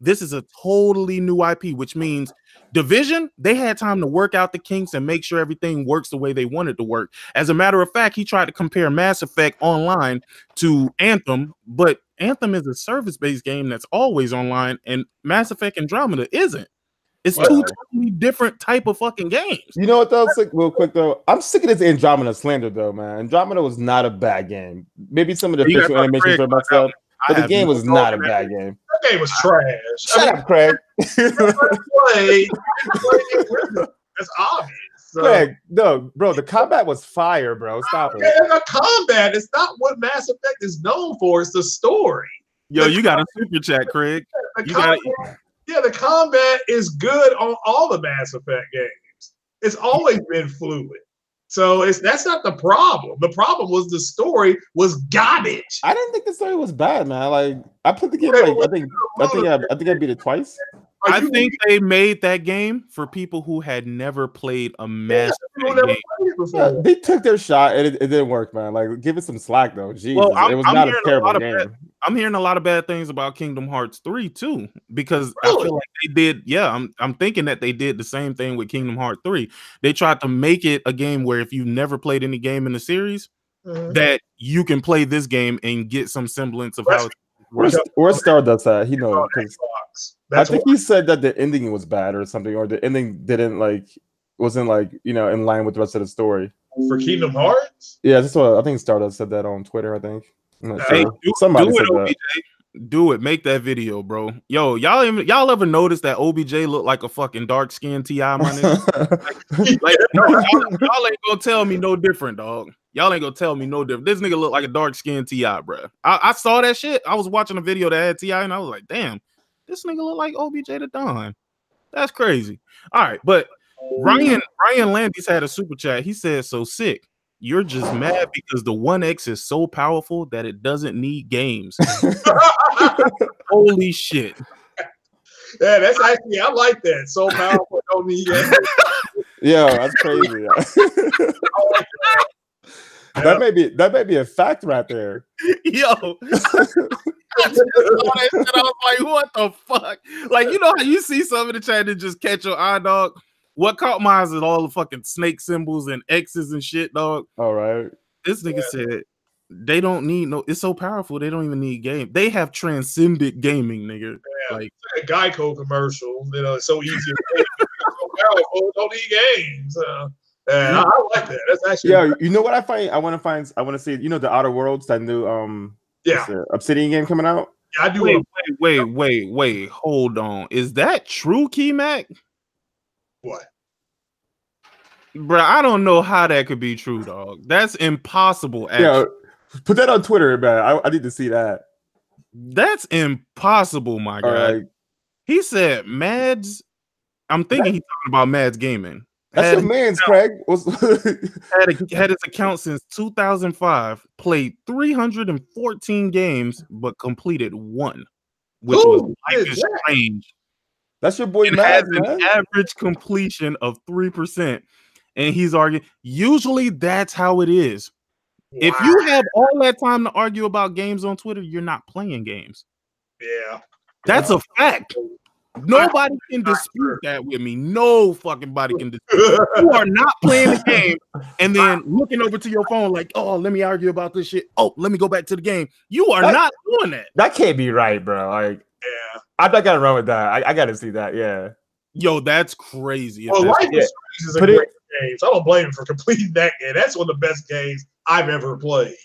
this is a totally new IP, which means Division, they had time to work out the kinks and make sure everything works the way they wanted to work. As a matter of fact, he tried to compare Mass Effect Online to Anthem, but Anthem is a service-based game that's always online, and Mass Effect Andromeda isn't. It's two totally different type of fucking games. You know what though? Sick, real quick though, I'm sick of this Andromeda slander though, man. Andromeda was not a bad game. Maybe some of the facial animations were messed up, but the game was not a bad game. That game was trash. Shut up, Craig. That's obvious. So. Craig, no, bro, the combat was fire, bro. Stop it. The combat is not what Mass Effect is known for. It's the story. Yo, you got a super chat, Craig. The combat is good on all the Mass Effect games. It's always been fluid. So that's not the problem. The problem was the story was garbage. I didn't think the story was bad, man. Like I put the game like I think I beat it twice. I think they made that game for people who had never played a Mass Effect game. Yeah, they took their shot and it didn't work, man. Like give it some slack though. Jesus, well, it was not a terrible game. I'm hearing a lot of bad things about Kingdom Hearts 3 too, because I feel like they did. Yeah, I'm thinking that they did the same thing with Kingdom Hearts 3. They tried to make it a game where if you've never played any game in the series, that you can play this game and get some semblance of how. Where's Stardust at? He knows. I think he said that the ending was bad or something, or the ending wasn't in line with the rest of the story. For Kingdom Hearts? Yeah, that's what I think Stardust said that on Twitter, I think. I'm not sure. Somebody do said it, that. OBJ. Do it. Make that video, bro. Yo, y'all ever notice that OBJ look like a fucking dark skinned T.I., my nigga? Y'all ain't gonna tell me no different, dog. Y'all ain't gonna tell me no different. This nigga look like a dark skinned T.I., bro. I saw that shit. I was watching a video that had T.I., and I was like, damn, this nigga look like OBJ the Don. That's crazy. All right, but Ryan Landis had a super chat. He said, so sick. You're just mad because the 1X is so powerful that it doesn't need games. Holy shit. Yeah, that's actually, I like that. So powerful, don't need games. Yeah, that's crazy. That may be a fact right there. Yo. I was like, what the fuck? Like, you know how you see some of the chat that just catch your eye, dog? What caught my eyes is all the fucking snake symbols and X's and shit, dog. All right. This nigga said they don't need it's so powerful, they don't even need game. They have transcended gaming, nigga. Yeah, like a Geico commercial, it's so easy. So powerful, don't need games. I like that. That's actually you know what I want to see, the Outer Worlds, that new Obsidian game coming out. Yeah, I do. Wait, hold on. Is that true, Key-Mac? What? Bro, I don't know how that could be true, dog. That's impossible. Actually. Yeah, put that on Twitter, man. I need to see that. That's impossible, my guy. Right. He said Mads. I'm thinking he's talking about Mads Gaming. That's your man's, Craig. had his account since 2005, played 314 games, but completed one, which was Life is Strange. That's your boy and Mads, has man. an average completion of 3%. And he's arguing. Usually that's how it is. Wow. If you have all that time to argue about games on Twitter, you're not playing games. Yeah. That's a fact. Nobody can dispute that with me. No fucking body can dispute. You are not playing the game and then looking over to your phone like, oh, let me argue about this shit. Oh, let me go back to the game. You are not doing that. That can't be right, bro. Like, Yeah. I'm not gonna run with that. I gotta see that. Yeah. Yo, that's crazy. Well, Life is Strange is a great game. So I don't blame him for completing that game. That's one of the best games I've ever played.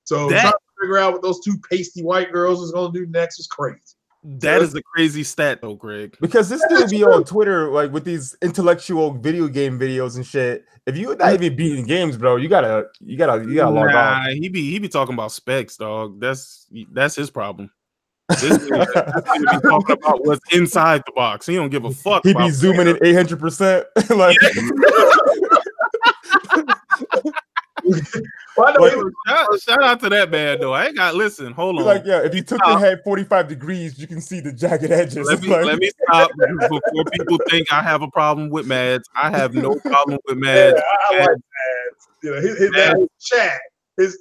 So trying to figure out what those two pasty white girls is going to do next is crazy. That is a crazy stat, though, Greg. Because this dude be on Twitter like with these intellectual video game videos and shit. If you're not even beating games, bro, you gotta log off. He be talking about specs, dog. That's his problem. This nigga be talking about what's inside the box. He don't give a fuck. He be zooming in 800%. Like, shout out to that man though. I ain't got listen. Hold on. Like, yeah, if you took your head 45 degrees, you can see the jagged edges. Let me stop before people think I have a problem with Mads. I have no problem with Mads. Yeah, I like Mads. You know, his chat. His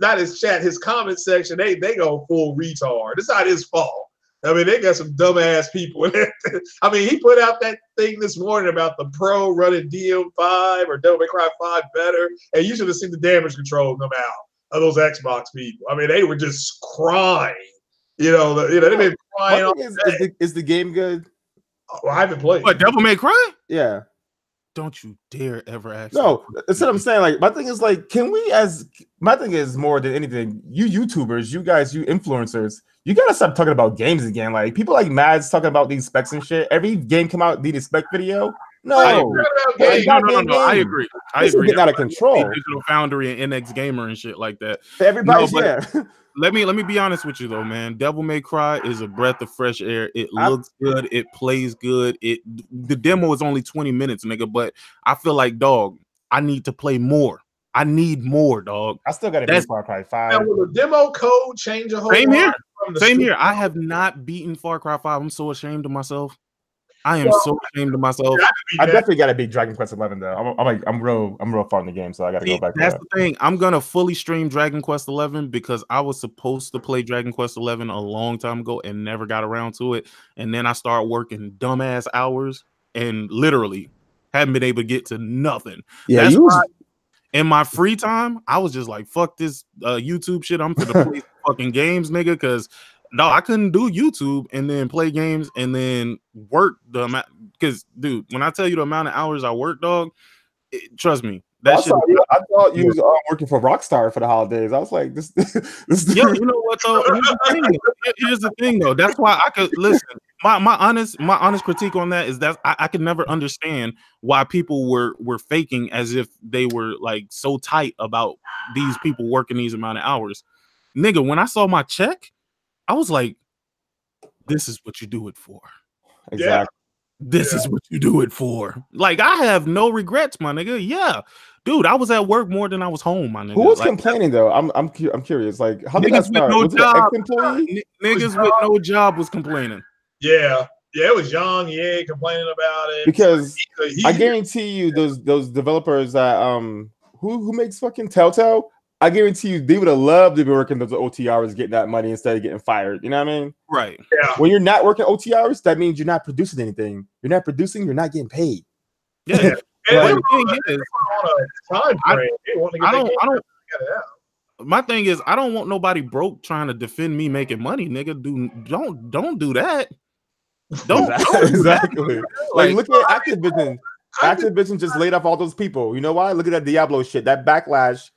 comment section, they go full retard. It's not his fault. I mean, they got some dumbass people in there. I mean, he put out that thing this morning about the pro running DM5 or Devil May Cry 5 better, and you should have seen the damage control come out of those Xbox people. I mean, they were just crying. They've been crying. Is the game good? Well, I haven't played. What, Devil May Cry? Yeah. Don't you dare ever ask. No, that's what I'm saying. Like, my thing is like, my thing is more than anything, you YouTubers, you guys, you influencers, you gotta stop talking about games again. Like, people like Mads talking about these specs and shit. Every game come out, need a spec video. No, I agree. I agree. Getting out of control. Digital Foundry and NX Gamer and shit like that. Everybody's Let me be honest with you though, man. Devil May Cry is a breath of fresh air. It looks good. It plays good. The demo is only 20 minutes, nigga. But I feel like, dog, I need to play more. I need more, dog. I still got to beat Far Cry 5. Now, will the demo code change a whole Same lot? Same here. I have not beaten Far Cry 5. I'm so ashamed of myself. I am so ashamed of myself. I definitely got to beat Dragon Quest 11 though. I'm real far in the game, so I got to go back. That's the thing. I'm gonna fully stream Dragon Quest 11 because I was supposed to play Dragon Quest 11 a long time ago and never got around to it. And then I started working dumbass hours and literally haven't been able to get to nothing. Yeah, that's why in my free time I was just like, fuck this YouTube shit. I'm gonna play fucking games, nigga, because. No, I couldn't do YouTube and then play games and then work the amount. Because, dude, when I tell you the amount of hours I work, dog, trust me, that shit. I thought you was working for Rockstar for the holidays. I was like, this. Yo, you know what though? Here's the thing, though. That's why I could listen. My honest critique on that is that I could never understand why people were faking as if they were like so tight about these people working these amount of hours. Nigga, when I saw my check, I was like, this is what you do it for. Exactly. This is what you do it for. Like, I have no regrets, my nigga. Yeah. Dude, I was at work more than I was home, my nigga. Who was complaining though? I'm curious. Like, how did that start? Was it an ex-employee? Niggas with no job was complaining. Yeah. Yeah, it was Young Ye complaining about it. Because I guarantee you those developers that who makes fucking Telltale, I guarantee you they would have loved to be working those OT hours, getting that money instead of getting fired. You know what I mean? Right. Yeah. When you're not working OT hours, that means you're not producing anything. You're not producing, you're not getting paid. Yeah. My thing is, I don't want nobody broke trying to defend me making money, nigga. Don't do that. Don't exactly. Like, look at Activision. Activision just laid off all those people. You know why? Look at that Diablo shit. That backlash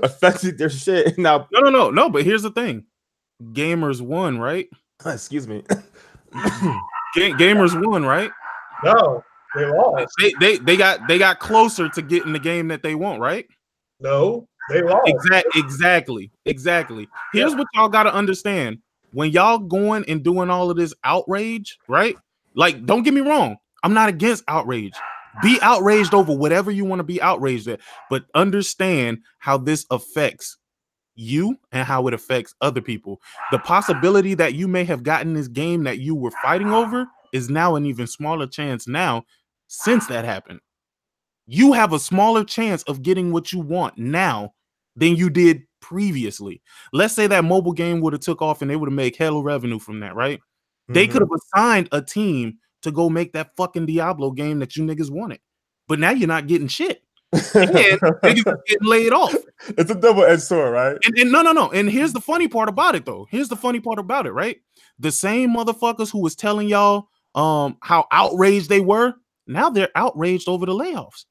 affected their shit. Now, no. But here's the thing: gamers won, right? Excuse me. Gamers won, right? No, they lost. They got closer to getting the game that they want, right? No, they lost. Exactly. Here's what y'all got to understand: when y'all going and doing all of this outrage, right? Like, don't get me wrong, I'm not against outrage. Be outraged over whatever you want to be outraged at, but understand how this affects you and how it affects other people. The possibility that you may have gotten this game that you were fighting over is now an even smaller chance now since that happened. You have a smaller chance of getting what you want now than you did previously. Let's say that mobile game would have took off and they would have made hella revenue from that, right? They could have assigned a team to go make that fucking Diablo game that you niggas wanted. But now you're not getting shit. And niggas are getting laid off. It's a double-edged sword, right? And no. And here's the funny part about it, though. Here's the funny part about it, right? The same motherfuckers who was telling y'all how outraged they were, now they're outraged over the layoffs.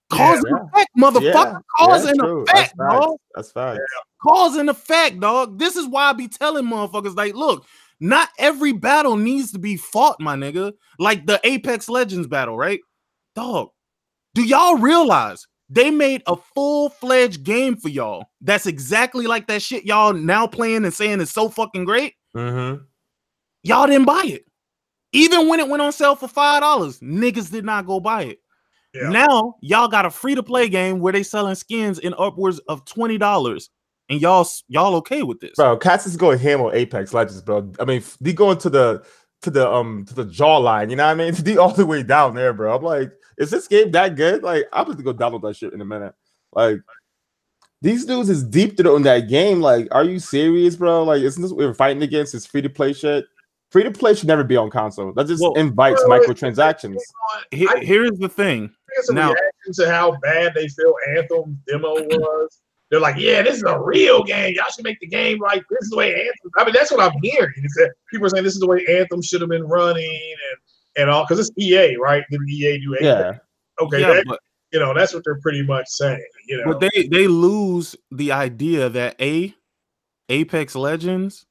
Cause and effect, motherfucker. Cause and effect, dog. That's facts. Cause and effect, dog. This is why I be telling motherfuckers, like, look, not every battle needs to be fought, my nigga. Like the Apex Legends battle, right? Dog, do y'all realize they made a full-fledged game for y'all that's exactly like that shit y'all now playing and saying is so fucking great? Y'all didn't buy it. Even when it went on sale for $5, niggas did not go buy it. Yeah. Now y'all got a free-to-play game where they selling skins in upwards of $20, and y'all okay with this? Bro, Cats is going ham on Apex Legends, bro. I mean, they going to the jawline, you know what I mean? They all the way down there, bro. I'm like, is this game that good? Like, I'm going to go download that shit in a minute. Like, these dudes is deep on that game. Like, are you serious, bro? Like, isn't this what we're fighting against? This free-to-play shit? Free-to-play should never be on console. That just invites microtransactions. Here's the thing. Now, reaction to how bad they feel Anthem's demo was. They're like, yeah, this is a real game. Y'all should make the game like this is the way Anthem. I mean, that's what I'm hearing. People are saying this is the way Anthem should have been running and all, because it's EA, right? Didn't EA do anything? Yeah. Okay, yeah, but, that's what they're pretty much saying. But they lose the idea that Apex Legends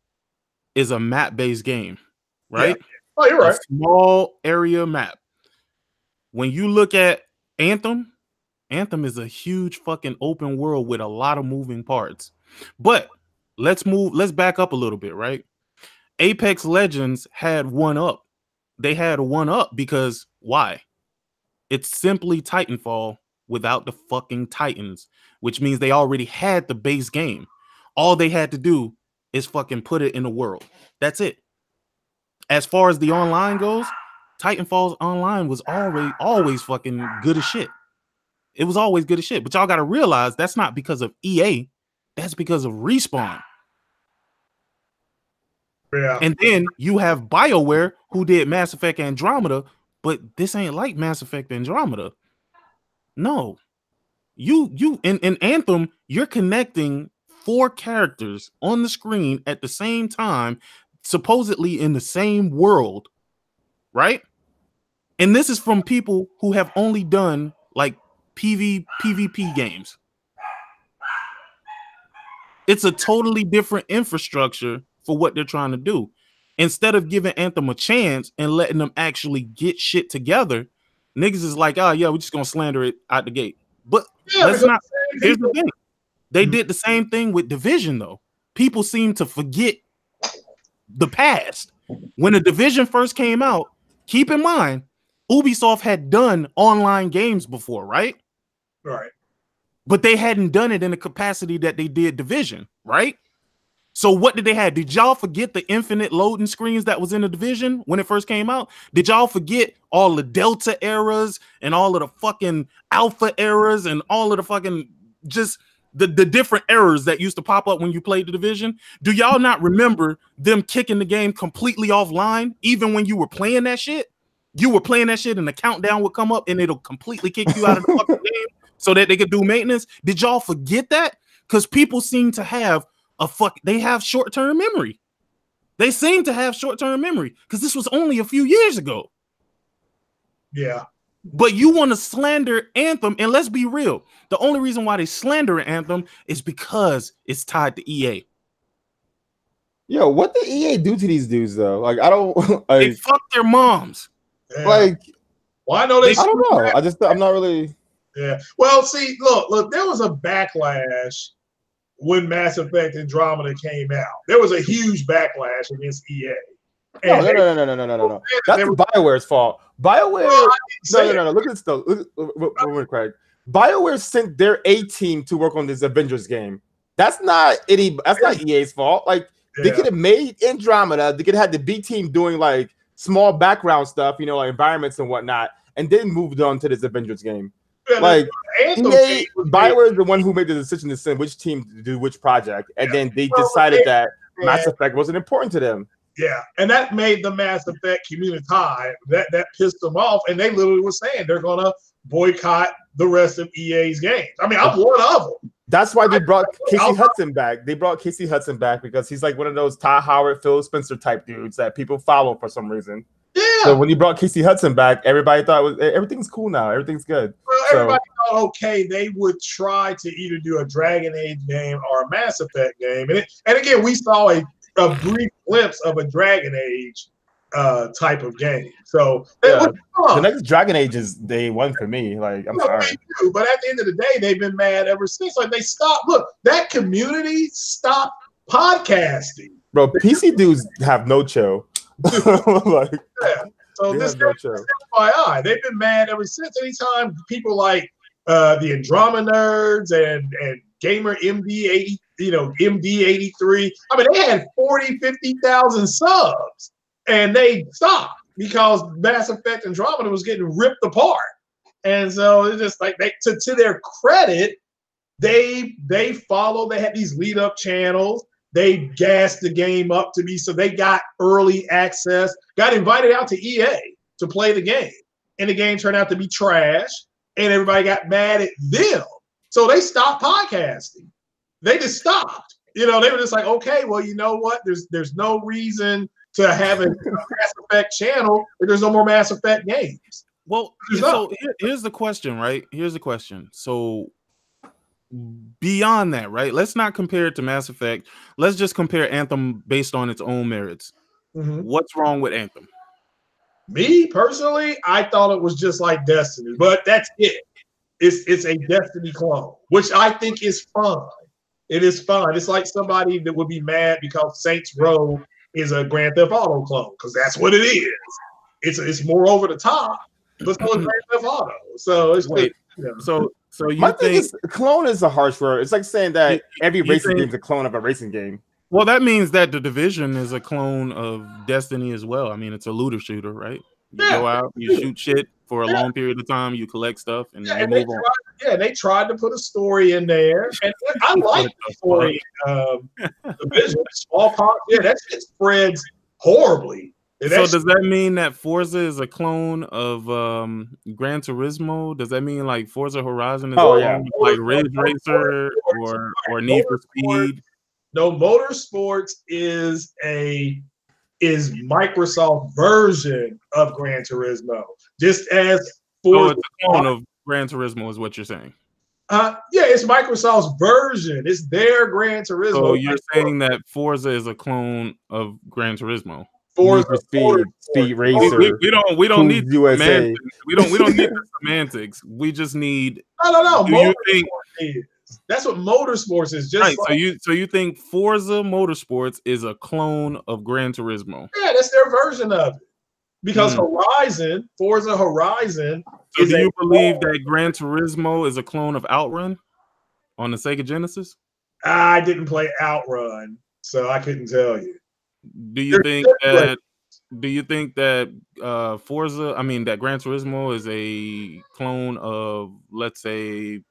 is a map-based game, right? Yeah. Oh, you're right. A small area map. When you look at Anthem is a huge fucking open world with a lot of moving parts. But let's back up a little bit, right? Apex Legends had one up. They had a one up because why? It's simply Titanfall without the fucking Titans, which means they already had the base game. All they had to do is fucking put it in the world. That's it. As far as the online goes, Titanfall's online was always fucking good as shit. It was always good as shit. But y'all got to realize that's not because of EA. That's because of Respawn. Yeah. And then you have BioWare who did Mass Effect Andromeda, but this ain't like Mass Effect Andromeda. No. You in Anthem, you're connecting 4 characters on the screen at the same time, supposedly in the same world, right? And this is from people who have only done like PvP games. It's a totally different infrastructure for what they're trying to do. Instead of giving Anthem a chance and letting them actually get shit together, niggas is like, oh yeah, we're just gonna slander it out the gate. But let's not. Here's the thing. They did the same thing with Division, though. People seem to forget the past. When the Division first came out, keep in mind, Ubisoft had done online games before, right? Right. But they hadn't done it in the capacity that they did Division, right? So what did they have? Did y'all forget the infinite loading screens that was in the Division when it first came out? Did y'all forget all the Delta eras and all of the fucking Alpha eras and all of the fucking just the different errors that used to pop up when you played the Division? Do y'all not remember them kicking the game completely offline even when you were playing that shit? You were playing that shit and the countdown would come up and it'll completely kick you out of the fucking game so that they could do maintenance. Did y'all forget that? Because people seem to have they have short-term memory. They seem to have short-term memory because this was only a few years ago. Yeah. But you want to slander Anthem, and let's be real. The only reason why they slander Anthem is because it's tied to EA. Yo, what did EA do to these dudes though? Like, I don't. Like, they fuck their moms. Yeah. Like, well, I know they. I don't know. I'm not really. Yeah. Well, see, look. There was a backlash when Mass Effect Andromeda came out. There was a huge backlash against EA. No. That's BioWare's fault. BioWare. No. Look at this though. Look, Craig. BioWare sent their A team to work on this Avengers game. That's not EA's fault. Like they could have made Andromeda. They could have had the B team doing like small background stuff, like environments and whatnot, and then moved on to this Avengers game. Yeah, like Bioware is the one who made the decision to send which team to do which project, and then they decided that Mass Effect wasn't important to them. Yeah, and that made the Mass Effect community that pissed them off, and they literally were saying they're gonna boycott the rest of EA's games. I mean, I'm one of them. That's why they brought Casey Hudson back. They brought Casey Hudson back because he's like one of those Todd Howard, Phil Spencer type dudes that people follow for some reason. Yeah. So when you brought Casey Hudson back, everybody thought everything's cool now. Everything's good. Well, everybody thought, okay, they would try to either do a Dragon Age game or a Mass Effect game. And again, we saw a brief glimpse of a Dragon Age type of game. So the next Dragon Age is day one for me. Like, I'm sorry. But at the end of the day, they've been mad ever since. Like, they stopped. Look, that community stopped podcasting. Bro, PC dudes have no chill. So this FYI, they've been mad ever since. Anytime people like the Andromeda nerds and Gamer MD80, MD83. I mean, they had 40, 50,000 subs, and they stopped because Mass Effect Andromeda was getting ripped apart. And so it's just like to their credit, they followed. They had these lead up channels. They gassed the game up to be so they got early access. Got invited out to EA to play the game, and the game turned out to be trash. And everybody got mad at them, so they stopped podcasting. They just stopped. They were just like, okay, well, you know what? There's no reason to have a Mass Effect channel if there's no more Mass Effect games. Well, so here's the question, right? Here's the question. So beyond that, right? Let's not compare it to Mass Effect. Let's just compare Anthem based on its own merits. Mm-hmm. What's wrong with Anthem? Me personally, I thought it was just like Destiny, but that's it. It's a Destiny clone, which I think is fun. It is fun. It's like somebody that would be mad because Saints Row is a Grand Theft Auto clone, because that's what it is. It's more over the top, but so is Grand Theft Auto. So it's So you My thing is, clone is a harsh word. It's like saying that every racing game is a clone of a racing game. Well, that means that The Division is a clone of Destiny as well. I mean, it's a looter shooter, right? You go out, you shoot shit for a long period of time, you collect stuff, and then you move on. They tried to put a story in there, and I like the story. Division, smallpox, that shit spreads horribly. So does that mean that Forza is a clone of Gran Turismo? Does that mean like Forza Horizon is like Ridge Racer or Need for Speed? No, Motorsports is Microsoft version of Gran Turismo. Just as Forza, so it's a clone of Gran Turismo is what you're saying. It's Microsoft's version. It's their Gran Turismo. So you're saying that Forza is a clone of Gran Turismo. Forza Speed Racer. We don't need semantics. We don't need the semantics. We just need. No. That's what Motorsports is. Just right. So you think Forza Motorsports is a clone of Gran Turismo? Yeah, that's their version of it. Because Forza Horizon. So do you believe that Gran Turismo is a clone of Outrun on the Sega Genesis? I didn't play Outrun, so I couldn't tell you. Do you think that Forza, that Gran Turismo is a clone of, let's say,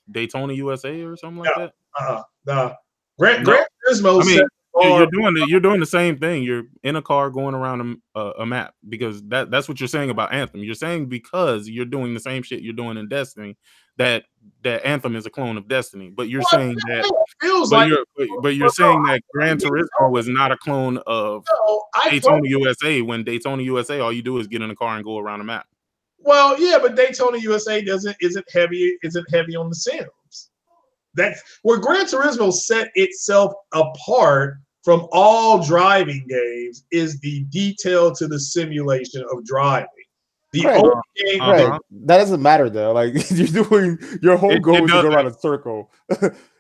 Daytona USA or something like that? No. Gran Turismo. You're doing the same thing. You're in a car going around a map, because that's what you're saying about Anthem. You're saying because you're doing the same shit you're doing in Destiny that Anthem is a clone of Destiny. But you're saying that you're saying that Gran Turismo is not a clone of Daytona USA, when Daytona USA all you do is get in a car and go around a map. Well, yeah, but Daytona USA isn't heavy on the sims. That's where Gran Turismo set itself apart from all driving games, is the detail to the simulation of driving. That doesn't matter though. Like you're doing your whole goal is to go around a circle.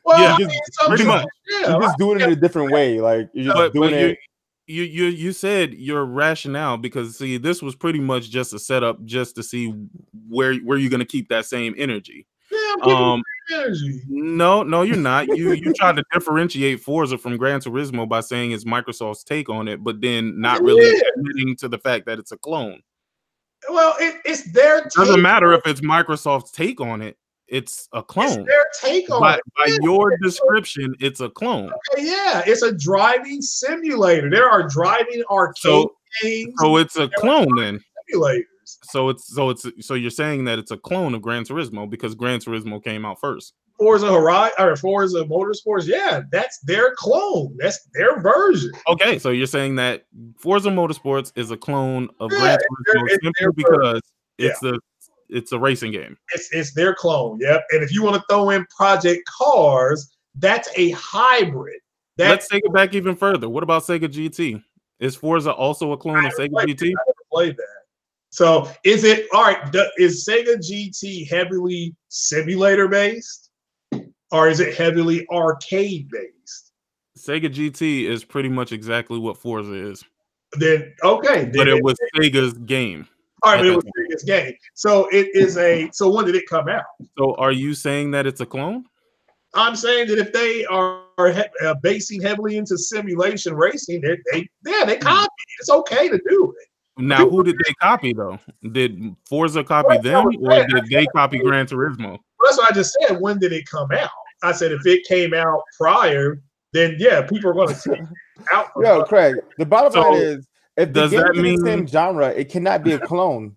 Well, pretty much. You're just doing it in a different way. Like you're just doing it. You said your rationale, because see, this was pretty much just a setup just to see where you're going to keep that same energy. energy. No, you're not. You try to differentiate Forza from Gran Turismo by saying it's Microsoft's take on it, but then not really admitting to the fact that it's a clone. Well, it's their take. Doesn't matter if it's Microsoft's take on it. It's a clone. It's their take on it. By your description, it's a clone. Okay, yeah, it's a driving simulator. There are driving arcade games. So it's a clone then. Simulators. So you're saying that it's a clone of Gran Turismo because Gran Turismo came out first. Forza Horizon or Forza Motorsports, yeah, that's their clone. That's their version. Okay, so you're saying that Forza Motorsports is a clone of Gran Turismo simply because it's a racing game. It's their clone, yep. And if you want to throw in Project Cars, that's a hybrid. Let's take it back even further. What about Sega GT? Is Forza also a clone of Sega GT? I never played that. So is it all right? Is Sega GT heavily simulator based, or is it heavily arcade based? Sega GT is pretty much exactly what Forza is. Then okay, but it was Sega's game. All right, but it was Sega's game. So it is a. So when did it come out? So are you saying that it's a clone? I'm saying that if they are basing heavily into simulation racing, they copy. It's okay to do it. Now, who did they copy though? Did Forza copy them, or did they copy Gran Turismo? Well, that's what I just said. When did it come out? I said if it came out prior, then yeah, people are going to take it out. Yo, Craig, the bottom line is if the does game that is mean the same genre, it cannot be a clone.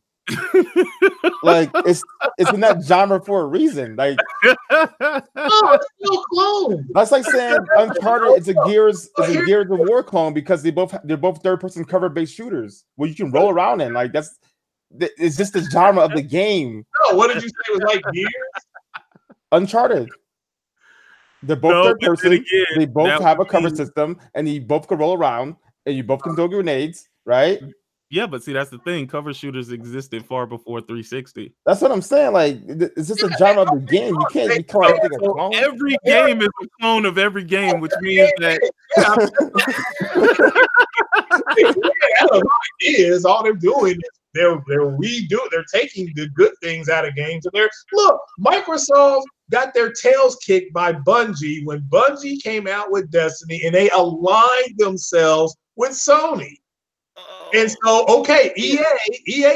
Like it's in that genre for a reason. Like it's no clone. That's like saying Uncharted is a Gears of War clone because they're both third-person cover-based shooters where you can roll around in. Like it's just the genre of the game. No, what did you say it was like Gears? Uncharted. They're both third person. They both have a cover system, and you both can roll around, and you both can throw grenades, right? Yeah, but see, that's the thing. Cover shooters existed far before 360. That's what I'm saying. Like, it's just a genre of the game. You can't call everything a clone. Every game is a clone of every game, which means that is all they're doing is they're taking the good things out of games. And look, Microsoft got their tails kicked by Bungie when Bungie came out with Destiny, and they aligned themselves with Sony. And so, okay, EA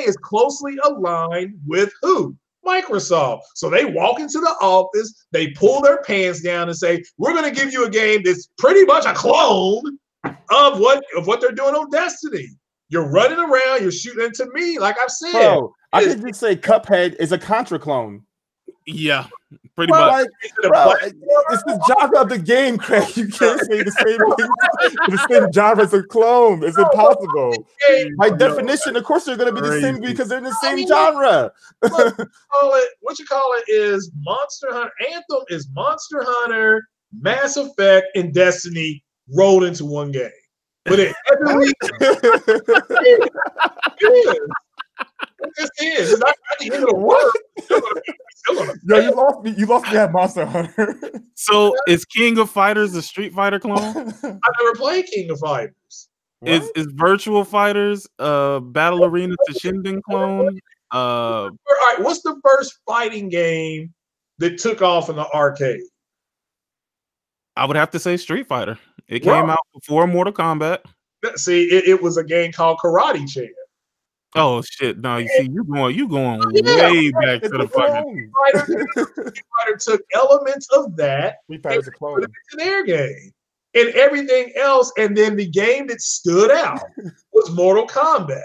is closely aligned with who? Microsoft. So they walk into the office, they pull their pants down and say, we're going to give you a game that's pretty much a clone of what they're doing on Destiny. You're running around, you're shooting to me, like I've said. Bro, I could just say Cuphead is a Contra clone. Yeah, pretty much. Like, it's the genre of the game, Craig. You can't say the same genre as a clone. It's impossible. By definition, of course, they're going to be the same because they're in the same genre. What you call it is Monster Hunter. Anthem is Monster Hunter, Mass Effect, and Destiny rolled into one game. But it is. It just is. It's not the end of the world. Yo, you lost me at Monster Hunter. So is King of Fighters a Street Fighter clone? I've never played King of Fighters. Is Virtual Fighters Battle Arena to Shinden clone? All right, what's the first fighting game that took off in the arcade? I would have to say Street Fighter. It came out before Mortal Kombat. See, it was a game called Karate Champ. Oh shit! No, you see, you going way back to the fucking. Street Fighter took elements of that and put it into their game, and everything else, and then the game that stood out was Mortal Kombat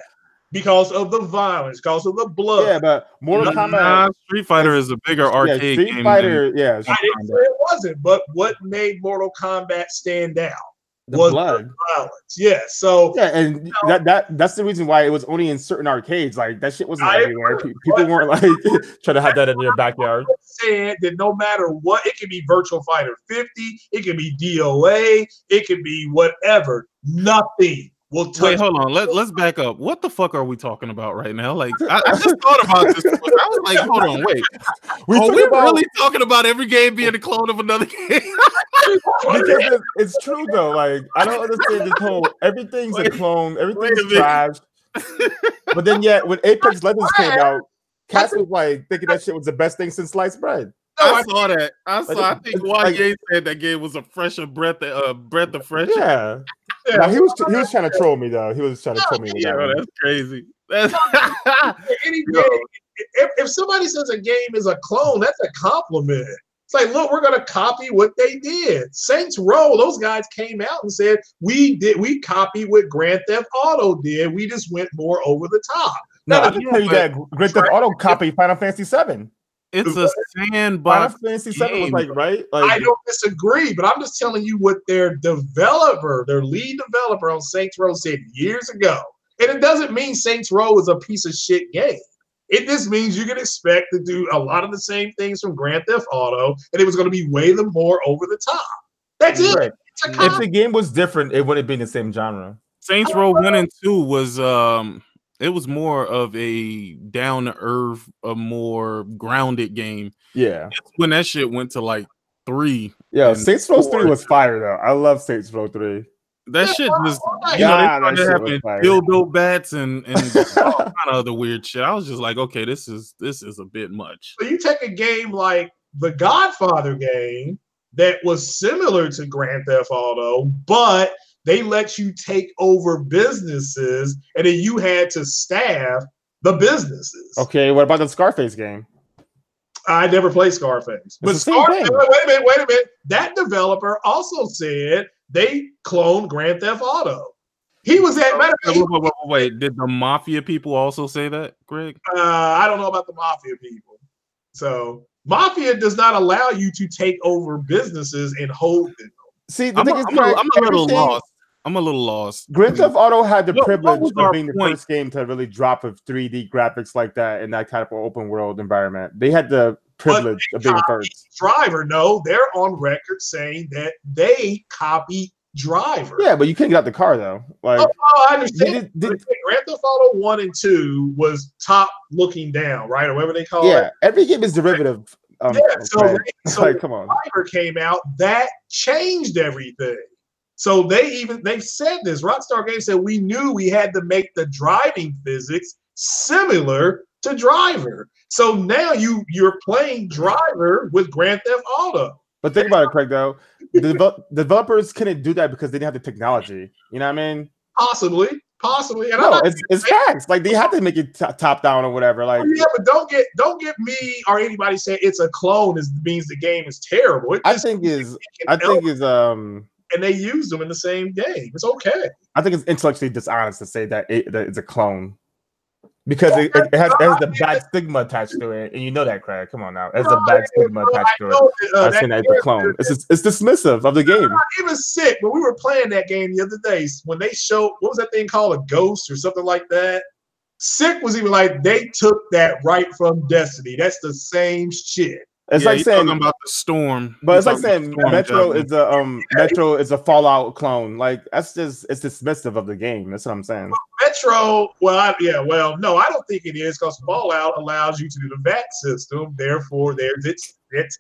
because of the violence, because of the blood. Yeah, but Mortal Kombat, Street Fighter is a bigger arcade game. Street Fighter, I didn't say it wasn't, but what made Mortal Kombat stand out? The blood, violence. Yeah, so and that's the reason why it was only in certain arcades. Like that shit wasn't everywhere. People weren't like trying to have that in their backyard. Said that no matter what, it could be Virtual Fighter 50, it could be DOA, it could be whatever. Nothing will touch. Wait, hold on. Let's back up. What the fuck are we talking about right now? Like, I just thought about this. I was like, hold on, wait. Are we really talking about every game being a clone of another game? Because it's true though. Like, I don't understand this whole everything's a clone, everything's trash. But then, yet when Apex Legends came out, Cass was like thinking that shit was the best thing since sliced bread. I saw that. I think like, YJ said that game was a fresher breath of fresh air. Yeah. Yeah, Now, he was trying to troll me though. He was trying to troll me with that Yo, one. that's crazy. That's any game, if somebody says a game is a clone, that's a compliment. It's like, look, we're gonna copy what they did. Saints Row, those guys came out and said we copied what Grand Theft Auto did. We just went more over the top. No, Now, I can tell you that Grand Theft Auto copied Final Fantasy VII. it's a sandbox. Final Fantasy VII was like, right? I Like, don't disagree, but I'm just telling you what their lead developer on Saints Row said years ago. And it doesn't mean Saints Row is a piece of shit game. It just means you can expect to do a lot of the same things from Grand Theft Auto, and it was going to be way more over the top. That's it. right. If the game was different, it wouldn't be in the same genre. Saints Row 1 and 2 was it was more of a down to earth, a more grounded game. Yeah. It's when that shit went to like 3. Yeah, Saints Row 3 was fire though. I love Saints Row 3. That shit was, they that shit having was fire. dildo bats and all kind of other weird shit. I was just like, okay, this is a bit much. So you take a game like the Godfather game that was similar to Grand Theft Auto, but they let you take over businesses, and then you had to staff the businesses. Okay, what about the Scarface game? I never played Scarface. But Scarface, wait a minute. That developer also said they cloned Grand Theft Auto. He was at Wait, did the Mafia people also say that, Greg? I don't know about the Mafia people. So Mafia does not allow you to take over businesses and hold them. See, the thing is, I'm a little lost. I'm a little lost. Grand Theft Auto had the privilege of being the first game to really drop with 3D graphics like that in that type of open world environment. They had the privilege of being first. Driver, no, they're on record saying that they copied Driver. Yeah, but you couldn't get out the car though. Like, I understand. Grand Theft Auto 1 and 2 was top looking down, right? Or whatever they call it. Yeah, every game is derivative. So like, come on. Driver came out, that changed everything. So they've said this. Rockstar Games said we knew we had to make the driving physics similar to Driver. So now you're playing Driver with Grand Theft Auto. But think about it, Craig, though. The developers couldn't do that because they didn't have the technology. You know what I mean? Possibly. And no, it's facts. Like, they have to make it top down or whatever. Like, yeah, but don't get me or anybody saying it's a clone means the game is terrible. I think is and they use them in the same game. It's okay. I think it's intellectually dishonest to say that it's a clone because it has the bad stigma attached to it, and you know that, Craig. Come on now, there's a bad stigma attached to it. I saying that it's a clone. It's dismissive of the game. Not even sick. When we were playing that game the other day, when they showed what was that thing called, a ghost or something like that. Sick was even like they took that right from Destiny. That's the same shit. It's like saying about the storm, but it's like saying Metro is a Fallout clone. Like it's dismissive of the game. That's what I'm saying. Metro, no, I don't think it is because Fallout allows you to do the VAC system. Therefore, it's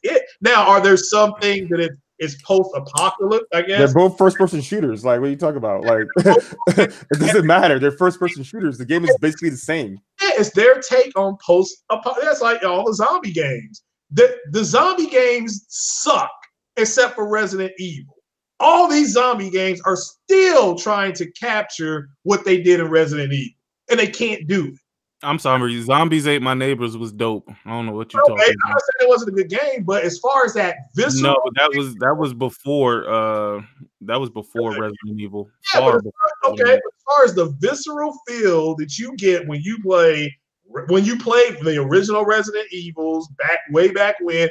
it. Now, are there some things that it's post-apocalypse? I guess they're both first-person shooters. Like, what are you talking about? Like, it doesn't matter. They're first-person shooters. The game is basically the same. Yeah, it's their take on post-apocalypse. That's like all the zombie games. The zombie games suck, except for Resident Evil. All these zombie games are still trying to capture what they did in Resident Evil, and they can't do it. I'm sorry, Zombies Ate My Neighbors was dope. I don't know what you're talking about. I'm not saying it wasn't a good game, but as far as that visceral, no, that was before Resident Evil. Yeah, but as far as the visceral feel that you get when you play the original Resident Evils way back when,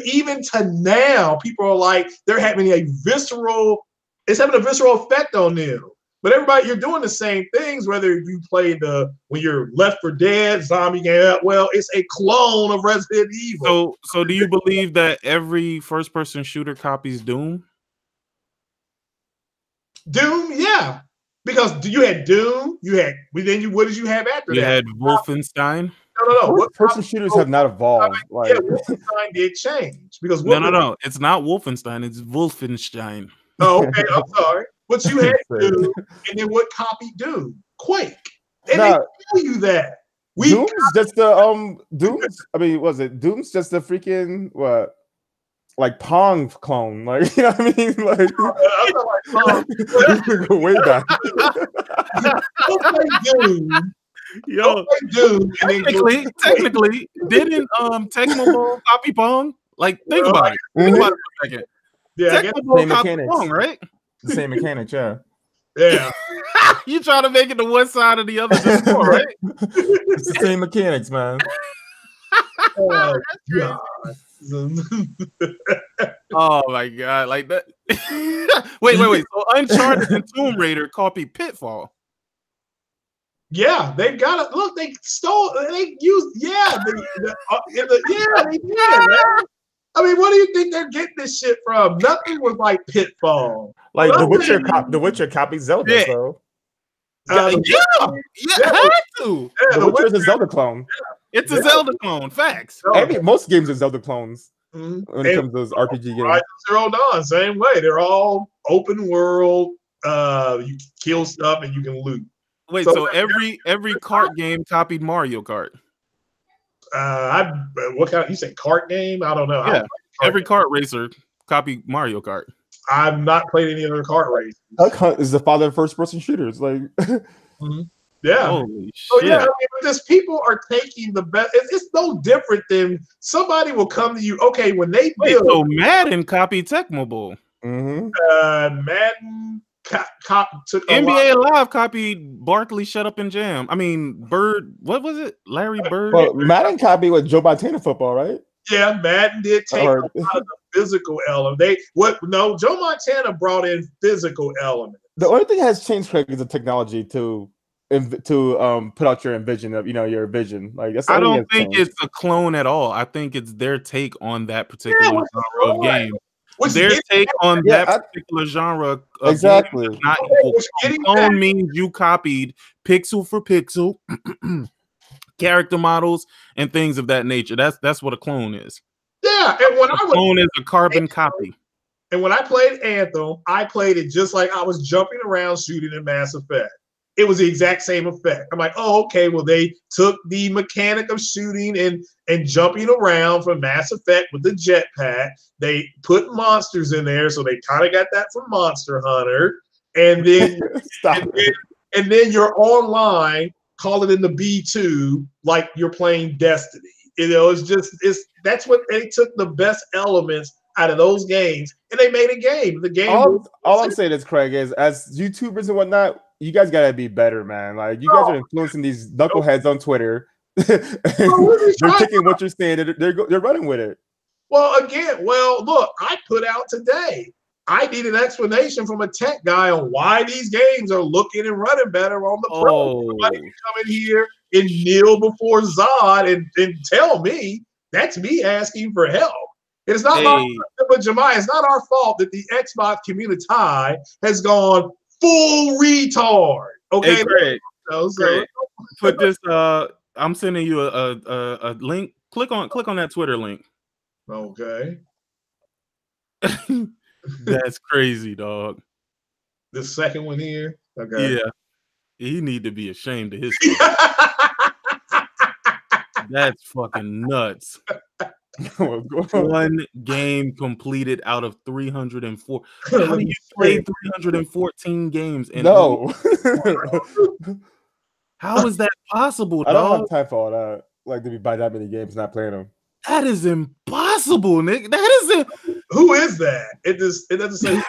even to now, people are like they're having it's having a visceral effect on them. But everybody, you're doing the same things, whether you play when you're Left 4 Dead, zombie game, well, it's a clone of Resident Evil. So do you believe that every first-person shooter copies Doom? Doom, yeah. Because you had Doom, what did you have after that? You had Wolfenstein. No. What person shooters have not evolved? Like, Wolfenstein did change because no. It's not Wolfenstein. It's Wolfenstein. Oh, okay. I'm sorry. But you had Doom, and then what copied Doom? Quake. And they tell you that. Doom's just the Doom's. I mean, was it Doom's just the freaking what? Like Pong clone, like you know what I mean? Like, go way back. Yo, technically, didn't Tecmo Bowl copy Pong? Like, think about it. Think about it for a second. Yeah, Tecmo Bowl copy Pong, right? The same mechanics, yeah. Yeah. You try to make it to one side or the other, just score, right? It's the same mechanics, man. Oh my god, like that. wait. So Uncharted and Tomb Raider copy Pitfall. Yeah, they've got it. Look, they stole. They used. Yeah, they did. Man. I mean, what do you think they're getting this shit from? Nothing was like Pitfall. Like The Witcher copies Zelda, yeah. so Had to. Yeah, The Witcher is a Zelda clone. It's a Zelda clone. Facts. Most games are Zelda clones when it comes to those RPG games. Horizon Zero Dawn, same way. They're all open world. You kill stuff and you can loot. Wait, so every kart game copied Mario Kart. What kind? You say kart game? I don't know. Yeah, every kart racer copied Mario Kart. I've not played any other kart races. Duck Hunt is the father of first-person shooters. Like, yeah. Holy so shit. yeah, I mean, just people are taking the best. It's no different than somebody will come to you. Okay, when they build. So Madden copied Tecmo Bowl. Madden took NBA Live copied Barkley Shut Up and Jam. I mean, Bird. What was it? Larry Bird. Well, Madden copied with Joe Montana football, right? Yeah, Madden did take a lot of the physical element. Joe Montana brought in physical elements. The only thing that has changed, Craig, is the technology to put out your vision of your vision. Like that's. I don't think it's a clone at all. I think it's their take on that particular genre of game. Their take on that particular genre of exactly. Game is not equal. Clone means you copied pixel for pixel. Character models and things of that nature. That's what a clone is. Yeah, and when clone is a carbon copy. And when I played Anthem, I played it just like I was jumping around shooting in Mass Effect. It was the exact same effect. I'm like, oh, okay. Well, they took the mechanic of shooting and jumping around from Mass Effect with the jetpack. They put monsters in there, so they kind of got that from Monster Hunter. And then and then you're online. Call it in the B2 like you're playing Destiny. That's what they took the best elements out of those games and they made a game. The game. All I'm saying is, Craig, is as YouTubers and whatnot, you guys gotta be better, man. Like you guys are influencing these knuckleheads on Twitter. They're taking what you're saying. They're running with it. Well, look, I put out today. I need an explanation from a tech guy on why these games are looking and running better on the pro. Somebody can come in here and kneel before Zod and tell me that's me asking for help. It's not but Jemiah, it's not our fault that the Xbox community has gone full retard. Okay, hey, Craig, Craig, put this. I'm sending you a link. Click on that Twitter link. Okay. That's crazy, dog. The second one here. Okay. Yeah. He need to be ashamed of his That's fucking nuts. One game completed out of 304. How do you play 314 games? No. How is that possible, I don't dog? have time for all that. Like to be buy that many games, not playing them. That is impossible, Nick. That isn't. Who is that? It doesn't say.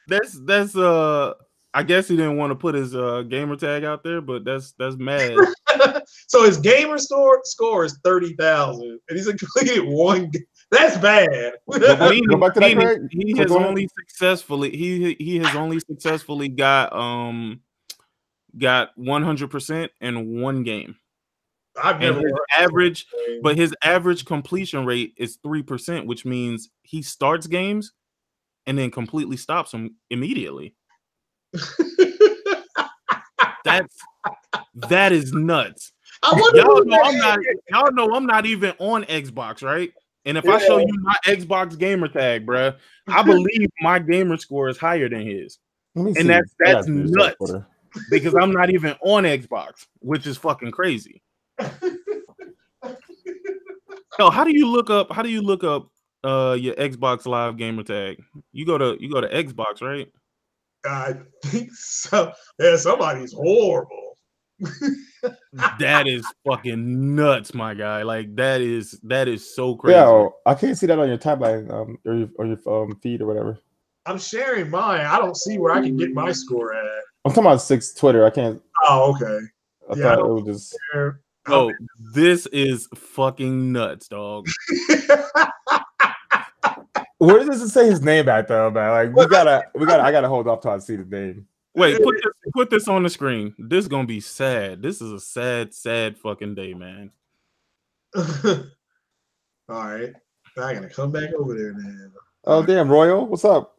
That's I guess he didn't want to put his gamer tag out there, but that's mad. So his gamer score is 30,000, and he's completed one. That's bad. He has only successfully got 100% in one game. His average completion rate is 3%, which means he starts games and then completely stops them immediately. That is nuts. Y'all know I'm not even on Xbox, right? And if I show you my Xbox gamer tag, bruh, I believe my gamer score is higher than his. And that's nuts because I'm not even on Xbox, which is fucking crazy. Yo, how do you look up your Xbox Live gamer tag? You go to Xbox, right? I think so. Yeah, somebody's horrible. That is fucking nuts, my guy. Like that is so crazy. Yeah, I can't see that on your timeline, or your feed or whatever. I'm sharing mine. I don't see where I can get my score at. I'm talking about Twitter. I can't. Oh, okay. I thought it was just. Oh, this is fucking nuts, dog. Where does it say his name at though, man? Like I gotta hold off till I see the name. Wait, put this on the screen. This is gonna be sad. This is a sad fucking day, man. All right, I gotta come back over there now. Oh damn, Royal, what's up?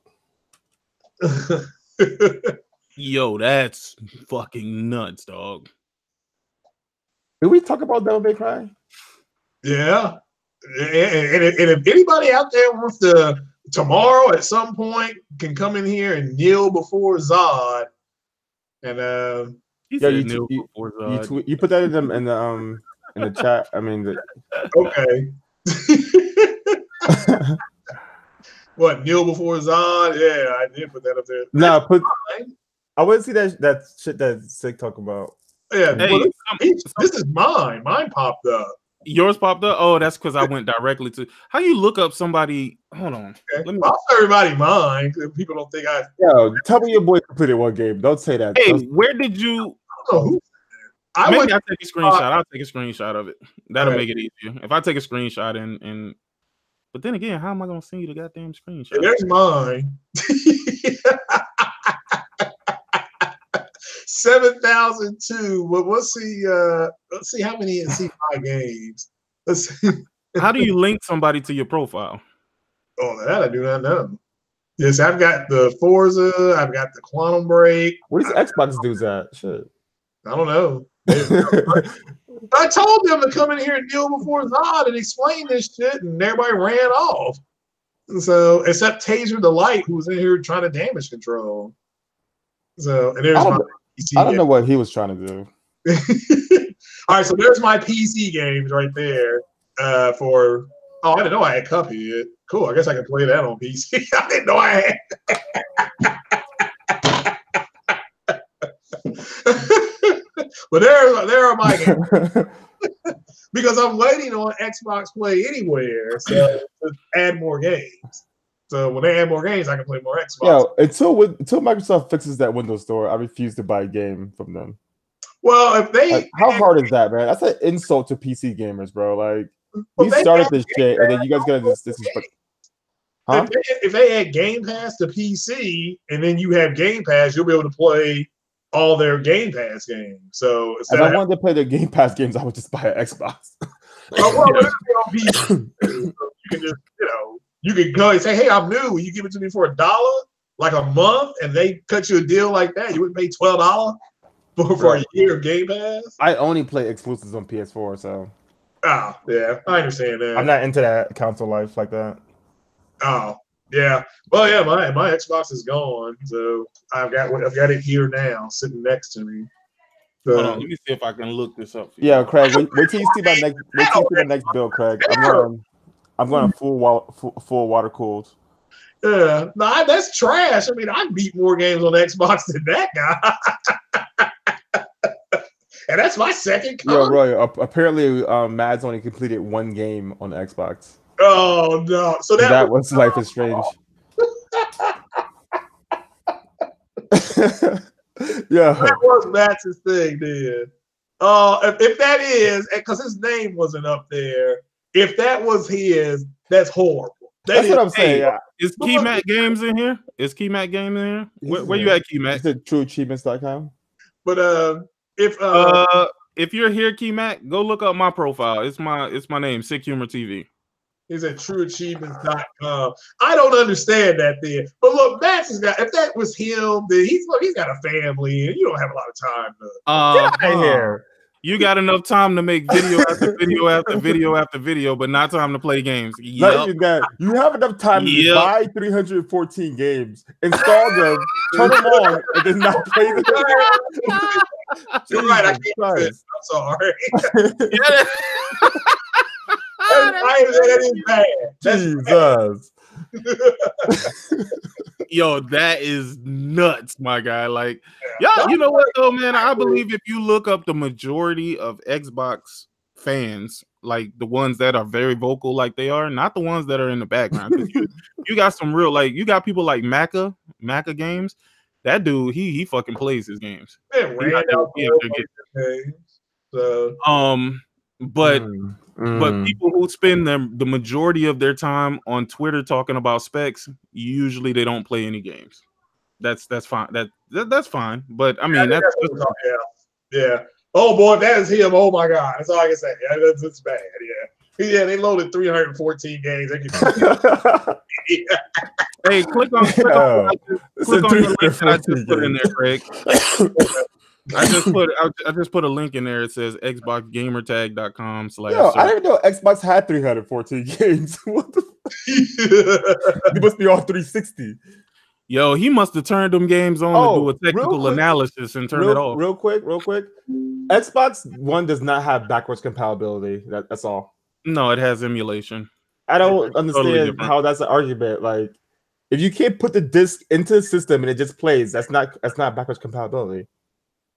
Yo, that's fucking nuts, dog. Did we talk about Devil May Cry? Yeah, and if anybody out there wants to tomorrow at some point can come in here and kneel before Zod, and you put that in the chat. I mean, okay. What, kneel before Zod? Yeah, I did put that up there. No, I wouldn't see that shit that Sick talk about. Yeah, hey, this is mine. Mine popped up. Yours popped up? Oh, that's because I went directly to. How you look up somebody? Hold on. Okay. I'll tell everybody mine. People don't think I. Yo, tell me your boy completed one game. Don't say that. Hey, where did you? I'll take a screenshot. I'll take a screenshot of it. That'll make it easier. If I take a screenshot and. But then again, how am I gonna send you the goddamn screenshot? Yeah, there's mine. 7,002. But let's see how many my games. Let's see. How do you link somebody to your profile? Oh, that I do not know. Yes, I've got the Forza, I've got the Quantum Break. What does Xbox do that? Shit. I don't know. I told them to come in here and deal before Zod and explain this shit, and everybody ran off. And so, except Taser the Light, who was in here trying to damage control. So, and there's my PC. I don't know what he was trying to do. All right, so there's my PC games right there. For I didn't know I had Cuphead. Cool, I guess I can play that on PC. I didn't know I had. But there are my games. Because I'm waiting on Xbox Play Anywhere, so to add more games. So when they add more games, I can play more Xbox. Yeah, until Microsoft fixes that Windows Store, I refuse to buy a game from them. Well, if they how hard is that, man? That's an insult to PC gamers, bro. Like we started this shit, and then you guys gotta this is. Huh? If they add Game Pass to PC, and then you have Game Pass, you'll be able to play all their Game Pass games. So if I wanted to play their Game Pass games, I would just buy an Xbox. Well, on PC, you can just, you can go and say, "Hey, I'm new. You give it to me for $1, like a month," and they cut you a deal like that. You would pay $12 for a year of Game Pass. I only play exclusives on PS4, so. Oh yeah, I understand that. I'm not into that console life like that. Oh yeah, well yeah, my Xbox is gone, so I've got it here now, sitting next to me. So, hold on, let me see if I can look this up. For you. Yeah, Craig, wait till you see my next. Wait till you see my next bill, Craig. I'm going full water cooled. Yeah, no, that's trash. I mean, I beat more games on Xbox than that guy. And that's my second console. Yeah, Roy. Apparently, Mads only completed one game on Xbox. Oh no! So that was Life is Strange. Yeah, that was Mads' thing, then. If that is, because his name wasn't up there. If that was his, that's horrible. That's what I'm saying. Yeah. Is KeyMac Games in here? Is KeyMac Games in here? Where you at, KeyMac? It's at trueachievements.com. But if you're here, KeyMac, go look up my profile. It's my name, Sick Humor TV. He's at trueachievements.com. I don't understand that then. But look, Max has got, if that was him, then he's got a family and you don't have a lot of time to get out of here. You got enough time to make video after video after video after video, but not time to play games. Yep. You have enough time to buy 314 games, install them, turn them on, and then not play them. You're right. I can't fit. I'm sorry. That is bad. Jesus. Yo, that is nuts, my guy. Like, yeah, you know what though, man? I believe if you look up the majority of Xbox fans, like the ones that are very vocal, like they are, not the ones that are in the background. Because you got some real, like, you got people like Macca Games. That dude, he fucking plays his games. But people who spend the majority of their time on Twitter talking about specs, usually they don't play any games. That's fine. That's fine. But I mean, yeah. Oh boy, that is him. Oh my god, that's all I can say. Yeah, that's bad. Yeah, they loaded 314 games. Hey, click on the link that I just put in there, Craig. I just put a link in there. It says xboxgamertag.com/. Yo, I didn't know Xbox had 314 games. What the It must be all 360. Yo, he must have turned them games on to do a technical analysis and turn it off. Real quick. Xbox One does not have backwards compatibility. That's all. No, it has emulation. I don't understand how that's an argument. Like, if you can't put the disc into the system and it just plays, that's not backwards compatibility.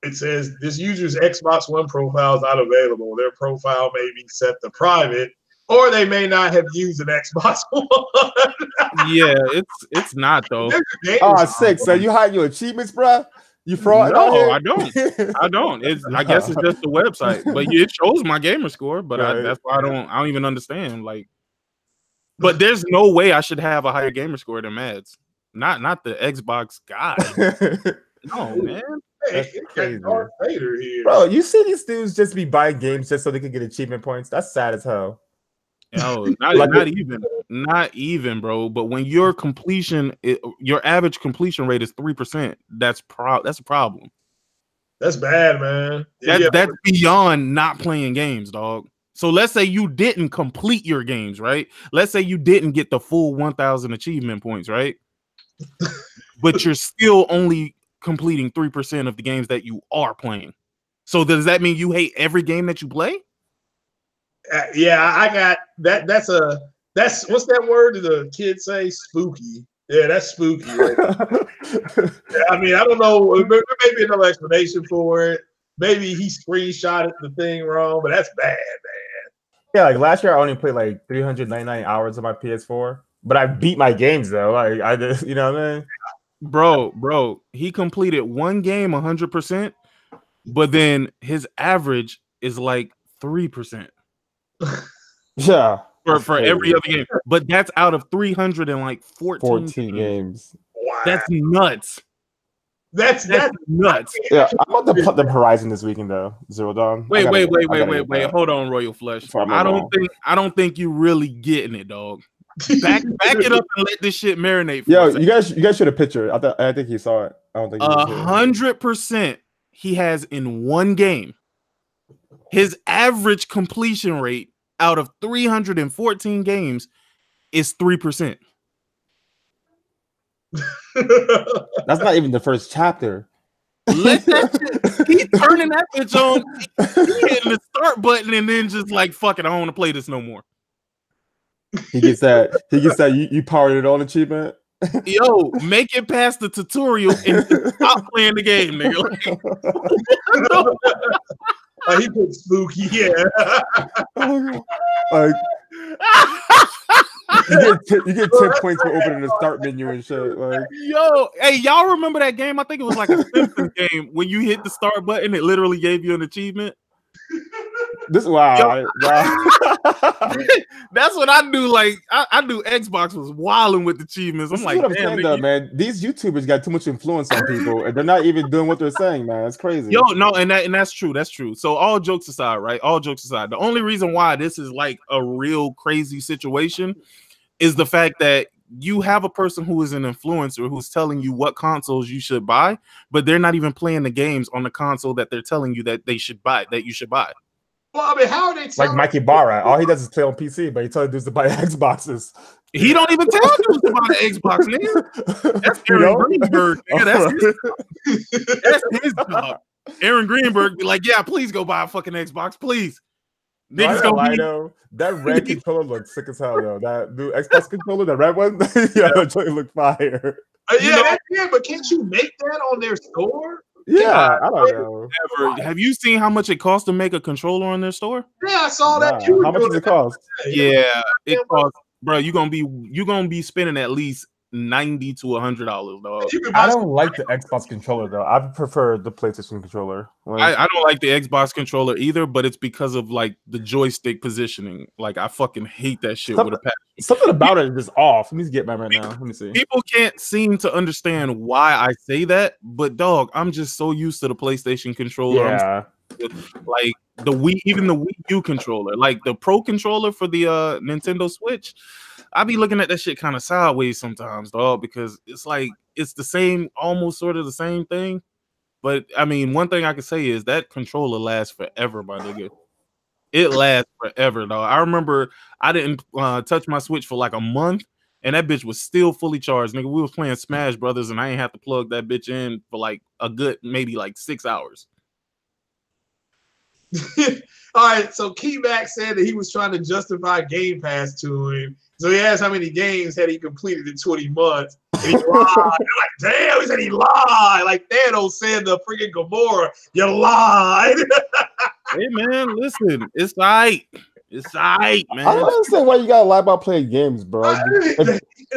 It says this user's Xbox One profile is not available. Their profile may be set to private, or they may not have used an Xbox One. Yeah, it's not though. Oh, sick. So you hide your achievements, bro? You fraud? No, I don't. I guess it's just the website, but it shows my gamer score. But that's why I don't even understand. Like, but there's no way I should have a higher gamer score than Mads. Not the Xbox guy. No, man. That's crazy. Bro, you see these dudes just be buying games just so they can get achievement points? That's sad as hell. No, not even, bro. But when your your average completion rate is 3%, that's a problem. That's bad, man. That's beyond not playing games, dog. So let's say you didn't complete your games, right? Let's say you didn't get the full 1,000 achievement points, right? But you're still only completing 3% of the games that you are playing. So does that mean you hate every game that you play? Yeah, I got that. That's what's that word the kids say? Spooky. Yeah, that's spooky. Right? Yeah, I mean, I don't know. Maybe another explanation for it. Maybe he screenshotted the thing wrong, but that's bad, man. Yeah, like last year I only played like 399 hours on my PS4, but I beat my games though. Like I just, you know what I mean? Bro, he completed one game 100%, but then his average is like 3%. Yeah, for every other game, but that's out of 314 games. Wow. That's nuts. That's nuts. Yeah, I'm about to put them Horizon this weekend though. Zero Dawn. Wait. Hold on, Royal Flush. I don't think you really getting it, dog. Back it up and let this shit marinate. Yo, you guys showed a picture. I think he saw it. I don't think 100% he has in one game. His average completion rate out of 314 games is 3%. That's not even the first chapter. Let that shit, he's turning that bitch on. He hitting the start button and then just like, fuck it, I don't want to play this no more. He gets that you powered it on achievement. Yo, make it past the tutorial and stop playing the game, nigga. He put spooky, yeah. Like, you get 10 points for opening the start menu and shit. Like, yo, hey, y'all remember that game? I think it was like a Simpsons game. When you hit the start button, it literally gave you an achievement. That's what I do. Like I do. Xbox was wilding with achievements. I'm like, what I'm saying, though, man. These YouTubers got too much influence on people, and they're not even doing what they're saying, man. It's crazy. Yo, no, and that's true. That's true. So all jokes aside, right? All jokes aside, the only reason why this is like a real crazy situation is the fact that you have a person who is an influencer who's telling you what consoles you should buy, but they're not even playing the games on the console that they're telling you that they should buy, that you should buy. Well, I mean, how are they like Mikey Barra? All he does is play on PC, but he tells dudes to buy Xboxes. He don't even tell dudes to buy the Xbox, nigga. That's Aaron Greenberg, nigga. That's his job. Aaron Greenberg be like, yeah, please go buy a fucking Xbox, please. Niggas though. That red controller looks sick as hell though. That new Xbox controller, the red one, yeah, that joint look fire. But can't you make that on their store? Yeah, I don't know. Have you seen how much it costs to make a controller on their store? Yeah, I saw that. How much does it cost? Yeah, it costs, bro. You're gonna be spending at least $90 to $100, dog. I don't like the Xbox controller though. I prefer the PlayStation controller. I don't like the Xbox controller either, but it's because of like the joystick positioning. Like I fucking hate that shit with a passion. Something about it is off. Let me get mine right now. Let me see. People can't seem to understand why I say that, but dog, I'm just so used to the PlayStation controller. Yeah. Like the Wii, even the Wii U controller, like the Pro controller for the Nintendo Switch. I be looking at that shit kind of sideways sometimes, dog, because it's like it's the same, almost sort of the same thing. But I mean, one thing I can say is that controller lasts forever, my nigga. It lasts forever, dog. I remember I didn't touch my Switch for like a month, and that bitch was still fully charged, nigga. We was playing Smash Brothers, and I ain't have to plug that bitch in for like a good maybe like 6 hours. All right, so Keyback said that he was trying to justify Game Pass to him. So he asked how many games had he completed in 20 months. And he lied. Like, damn, he said he lied. Like Thanos said the freaking Gamora, you lied. Hey, man, listen, it's all right. It's all right, man. I don't understand why you gotta lie about playing games, bro.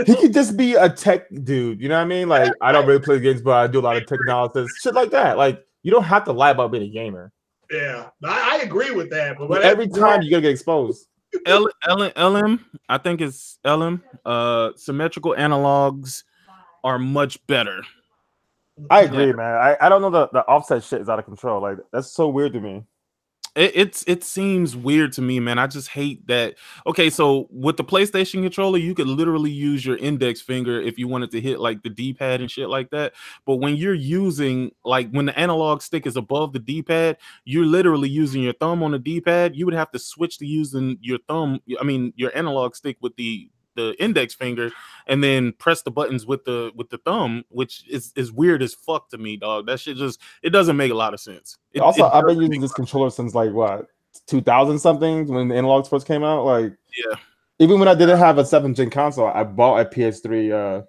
He could just be a tech dude, you know what I mean? Like, I don't really play games, but I do a lot of tech analysis, shit like that. Like, you don't have to lie about being a gamer. Yeah, I agree with that. But every time you're gonna get exposed. LM, I think it's LM. Symmetrical analogs are much better. I agree, man. I don't know, the offset shit is out of control. Like, that's so weird to me. It seems weird to me, man. I just hate that. Okay, so with the PlayStation controller, you could literally use your index finger if you wanted to hit like the D-pad and shit like that. But when you're using, like, when the analog stick is above the D-pad, you're literally using your thumb on the D-pad. You would have to switch to using your thumb, I mean your analog stick with the index finger, and then press the buttons with the thumb, which is weird as fuck to me, dog. That shit just, it doesn't make a lot of sense. I've been using this controller since like what, 2000 something, when the analogs first came out. Like, yeah, even when I didn't have a 7th gen console, I bought a PS3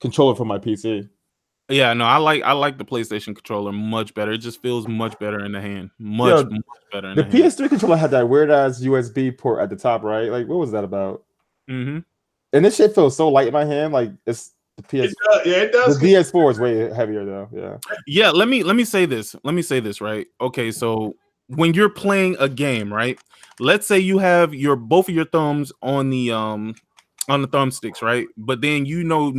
controller for my PC. Yeah, no, I like the PlayStation controller much better. It just feels much better in the hand. Much better in the hand. The PS3 controller had that weird ass USB port at the top, right? Like, what was that about? Mm-hmm. And this shit feels so light in my hand. Like, it's the PS. It does. The DS4 is way heavier though. Yeah. Yeah. Let me say this. Let me say this, right? Okay, so when you're playing a game, right? Let's say you have both of your thumbs on the thumbsticks, right? But then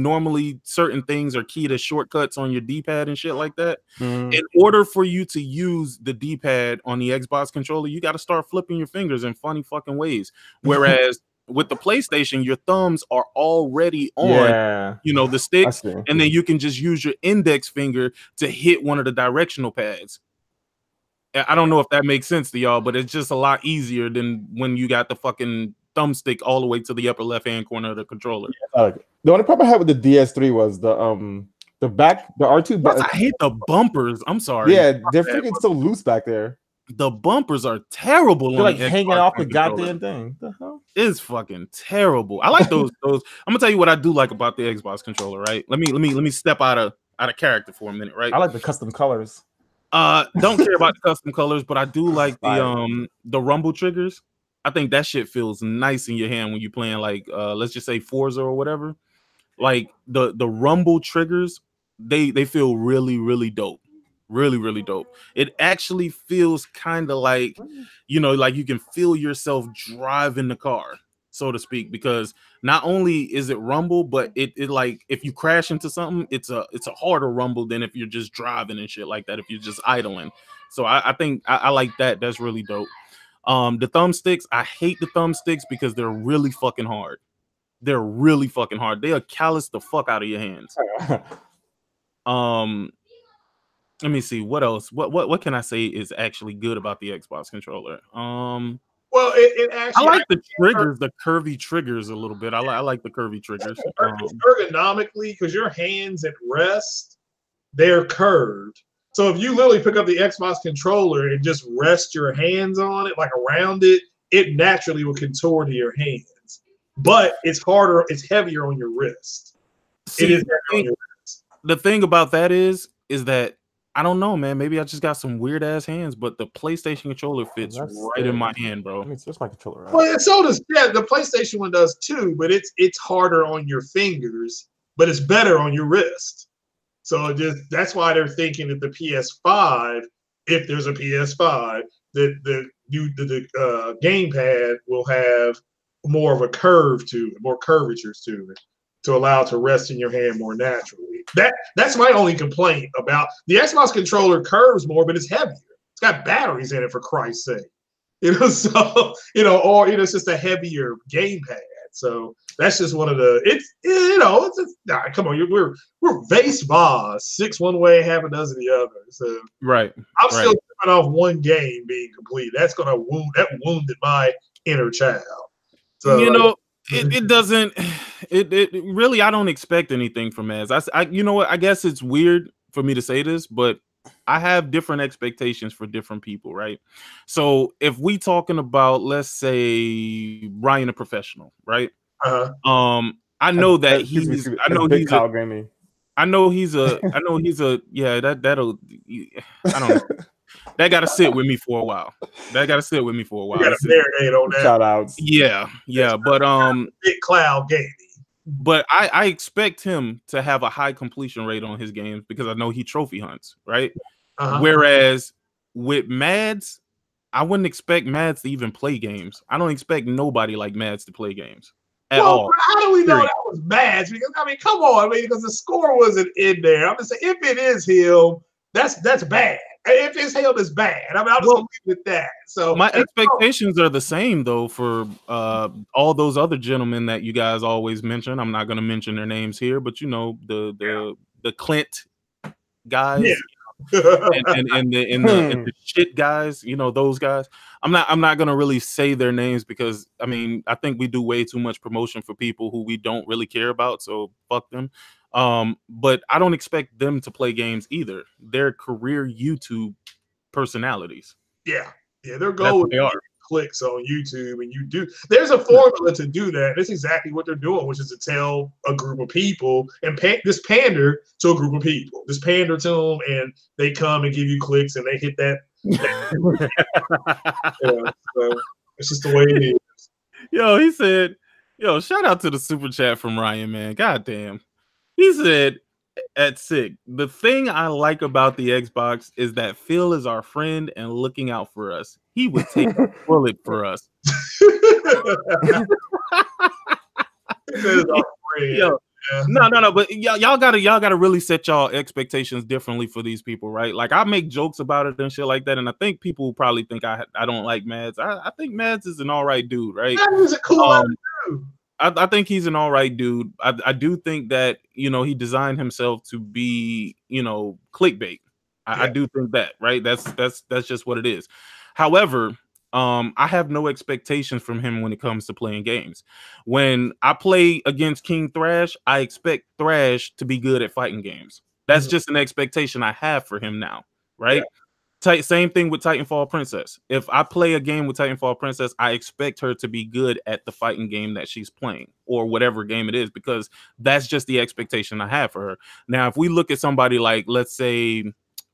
normally certain things are key to shortcuts on your D-pad and shit like that. In order for you to use the D-pad on the Xbox controller, you got to start flipping your fingers in funny fucking ways. Whereas with the PlayStation, your thumbs are already on, the sticks, and then you can just use your index finger to hit one of the directional pads. I don't know if that makes sense to y'all, but it's just a lot easier than when you got the fucking thumbstick all the way to the upper left-hand corner of the controller. The only problem I had with the DS3 was the R2 button. I hate the bumpers. I'm sorry. Yeah, they're freaking so loose back there. The bumpers are terrible. They're like hanging off the goddamn thing. The hell? It's fucking terrible. I like those. I'm gonna tell you what I do like about the Xbox controller. Right? Let me step out of character for a minute. Right? I like the custom colors. Don't care about the custom colors, but I do like the rumble triggers. I think that shit feels nice in your hand when you're playing like let's just say Forza or whatever. Like the rumble triggers, they feel really, really dope. Really, really dope. It actually feels kind of like, like you can feel yourself driving the car, so to speak, because not only is it rumble, but it like if you crash into something, it's a harder rumble than if you're just driving and shit like that, if you're just idling. So I think I like that. That's really dope. The thumbsticks, I hate the thumbsticks because they're really fucking hard. They're really fucking hard. They'll callous the fuck out of your hands. Let me see what else. What can I say is actually good about the Xbox controller? Well, it actually, I like the triggers, the curvy triggers a little bit. I like the curvy triggers. Ergonomically, because your hands at rest, they're curved. So if you literally pick up the Xbox controller and just rest your hands on it, like around it, it naturally will contour to your hands. But it's harder, it's heavier on your wrist. See, it is heavier on your wrist. The thing about that is that I don't know, man. Maybe I just got some weird ass hands, but the PlayStation controller fits right in my hand, bro. I mean, it's my controller. Right? Well, so does the PlayStation one does too, but it's harder on your fingers, but it's better on your wrist. So that's why they're thinking that the PS5, if there's a PS5, that the gamepad will have more of a curve to it, more curvatures to it, to allow it to rest in your hand more naturally. That's my only complaint about the Xbox controller. Curves more, but it's heavier. It's got batteries in it, for Christ's sake. So it's just a heavier gamepad. So that's just one of the come on, we're vase Voss, 6 one way, half a dozen the other. So right, I'm still coming off one game being complete. That's gonna wounded my inner child. So it doesn't. It really, I don't expect anything from Az. You know what? I guess it's weird for me to say this, but I have different expectations for different people, right? So if we talking about, let's say, Ryan the Professional, right? I know that he's a yeah, that'll I don't know. That gotta sit with me for a while. You gotta marinate on that. Shout outs. Yeah, but Big Cloud Gaming. But I expect him to have a high completion rate on his games because I know he trophy hunts, right? Whereas with Mads, I wouldn't expect Mads to even play games. I don't expect nobody like Mads to play games at all. How do we know that was Mads? Because come on, because the score wasn't in there. I'm just saying, if it is him, that's bad. If it's him, it's bad. I mean, I'll just leave it at that. So my expectations are the same though for all those other gentlemen that you guys always mention. I'm not going to mention their names here, but the Clint guys. Yeah. and the shit guys, those guys. I'm not gonna really say their names because I mean I think we do way too much promotion for people who we don't really care about, so fuck them. But I don't expect them to play games either. They're career YouTube personalities. Yeah, their goal is clicks on YouTube, and there's a formula to do that. That's exactly what they're doing, which is to tell a group of people and just pander to a group of people. Just pander to them, and they come and give you clicks, and they hit that. So it's just the way it is. He said, shout out to the super chat from Ryan, man. God damn. He said, at SIG, the thing I like about the Xbox is that Phil is our friend and looking out for us. He would take a bullet for us. No, but y'all gotta really set y'all expectations differently for these people, right? Like I make jokes about it and shit like that, and I think people probably think I don't like Mads. I think Mads is an all right dude, right? Mads is a cool dude. I think he's an all right dude. I do think that he designed himself to be clickbait. I do think that, right? That's just what it is. However, I have no expectations from him when it comes to playing games. When I play against King Thrash, I expect Thrash to be good at fighting games. That's just an expectation I have for him now, right? Same thing with Titanfall Princess. If I play a game with Titanfall Princess, I expect her to be good at the fighting game that she's playing or whatever game it is, because that's just the expectation I have for her. Now, if we look at somebody like, let's say,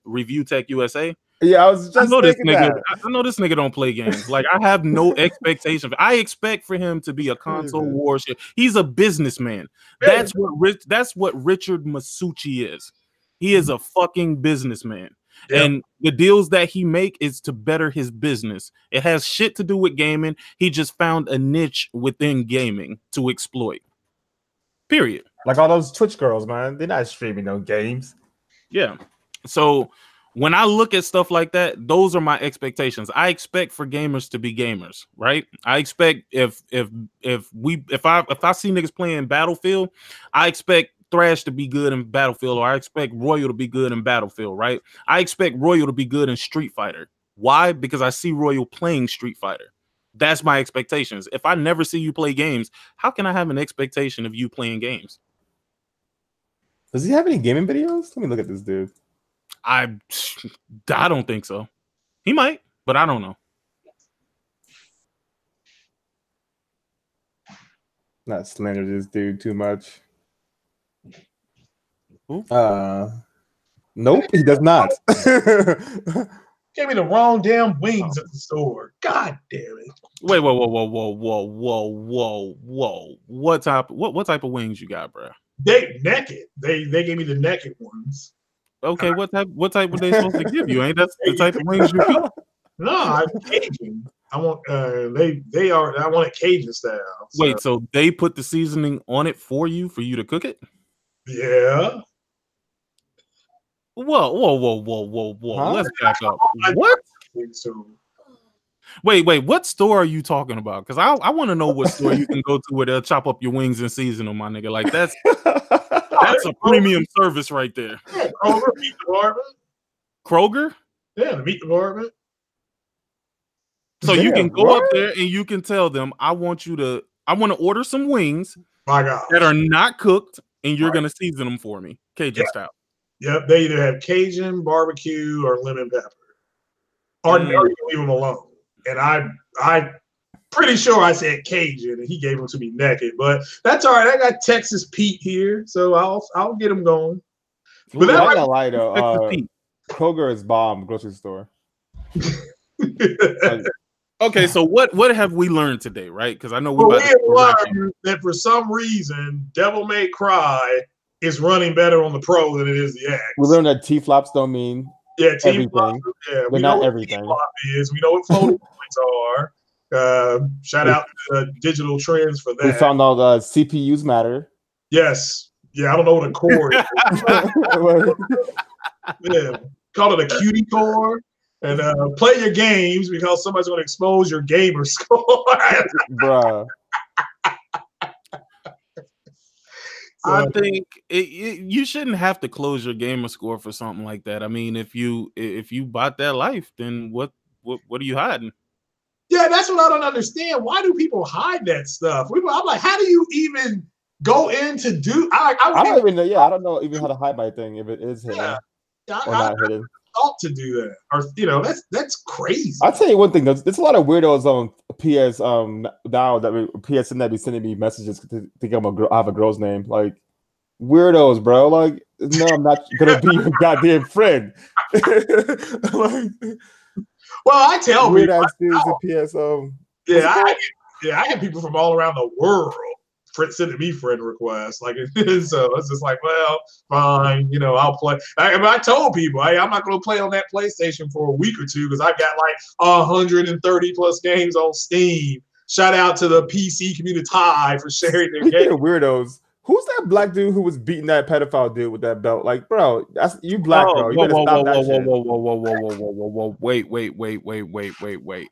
Review Tech USA. Yeah, I was just thinking that. I know this nigga don't play games. Like, I have no expectation. I expect for him to be a console warrior. He's a businessman. That's what Richard Masucci is. He is a fucking businessman. Yep. And the deals that he make is to better his business. It has shit to do with gaming. He just found a niche within gaming to exploit. Period. Like all those Twitch girls, man. They're not streaming no games. Yeah. So when I look at stuff like that, those are my expectations. I expect for gamers to be gamers, right? I expect if I see niggas playing Battlefield, I expect Thrash to be good in Battlefield, or I expect Royal to be good in Battlefield, right? I expect Royal to be good in Street Fighter. Why? Because I see Royal playing Street Fighter. That's my expectations. If I never see you play games, how can I have an expectation of you playing games? Does he have any gaming videos? Let me look at this dude. I don't think so. He might, but I don't know. Not slander this dude too much. Who? Nope, he does not. Gave me the wrong damn wings at the store. God damn it. Wait, whoa. What type of wings you got, bro? They naked. They gave me the naked ones. Okay, what type were they supposed to give you? Ain't that the type of wings you got? No, I'm Cajun. I want I want it Cajun style. So. Wait, so they put the seasoning on it for you to cook it? Yeah. Whoa. Huh? Let's back up. What? Wait, what store are you talking about? Because I want to know what store you can go to where they'll chop up your wings and season them, my nigga. Like that's a premium service right there. Yeah, Kroger meat department. Kroger? Yeah, the meat department. So you can go up there and you can tell them, I want to order some wings that are not cooked, and you're gonna season them for me, Cajun style. Yep, they either have Cajun, barbecue, or lemon pepper, or you can leave them alone. And I pretty sure I said Cajun, and he gave them to me naked. But that's all right. I got Texas Pete here, so I'll get them going. But I'm not gonna lie though, Kroger is bomb grocery store. Okay, so what have we learned today, right? Because I know we learned that for some reason, Devil May Cry is running better on the Pro than it is the X. We learned that T-flops don't mean everything. We know not everything. T-flop is. We know what floating points are. Shout out to Digital Trends for that. We found out CPUs matter. Yes. Yeah, I don't know what a core is. Yeah, call it a cutie core. And play your games because somebody's going to expose your gamer score. Bruh. I think you shouldn't have to close your gamer score for something like that. I mean, if you bought that life, then what are you hiding? Yeah, that's what I don't understand. Why do people hide that stuff? I'm like, how do you even go in to do? I don't even know. Yeah, I don't know even how to hide my thing if it is hidden or not hidden. Thought to do that, or that's crazy. I'll tell you one thing. There's a lot of weirdos on PS now that PSN that be sending me messages to think I have a girl's name. Like weirdos, bro. Like no, I'm not gonna be your goddamn friend. Well, I tell weird ass dudes at PS. I have people from all around the world sending me friend requests, like so it's just like, well, fine, I'll play. I told people, hey, I'm not going to play on that PlayStation for a week or two because I've got like 130 plus games on Steam. Shout out to the PC community for sharing their games. Weirdos. Who's that black dude who was beating that pedophile dude with that belt? Like, bro, that's you black, bro. You better stop that shit. Whoa. Wait.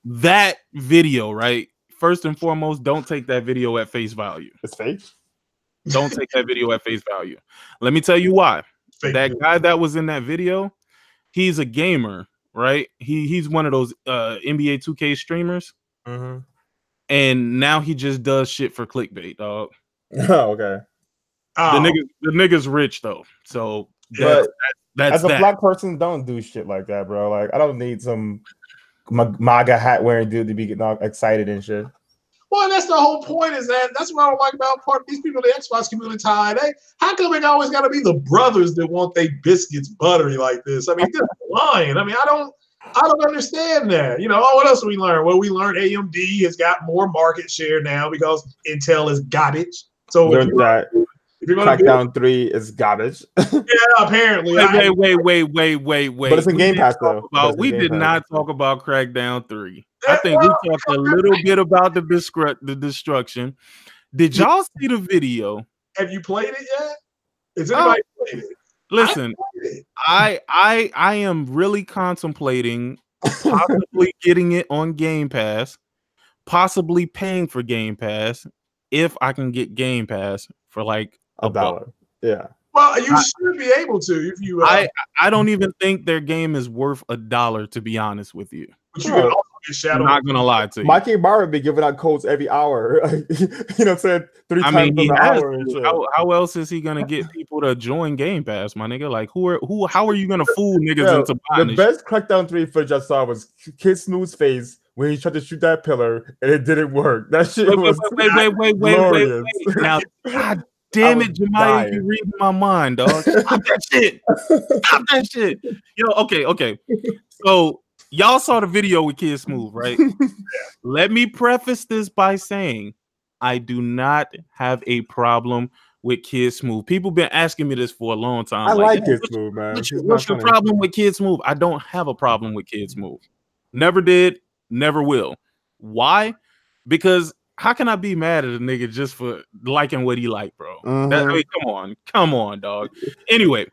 That video, right? First and foremost, don't take that video at face value. It's fake. Don't take that video at face value. Let me tell you why. That guy that was in that video, he's a gamer, right? He's one of those NBA 2K streamers. Mm-hmm. And now he just does shit for clickbait, dog. Oh, okay. The nigga's rich though. So that's as a black person, don't do shit like that, bro. Like I don't need some MAGA hat wearing dude to be getting all excited and shit. Well, that's the whole point. That's what I don't like about part of these people in the Xbox community. How come it always got to be the brothers that want their biscuits buttery like this? I mean, this is lying. I mean, I don't understand that. What else we learned? Well, we learned AMD has got more market share now because Intel is garbage. So learned that. If you're Crackdown 3 is garbage. Yeah, apparently. Wait. But it's in Game Pass, though. We did not talk about Crackdown 3. I think we talked a little bit about the destruction. Did y'all see the video? Have you played it yet? Has anybody played it? Listen, I am really contemplating possibly getting it on Game Pass, possibly paying for Game Pass if I can get Game Pass for like $1. Yeah. Well, you should be able to if you. I don't even think their game is worth $1, to be honest with you. But you can also I'm not gonna lie to you. Mikey Barber be giving out codes every hour. You know what I'm saying? 3 times an hour and shit. How else is he gonna get people to join Game Pass, my nigga? Like how are you gonna fool niggas into buying the best Crackdown 3 footage I saw was Kid Smooth's face when he tried to shoot that pillar and it didn't work. That shit was glorious. Now, God damn it, Jemiah, you reading my mind, dog. Stop that shit. Stop that shit. Yo, okay. So y'all saw the video with Kid Smooth, right? Let me preface this by saying I do not have a problem with Kid Smooth. People been asking me this for a long time. I like Kid Smooth, man. What's your problem with Kid Smooth? I don't have a problem with Kid Smooth. Never did, never will. Why? Because how can I be mad at a nigga just for liking what he like, bro? I mean, come on, dog. Anyway,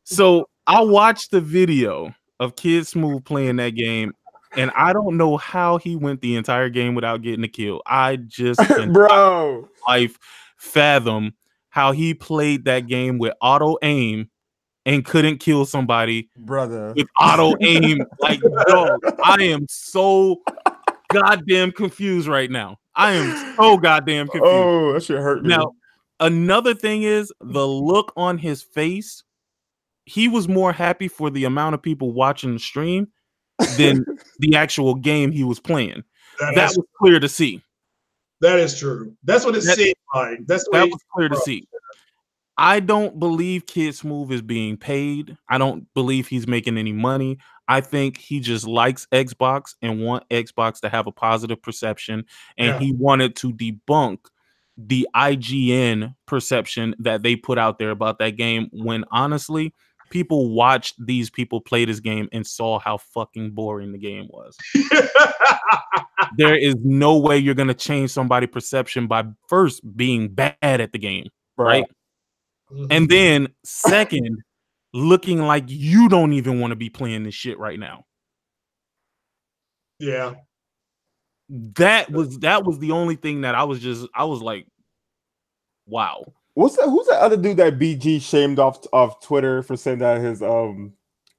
so I watched the video of Kid Smooth playing that game, and I don't know how he went the entire game without getting a kill. I just bro, life fathom how he played that game with auto aim and couldn't kill somebody, brother, with auto aim. Like, dog, I am so goddamn confused right now. I am so goddamn confused. Oh, that shit hurt me. Now, another thing is the look on his face. He was more happy for the amount of people watching the stream than the actual game he was playing. That was clear to see. That is true. That's what it seemed like. That was clear to see. I don't believe Kid Smooth is being paid. I don't believe he's making any money. I think he just likes Xbox and want Xbox to have a positive perception. And he wanted to debunk the IGN perception that they put out there about that game, when honestly, people watched these people play this game and saw how fucking boring the game was. There is no way you're going to change somebody's perception by first being bad at the game, right? And then second, looking like you don't even want to be playing this shit right now. Yeah. That was the only thing that I was like, wow. Who's that other dude that BG shamed off Twitter for saying that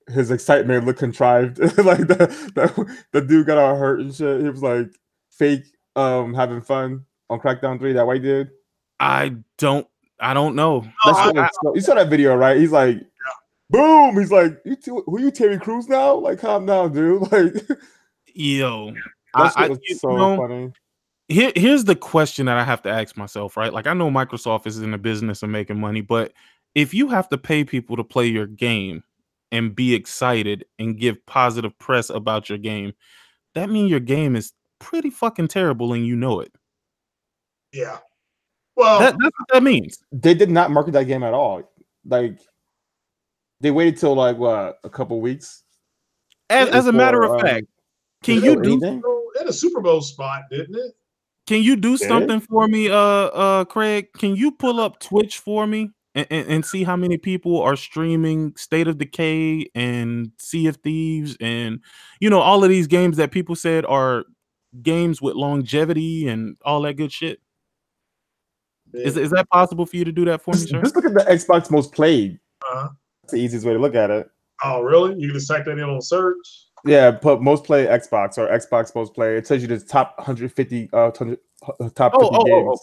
his excitement looked contrived? Like the dude got all hurt and shit. He was like fake having fun on Crackdown 3, that white dude. I don't know. You saw that video, right? He's like, boom. He's like, who you, Terry Crews now? Like, calm down, dude. Like, yo, that was so funny. Here's the question that I have to ask myself, right? Like, I know Microsoft is in the business of making money, but if you have to pay people to play your game and be excited and give positive press about your game, that means your game is pretty fucking terrible and you know it. Yeah. Well, that's what that means. They did not market that game at all. Like, they waited till like what, a couple weeks. As a matter of fact, can you do in a Super Bowl spot, didn't it? Can you do something for me, Craig? Can you pull up Twitch for me and see how many people are streaming State of Decay and Sea of Thieves and all of these games that people said are games with longevity and all that good shit? Is that possible for you to do that for me, sir? Just look at the Xbox most played. That's the easiest way to look at it. Oh, really? You can just type that in on search? Yeah, put most play Xbox or Xbox most play. It tells you the top 150 top 50 games.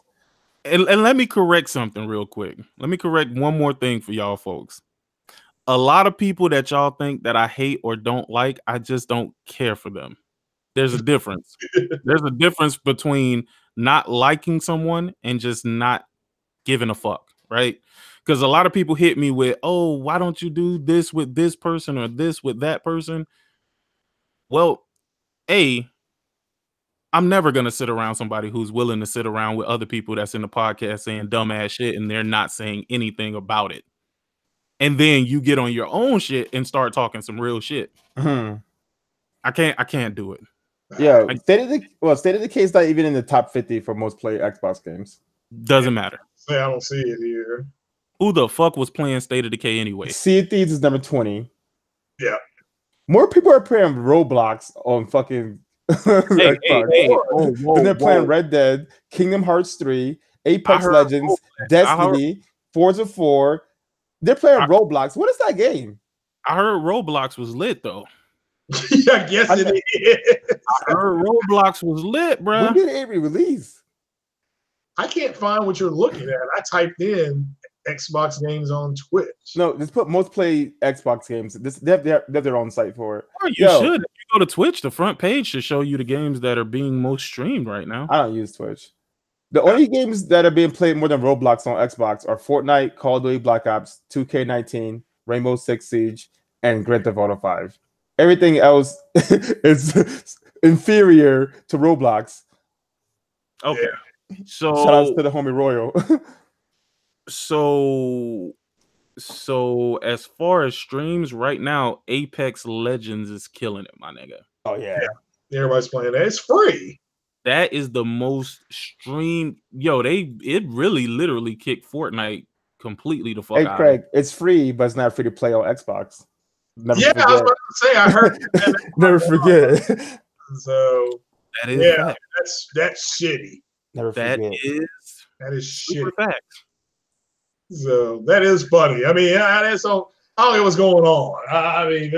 And let me correct something real quick. Let me correct one more thing for y'all folks. A lot of people that y'all think that I hate or don't like, I just don't care for them. There's a difference. There's a difference between not liking someone and just not giving a fuck, right? Because a lot of people hit me with, oh, why don't you do this with this person or this with that person? Well, I'm never going to sit around somebody who's willing to sit around with other people that's in the podcast saying dumbass shit and they're not saying anything about it. And then you get on your own shit and start talking some real shit. I can't do it. Yeah, State of Decay is not even in the top 50 for most played Xbox games. Doesn't matter. I don't see it here. Who the fuck was playing State of Decay anyway? Sea of Thieves is number 20. Yeah. More people are playing Roblox on fucking Xbox. They're playing Red Dead, Kingdom Hearts 3, Apex Legends, Destiny, Forza 4. They're playing Roblox. What is that game? I heard Roblox was lit though. I guess it is. I heard Roblox was lit, bro. When did it release? I can't find what you're looking at. I typed in Xbox games on Twitch. No, just put most played Xbox games. They have their own site for it. Or you should. If you go to Twitch, the front page should show you the games that are being most streamed right now. I don't use Twitch. The only games that are being played more than Roblox on Xbox are Fortnite, Call of Duty Black Ops, 2K19, Rainbow Six Siege, and Grand Theft Auto 5. Everything else is inferior to Roblox. Okay. Yeah. So shout out to the homie Royal. So as far as streams right now, Apex Legends is killing it, my nigga. Oh yeah. Everybody's playing that. It's free. That is the most streamed. Yo, it really literally kicked Fortnite completely the fuck out. Hey Craig, it's free, but it's not free to play on Xbox. Never forget. I was about to say, I heard. Never forget. So that is that's shitty. Never forget. That is super shitty. fact. So that is funny. I mean, that's so. I don't know what's going on. I mean,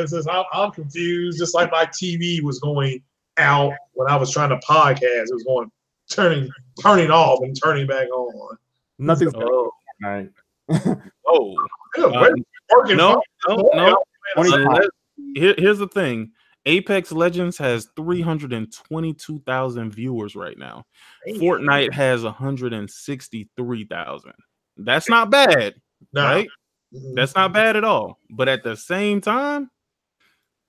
I'm confused. Just like my TV was going out when I was trying to podcast, it was going turning off and turning back on. Nothing's oh. Right. No. Here's the thing. Apex Legends has 322,000 viewers right now. Fortnite has 163,000. That's not bad, right? That's not bad at all. But at the same time,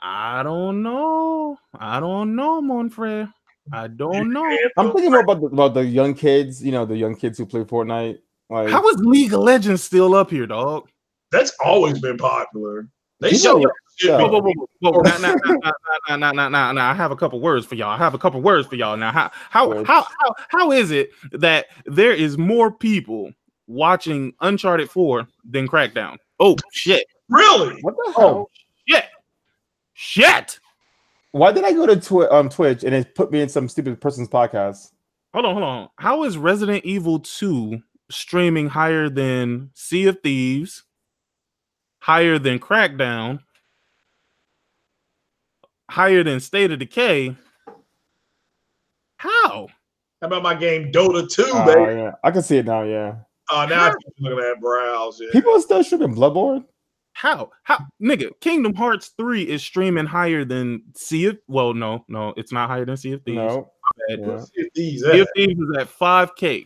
I don't know, Monfred. I don't know. I'm thinking more about the young kids. You know, the young kids who play Fortnite. Like, how is League of Legends still up here, dog? That's always been popular. They show you. I have a couple words for y'all. Now, how is it that there is more people watching Uncharted 4 than Crackdown? Oh shit! Really? What the hell? Oh shit! Why did I go to Twitch and it put me in some stupid person's podcast? Hold on. How is Resident Evil 2 streaming higher than Sea of Thieves, higher than Crackdown, higher than State of Decay? How? How about my game Dota 2, baby? Yeah. I can see it now, yeah. Now I'm looking at browse. Yeah. People are still streaming Bloodborne? How? Nigga, Kingdom Hearts 3 is streaming higher than Sea of... Well, no, it's not higher than Sea of Thieves. No. Yeah. Sea of Thieves is at 5K.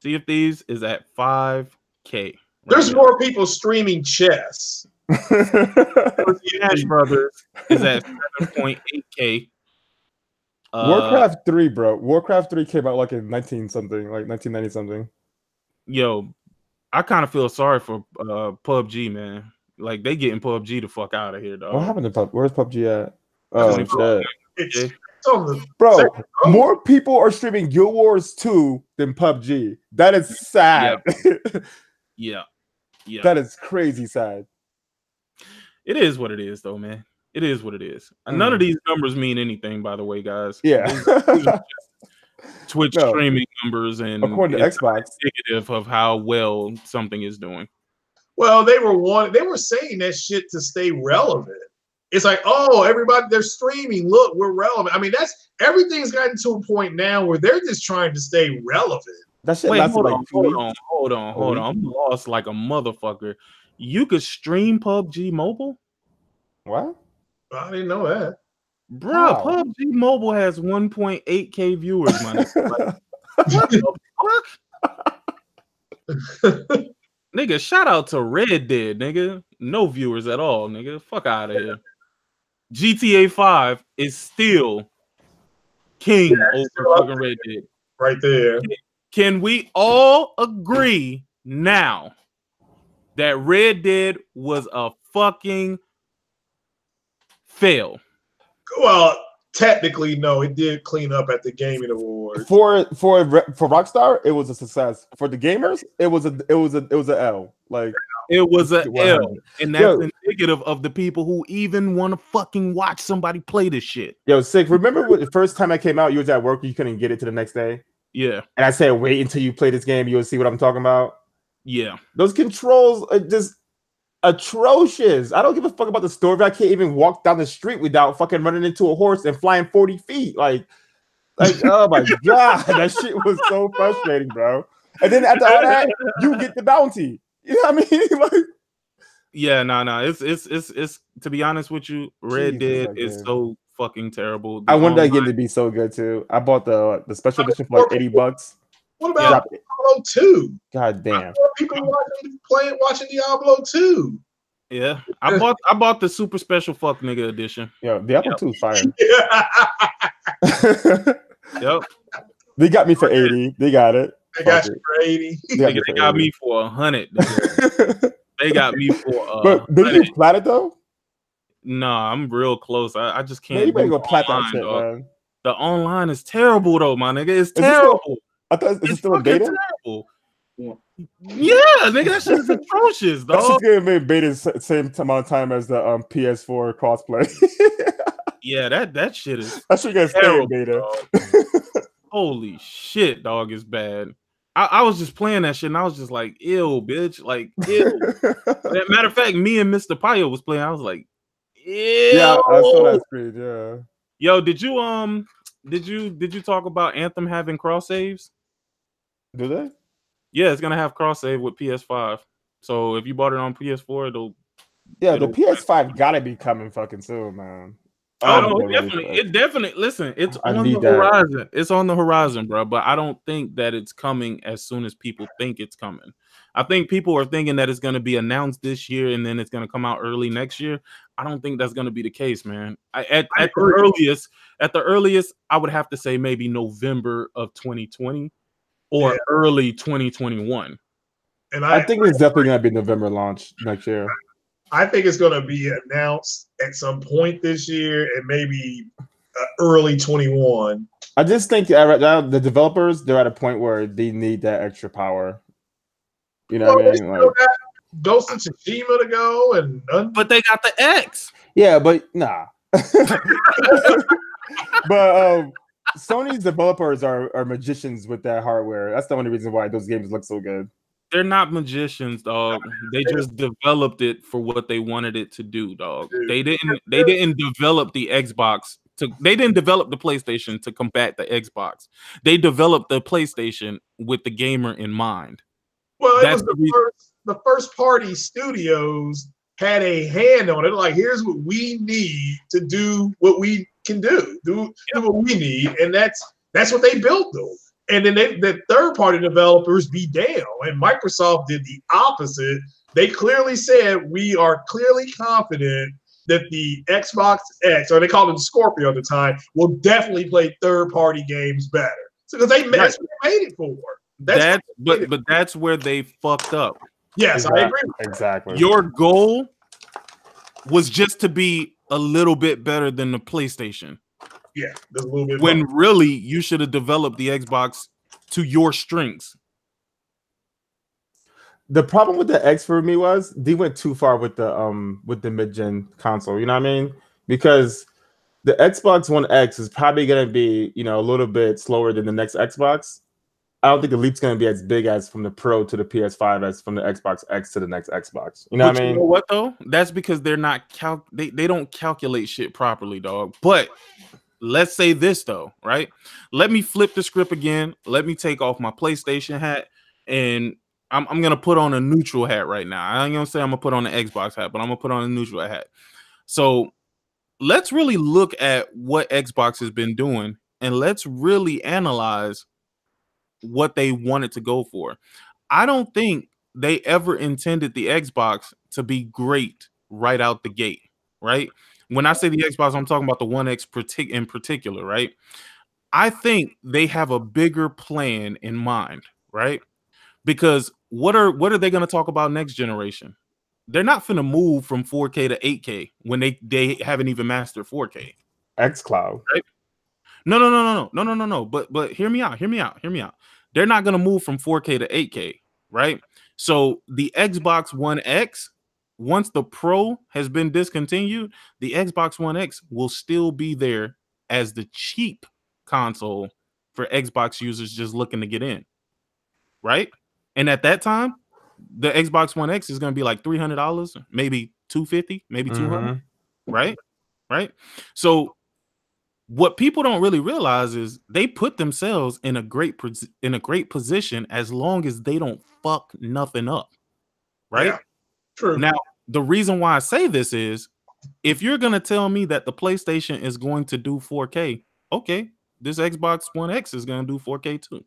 Sea of Thieves is at 5K. There's more people streaming chess. Smash Brothers is at 7.8K. Warcraft 3, bro. Warcraft 3 came out like in 1990 something. Yo, I kind of feel sorry for PUBG, man. Like, they getting PUBG the fuck out of here, dog. What happened to PUBG? Where's PUBG at? Oh, shit. It's on the bro, more people are streaming Guild Wars 2 than PUBG. That is sad. Yeah. That is crazy sad. It is what it is, though, man. It is what it is. None of these numbers mean anything, by the way, guys. Yeah. These are Twitch streaming numbers, and according to Xbox, indicative of how well something is doing. Well, they were saying that shit to stay relevant. It's like, oh, everybody, they're streaming. Look, we're relevant. I mean, everything's gotten to a point now where they're just trying to stay relevant. That shit lasted like 2 weeks. Hold on. I'm lost like a motherfucker. You could stream PUBG Mobile? What? I didn't know that. Bruh, PUBG Mobile has 1.8K viewers, man. What the fuck? Nigga, shout out to Red Dead, nigga. No viewers at all, nigga. Fuck out of here. GTA 5 is still king over fucking Red Dead. Right there. Can we all agree now that Red Dead was a fucking fail? Well, technically, no. It did clean up at the Gaming Awards. For Rockstar, it was a success. For the gamers, it was a L. Like, it was a L, and that's indicative of the people who even want to fucking watch somebody play this shit. Yo, sick. Remember the first time I came out, you was at work, you couldn't get it to the next day. Yeah, and I said, wait until you play this game, you'll see what I'm talking about. Yeah, those controls are just atrocious. I don't give a fuck about the story. I can't even walk down the street without fucking running into a horse and flying 40 feet. Like, oh my god, that shit was so frustrating, bro. And then after all that, you get the bounty. You know what I mean? Like, yeah, no. It's to be honest with you, Red Jesus, Dead is so fucking terrible. I want that game to be so good too. I bought the special edition for like $80. What about Diablo 2? God damn. People watching Diablo 2. Yeah, I bought the super special fuck nigga edition. Yeah, Diablo 2 is fire. Yep. They got me for 80. They got it. They got you for 80. They got me for 100. They got me for But did you plat it though? No, I'm real close. I just can't. Yeah, you better go plat that shit, man. The online is terrible though, my nigga. It's terrible. I thought it's still a beta. Terrible. Yeah, nigga, that shit is atrocious, dog. That's just gonna make beta same amount of time as the PS4 crossplay. Yeah, that shit is. That shit gonna stay in beta. Holy shit, dog, is bad. I was just playing that shit and I was just like, ew, bitch, like, ew. Matter of fact, me and Mr. Pio was playing. I was like, ew. Yeah, I saw that screen. Yeah. Yo, did you talk about Anthem having cross saves? Do they? Yeah, it's gonna have cross save with PS5. So if you bought it on PS4, it'll the PS5 gotta be coming fucking soon, man. Oh no, it definitely. Listen, it's on the horizon. It's on the horizon, bro. But I don't think that it's coming as soon as people think it's coming. I think people are thinking that it's going to be announced this year and then it's going to come out early next year. I don't think that's going to be the case, man. At the earliest, I would have to say maybe November of 2020 or early 2021. And I think it's definitely going to be November launch next year. I think it's going to be announced at some point this year and maybe early 21. I just think right now the developers, they're at a point where they need that extra power. You know what I mean? Like, Ghost of Tsushima to go, but they got the X. Yeah, but nah. But Sony's developers are magicians with that hardware. That's the only reason why those games look so good. They're not magicians, dog. They just developed it for what they wanted it to do, dog. They didn't develop the Xbox they didn't develop the PlayStation to combat the Xbox. They developed the PlayStation with the gamer in mind. Well, it was the first party studios had a hand on it. Like, here's what we need to do what we can do. Do what we need, and that's what they built though. And then the third-party developers be down. And Microsoft did the opposite. They clearly said, we are clearly confident that the Xbox X, or they called it the Scorpio at the time, will definitely play third-party games better. So because that's what they made it for. But that's where they fucked up. Yes, I agree. Exactly. Your goal was just to be a little bit better than the PlayStation. Yeah, a little bit. When really you should have developed the Xbox to your strengths. The problem with the X for me was they went too far with the mid-gen console. You know what I mean? Because the Xbox One X is probably going to be, a little bit slower than the next Xbox. I don't think the leap's going to be as big as from the Pro to the PS5 as from the Xbox X to the next Xbox. You know what I mean? You know what though? That's because they're not they don't calculate shit properly, dog. But let's say this though, right? Let me flip the script again. Let me take off my PlayStation hat, and I'm gonna put on a neutral hat right now. I ain't gonna say I'm gonna put on an Xbox hat, but I'm gonna put on a neutral hat. So let's really look at what Xbox has been doing, and let's really analyze what they wanted to go for. I don't think they ever intended the Xbox to be great right out the gate, right? When I say the Xbox, I'm talking about the One X in particular, right? I think they have a bigger plan in mind, right? Because what are they going to talk about next generation? They're not finna move from 4K to 8K when they haven't even mastered 4K. xCloud, right? No. But hear me out. They're not gonna move from 4K to 8K, right? So the Xbox One X, once the Pro has been discontinued, the Xbox One X will still be there as the cheap console for Xbox users just looking to get in, right? And at that time, the Xbox One X is going to be like $300, maybe $250, maybe $200, right? Right. So what people don't really realize is they put themselves in a great position as long as they don't fuck nothing up, right? Yeah, true. Now, the reason why I say this is if you're going to tell me that the PlayStation is going to do 4K, okay, this Xbox One X is going to do 4K too.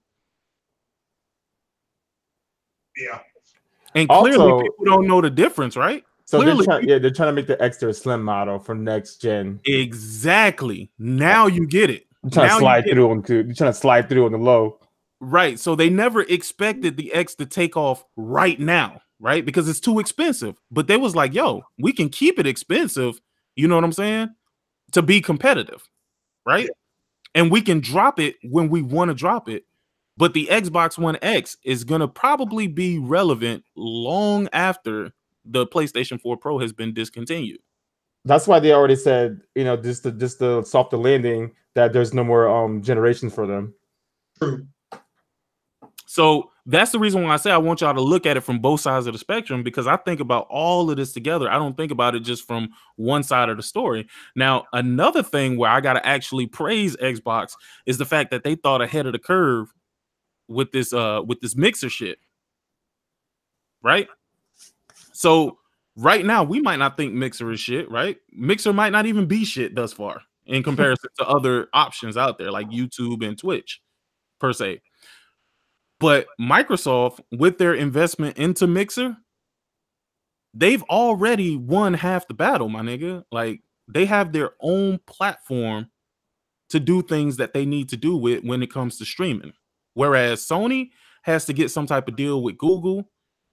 Yeah. And clearly people don't know the difference, right? So clearly, they're trying to make the X their slim model for next gen. Exactly. Now you get it. You're trying to slide through on the low. Right. So they never expected the X to take off right now, right? Because it's too expensive. But they was like, yo, we can keep it expensive, you know what I'm saying? To be competitive, right? And we can drop it when we want to drop it. But the Xbox One X is going to probably be relevant long after the PlayStation 4 Pro has been discontinued. That's why they already said, just the softer landing, that there's no more generations for them. True. So that's the reason why I say I want y'all to look at it from both sides of the spectrum, because I think about all of this together. I don't think about it just from one side of the story. Now, another thing where I got to actually praise Xbox is the fact that they thought ahead of the curve with this mixer shit. Right? So right now we might not think mixer is shit, right? Mixer might not even be shit thus far in comparison to other options out there like YouTube and Twitch per se. But Microsoft, with their investment into Mixer, they've already won half the battle, my nigga. Like, they have their own platform to do things that they need to do with when it comes to streaming. Whereas Sony has to get some type of deal with Google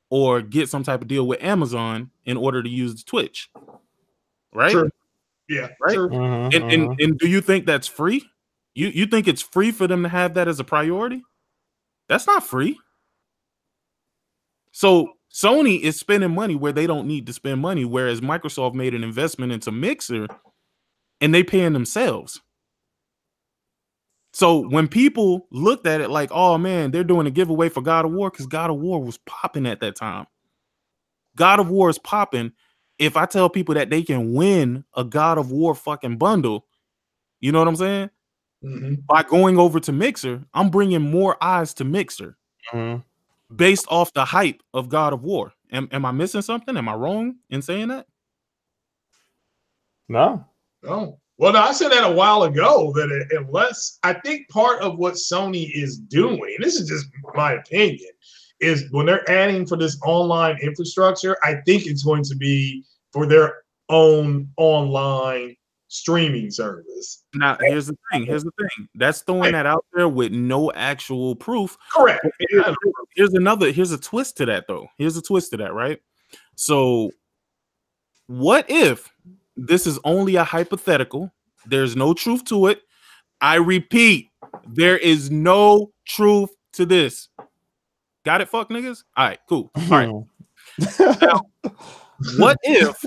or get some type of deal with Amazon in order to use the Twitch. Right? True. Yeah. Right. True. And do you think that's free? You think it's free for them to have that as a priority? That's not free. So Sony is spending money where they don't need to spend money, whereas Microsoft made an investment into Mixer and they paying themselves. So when people looked at it like, oh man, they're doing a giveaway for God of War, because God of War was popping at that time. God of War is popping. If I tell people that they can win a God of War fucking bundle, you know what I'm saying? Mm-hmm. By going over to Mixer, I'm bringing more eyes to Mixer based off the hype of God of War. Am I missing something? Am I wrong in saying that? No. Oh. Well, no, I said that a while ago that unless I think part of what Sony is doing, this is just my opinion, is when they're adding for this online infrastructure, I think it's going to be for their own online streaming service. Now, here's the thing. That's throwing that out there with no actual proof. Correct. Here's a twist to that, though. Here's a twist to that, right? So, what if this is only a hypothetical? There's no truth to it. I repeat, there is no truth to this. Got it, fuck niggas? All right, cool. All right. Now, what if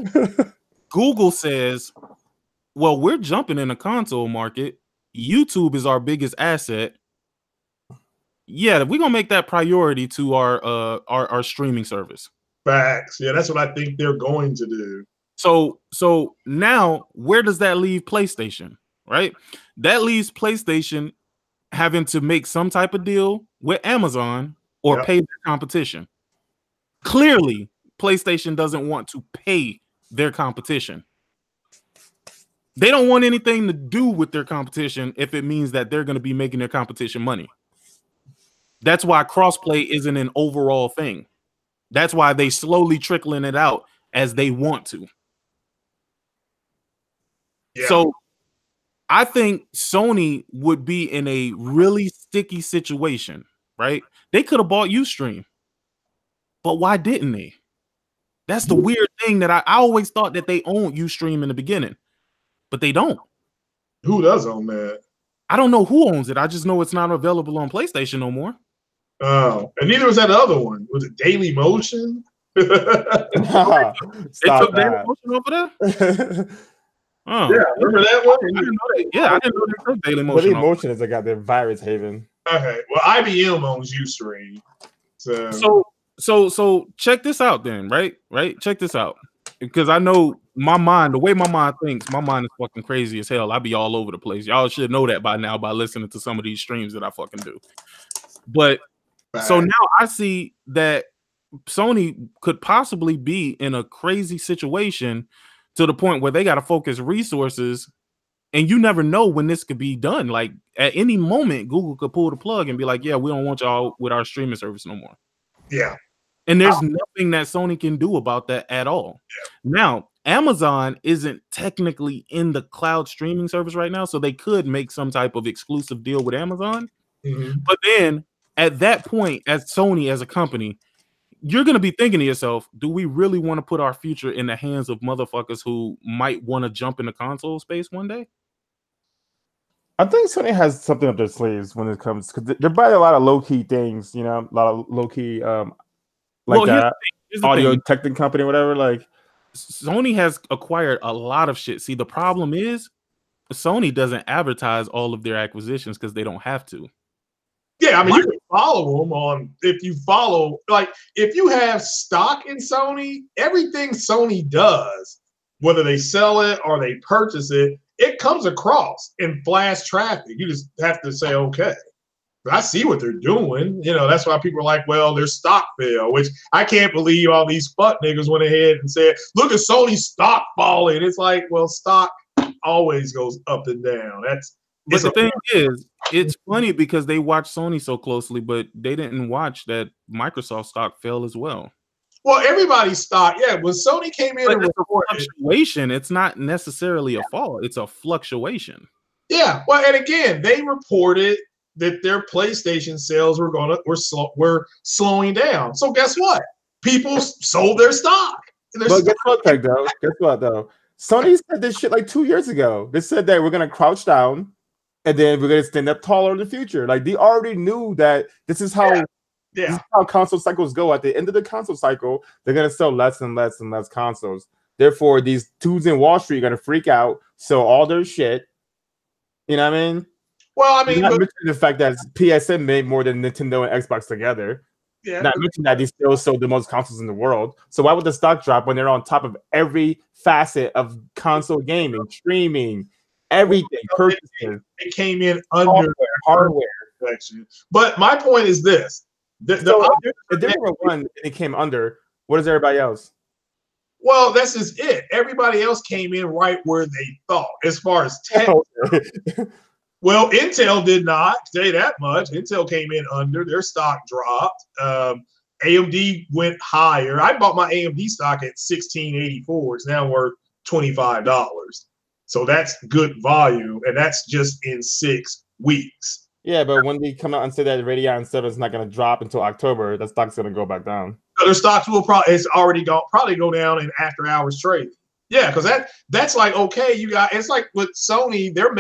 Google says, well, we're jumping in the console market. YouTube is our biggest asset. Yeah, we're gonna make that priority to our streaming service. Facts. Yeah, that's what I think they're going to do. So now where does that leave PlayStation? Right? That leaves PlayStation having to make some type of deal with Amazon or pay their competition. Clearly, PlayStation doesn't want to pay their competition. They don't want anything to do with their competition if it means that they're going to be making their competition money. That's why crossplay isn't an overall thing. That's why they slowly trickling it out as they want to. Yeah. So I think Sony would be in a really sticky situation, right? They could have bought Ustream, but why didn't they? That's the weird thing that I always thought that they owned Ustream in the beginning. But they don't. Who does own that? I don't know who owns it. I just know it's not available on PlayStation no more. Oh, and neither was that other one. Was it Daily Motion? They took Daily Motion over there? Oh. Yeah, remember that one? I didn't know that. Yeah, I didn't know they took Daily Motion. Daily Motion is they got their virus haven. Okay, well, IBM owns Ustream. So check this out then, right? Check this out. Because I know my mind, the way my mind thinks, my mind is fucking crazy as hell. I be all over the place. Y'all should know that by now by listening to some of these streams that I fucking do. But so now I see that Sony could possibly be in a crazy situation to the point where they got to focus resources, and you never know when this could be done. Like at any moment, Google could pull the plug and be like, "Yeah, we don't want y'all with our streaming service no more." Yeah. And there's nothing that Sony can do about that at all. Yeah. Now, Amazon isn't technically in the cloud streaming service right now, so they could make some type of exclusive deal with Amazon. Mm-hmm. But then at that point, as Sony as a company, you're going to be thinking to yourself, do we really want to put our future in the hands of motherfuckers who might want to jump into console space one day? I think Sony has something up their sleeves when it comes, because they're buying a lot of low-key things, you know, a lot of low-key like that audio technic company or whatever. Like Sony has acquired a lot of shit. See, the problem is Sony doesn't advertise all of their acquisitions because they don't have to. Yeah, I mean, you can follow them on, if you follow, like, if you have stock in Sony, everything Sony does, whether they sell it or they purchase it, it comes across in flash traffic. You just have to say, okay. I see what they're doing. You know, that's why people are like, well, their stock fell, which I can't believe all these fuck niggas went ahead and said, look at Sony's stock falling. It's like, well, stock always goes up and down. But the thing is, it's funny because they watch Sony so closely, but they didn't watch that Microsoft stock fell as well. Well, everybody's stock, yeah. When Sony came in and reported, fluctuation, it's not necessarily a fall; it's a fluctuation. Yeah. Well, and again, they reported that their PlayStation sales were slowing down. So guess what? People sold their stock. But guess what, Craig, though? Guess what, though? Sony said this shit like 2 years ago. They said that we're going to crouch down and then we're going to stand up taller in the future. Like, they already knew that this is how this is how console cycles go. At the end of the console cycle, they're going to sell less and less and less consoles. Therefore, these dudes in Wall Street are going to freak out, sell all their shit. You know what I mean? Well, I mean, not mentioning the fact that PSN made more than Nintendo and Xbox together. Yeah, not mentioning that they still sold the most consoles in the world. So why would the stock drop when they're on top of every facet of console gaming, streaming, everything, purchases? It came in under hardware section. But my point is this: the different one it came under. What is everybody else? Well, that's just it. Everybody else came in right where they thought, as far as tech. Well, Intel did not say that much. Intel came in under. Their stock dropped. AMD went higher. I bought my AMD stock at $16.84. It's now worth $25. So that's good volume, and that's just in 6 weeks. Yeah, but when they come out and say that Radeon 7 is not going to drop until October, that stock's going to go back down. Their stocks will probably go down in after hours trading. Yeah, because that's like, okay, you got, it's like with Sony, they're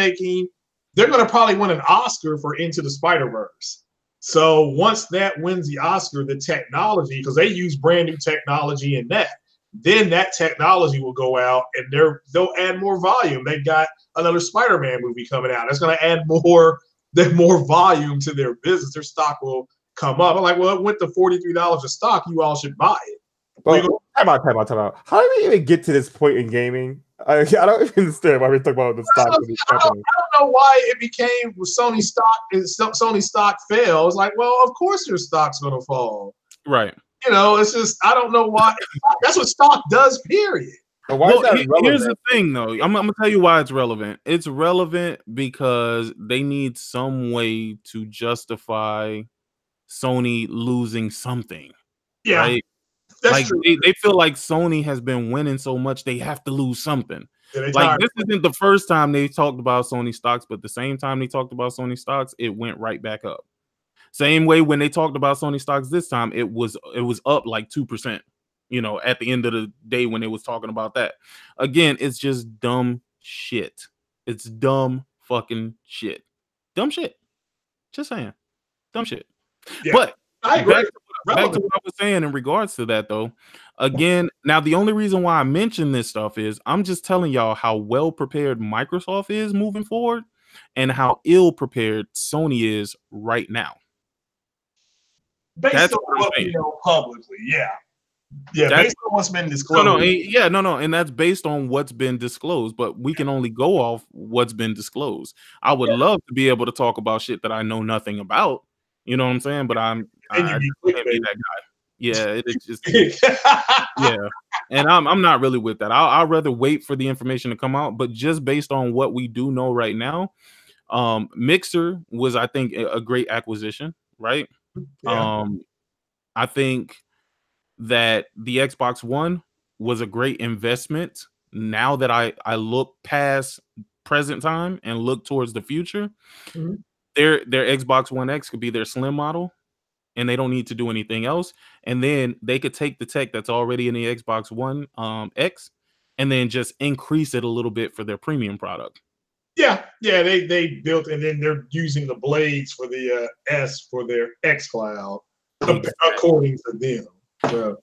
going to probably win an Oscar for Into the Spider-Verse. So once that wins the Oscar, the technology, because they use brand new technology in that, then that technology will go out and they'll add more volume. They've got another Spider-Man movie coming out. That's going to add more volume to their business. Their stock will come up. I'm like, well, it went to $43 a stock. You all should buy it. But time out. How did we even get to this point in gaming? I don't even understand why we talk about the stock of these companies. I don't know why it became Sony stock. Sony stock fell. It's like, well, of course your stock's going to fall. Right. You know, it's just, I don't know why. That's what stock does, period. But why is that relevant? Here's the thing, though. I'm going to tell you why it's relevant. It's relevant because they need some way to justify Sony losing something. Yeah. Right? That's like true. They feel like Sony has been winning so much they have to lose something. Yeah, like this isn't the first time they talked about Sony stocks, but the same time they talked about Sony stocks, it went right back up. Same way when they talked about Sony stocks this time, it was up like 2%. You know, at the end of the day when they was talking about that. Again, it's just dumb shit. It's dumb fucking shit. Dumb shit. Just saying. Dumb shit. Yeah, but I agree. Back to what I was saying in regards to that, though. Again, now the only reason why I mention this stuff is I'm just telling y'all how well prepared Microsoft is moving forward and how ill prepared Sony is right now. Based on what we know publicly, based on what's been disclosed. No, and that's based on what's been disclosed. But we can only go off what's been disclosed. I would love to be able to talk about shit that I know nothing about. You know what I'm saying? But I can't be that guy. Yeah, it's just yeah. And I'm not really with that. I'd rather wait for the information to come out. But just based on what we do know right now, Mixer was, I think, a great acquisition, right? Yeah. I think that the Xbox One was a great investment. Now that I look past present time and look towards the future, their Xbox One X could be their slim model, and they don't need to do anything else. And then they could take the tech that's already in the Xbox One X and then just increase it a little bit for their premium product. Yeah, they built, and then they're using the blades for the S for their X Cloud, according to them. So.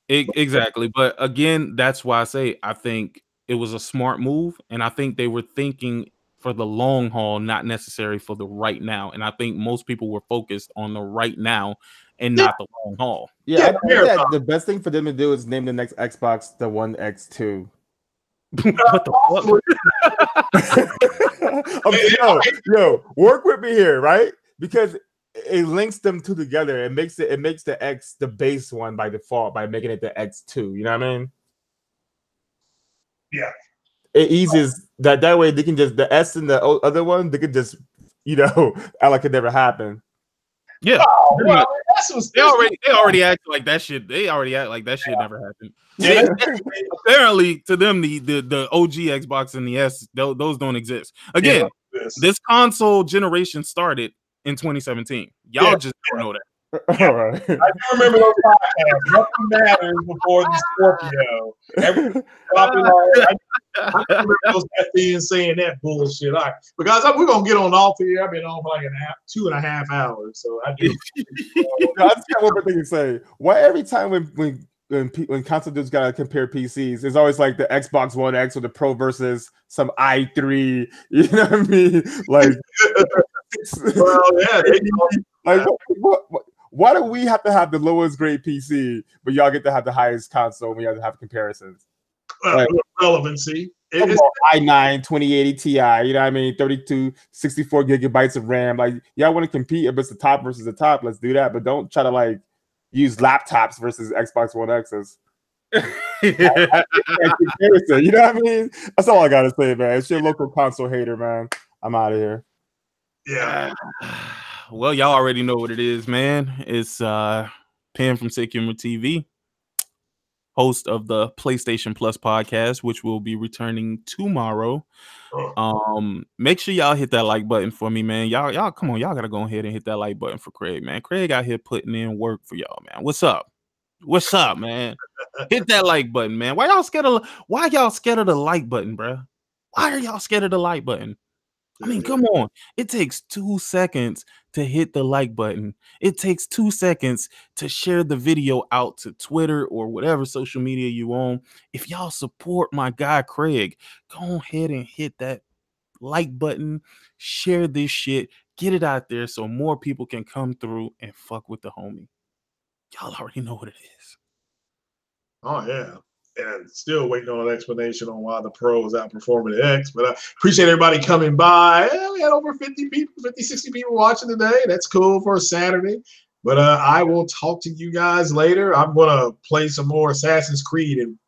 Exactly. But again, that's why I say I think it was a smart move, and I think they were thinking for the long haul, not necessary for the right now. And I think most people were focused on the right now and not the long haul. Yeah, I think that the best thing for them to do is name the next Xbox the One X2. What the fuck? Yo, work with me here, right? Because it links them two together. It makes the X the base one by default by making it the X2. You know what I mean? Yeah. It eases that way they can just the S and the other one, they could just, act like it never happened. Yeah. Oh, well, they already act like that shit. They already act like that shit never happened. Yeah. Apparently, to them, the OG Xbox and the S, those don't exist. Again, this console generation started in 2017. Y'all just don't know that. All right. I do remember those podcasts. Nothing matters before the Scorpio. I remember those being saying that bullshit. Because we're gonna get on off here. I've been on for like 2.5 hours. So I do. I just got one more thing to say. Why every time when console dudes gotta compare PCs, it's always like the Xbox One X or the Pro versus some i3. You know what I mean? Like, well, yeah. Why do we have to have the lowest grade PC, but y'all get to have the highest console when you have to have comparisons? Relevancy. i9 2080 Ti, you know what I mean? 64 gigabytes of RAM. Like, y'all want to compete if it's the top versus the top, let's do that. But don't try to use laptops versus Xbox One X's. You know what I mean? That's all I gotta say, man. It's your local console hater, man. I'm out of here. Yeah. Well, y'all already know what it is, man. It's Penn from Sick Humor TV, host of the PlayStation Plus podcast, which will be returning tomorrow. Make sure y'all hit that like button for me, man. Y'all come on, y'all gotta go ahead and hit that like button for Craig, man. Craig out here putting in work for y'all, man. What's up, man? Hit that like button, man. Why y'all scared of the like button, bro? Why are y'all scared of the like button? I mean, come on. It takes 2 seconds to hit the like button. It takes 2 seconds to share the video out to Twitter or whatever social media you own. If y'all support my guy Craig, go ahead and hit that like button, share this shit, get it out there so more people can come through and fuck with the homie. Y'all already know what it is. Oh, yeah. And still waiting on an explanation on why the Pro is outperforming the X. But I appreciate everybody coming by. We had over 50 people, 50, 60 people watching today. That's cool for a Saturday. But I will talk to you guys later. I'm going to play some more Assassin's Creed in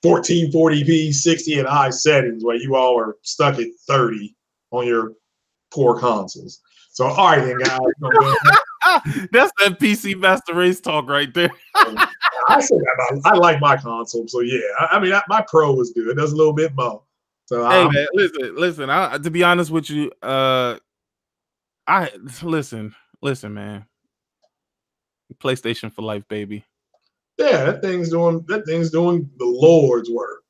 1440p, 60 and high settings, while you all are stuck at 30 on your poor consoles. So, all right, then, guys. That's that PC Master Race talk right there. I say that I like my console, so yeah. I mean, my Pro is good. It does a little bit more. So hey, man, listen. To be honest with you, listen, man. PlayStation for life, baby. Yeah, that thing's doing the Lord's work.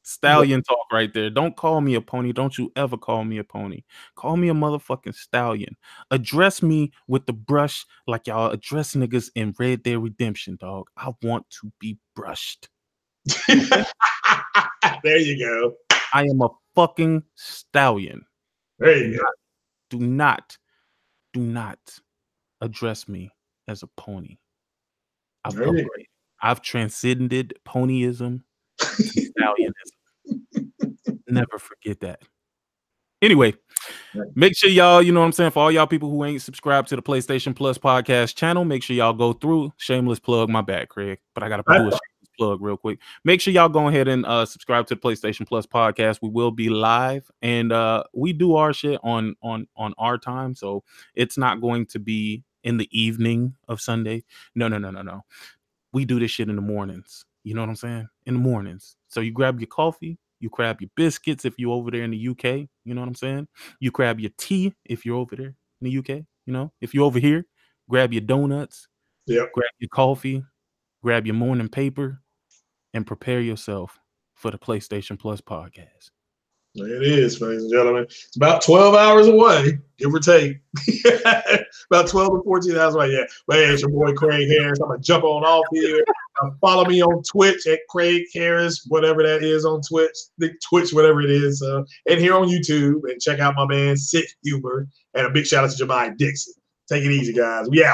Stallion talk right there. Don't call me a pony. Don't you ever call me a pony. Call me a motherfucking stallion. Address me with the brush like y'all address niggas in Red Dead Redemption, dog. I want to be brushed. There you go. I am a fucking stallion. There you go. Do not address me as a pony. I've There you go. upgraded. I've transcended ponyism to stallionism. Never forget that. Anyway, make sure y'all, you know what I'm saying, for all y'all people who ain't subscribed to the PlayStation Plus podcast channel, make sure y'all go through. Shameless plug, my bad, Craig, but I gotta do a shameless plug real quick. Make sure y'all go ahead and subscribe to the PlayStation Plus podcast. We will be live, and we do our shit on our time, so it's not going to be in the evening of Sunday. No. We do this shit in the mornings. You know what I'm saying? In the mornings. So you grab your coffee, you grab your biscuits if you're over there in the UK. You know what I'm saying? You grab your tea if you're over there in the UK. You know, if you're over here, grab your donuts, grab your coffee, grab your morning paper, and prepare yourself for the PlayStation Plus podcast. It is, ladies and gentlemen. It's about 12 hours away, give or take. About 12 to 14 hours away. Yeah. But hey, it's your boy Craig Harris. I'm going to jump on off here. Follow me on Twitch at Craig Harris, whatever that is on Twitch, whatever it is. And here on YouTube. And check out my man, Sick Humor. And a big shout out to Jemai Dixon. Take it easy, guys. We out.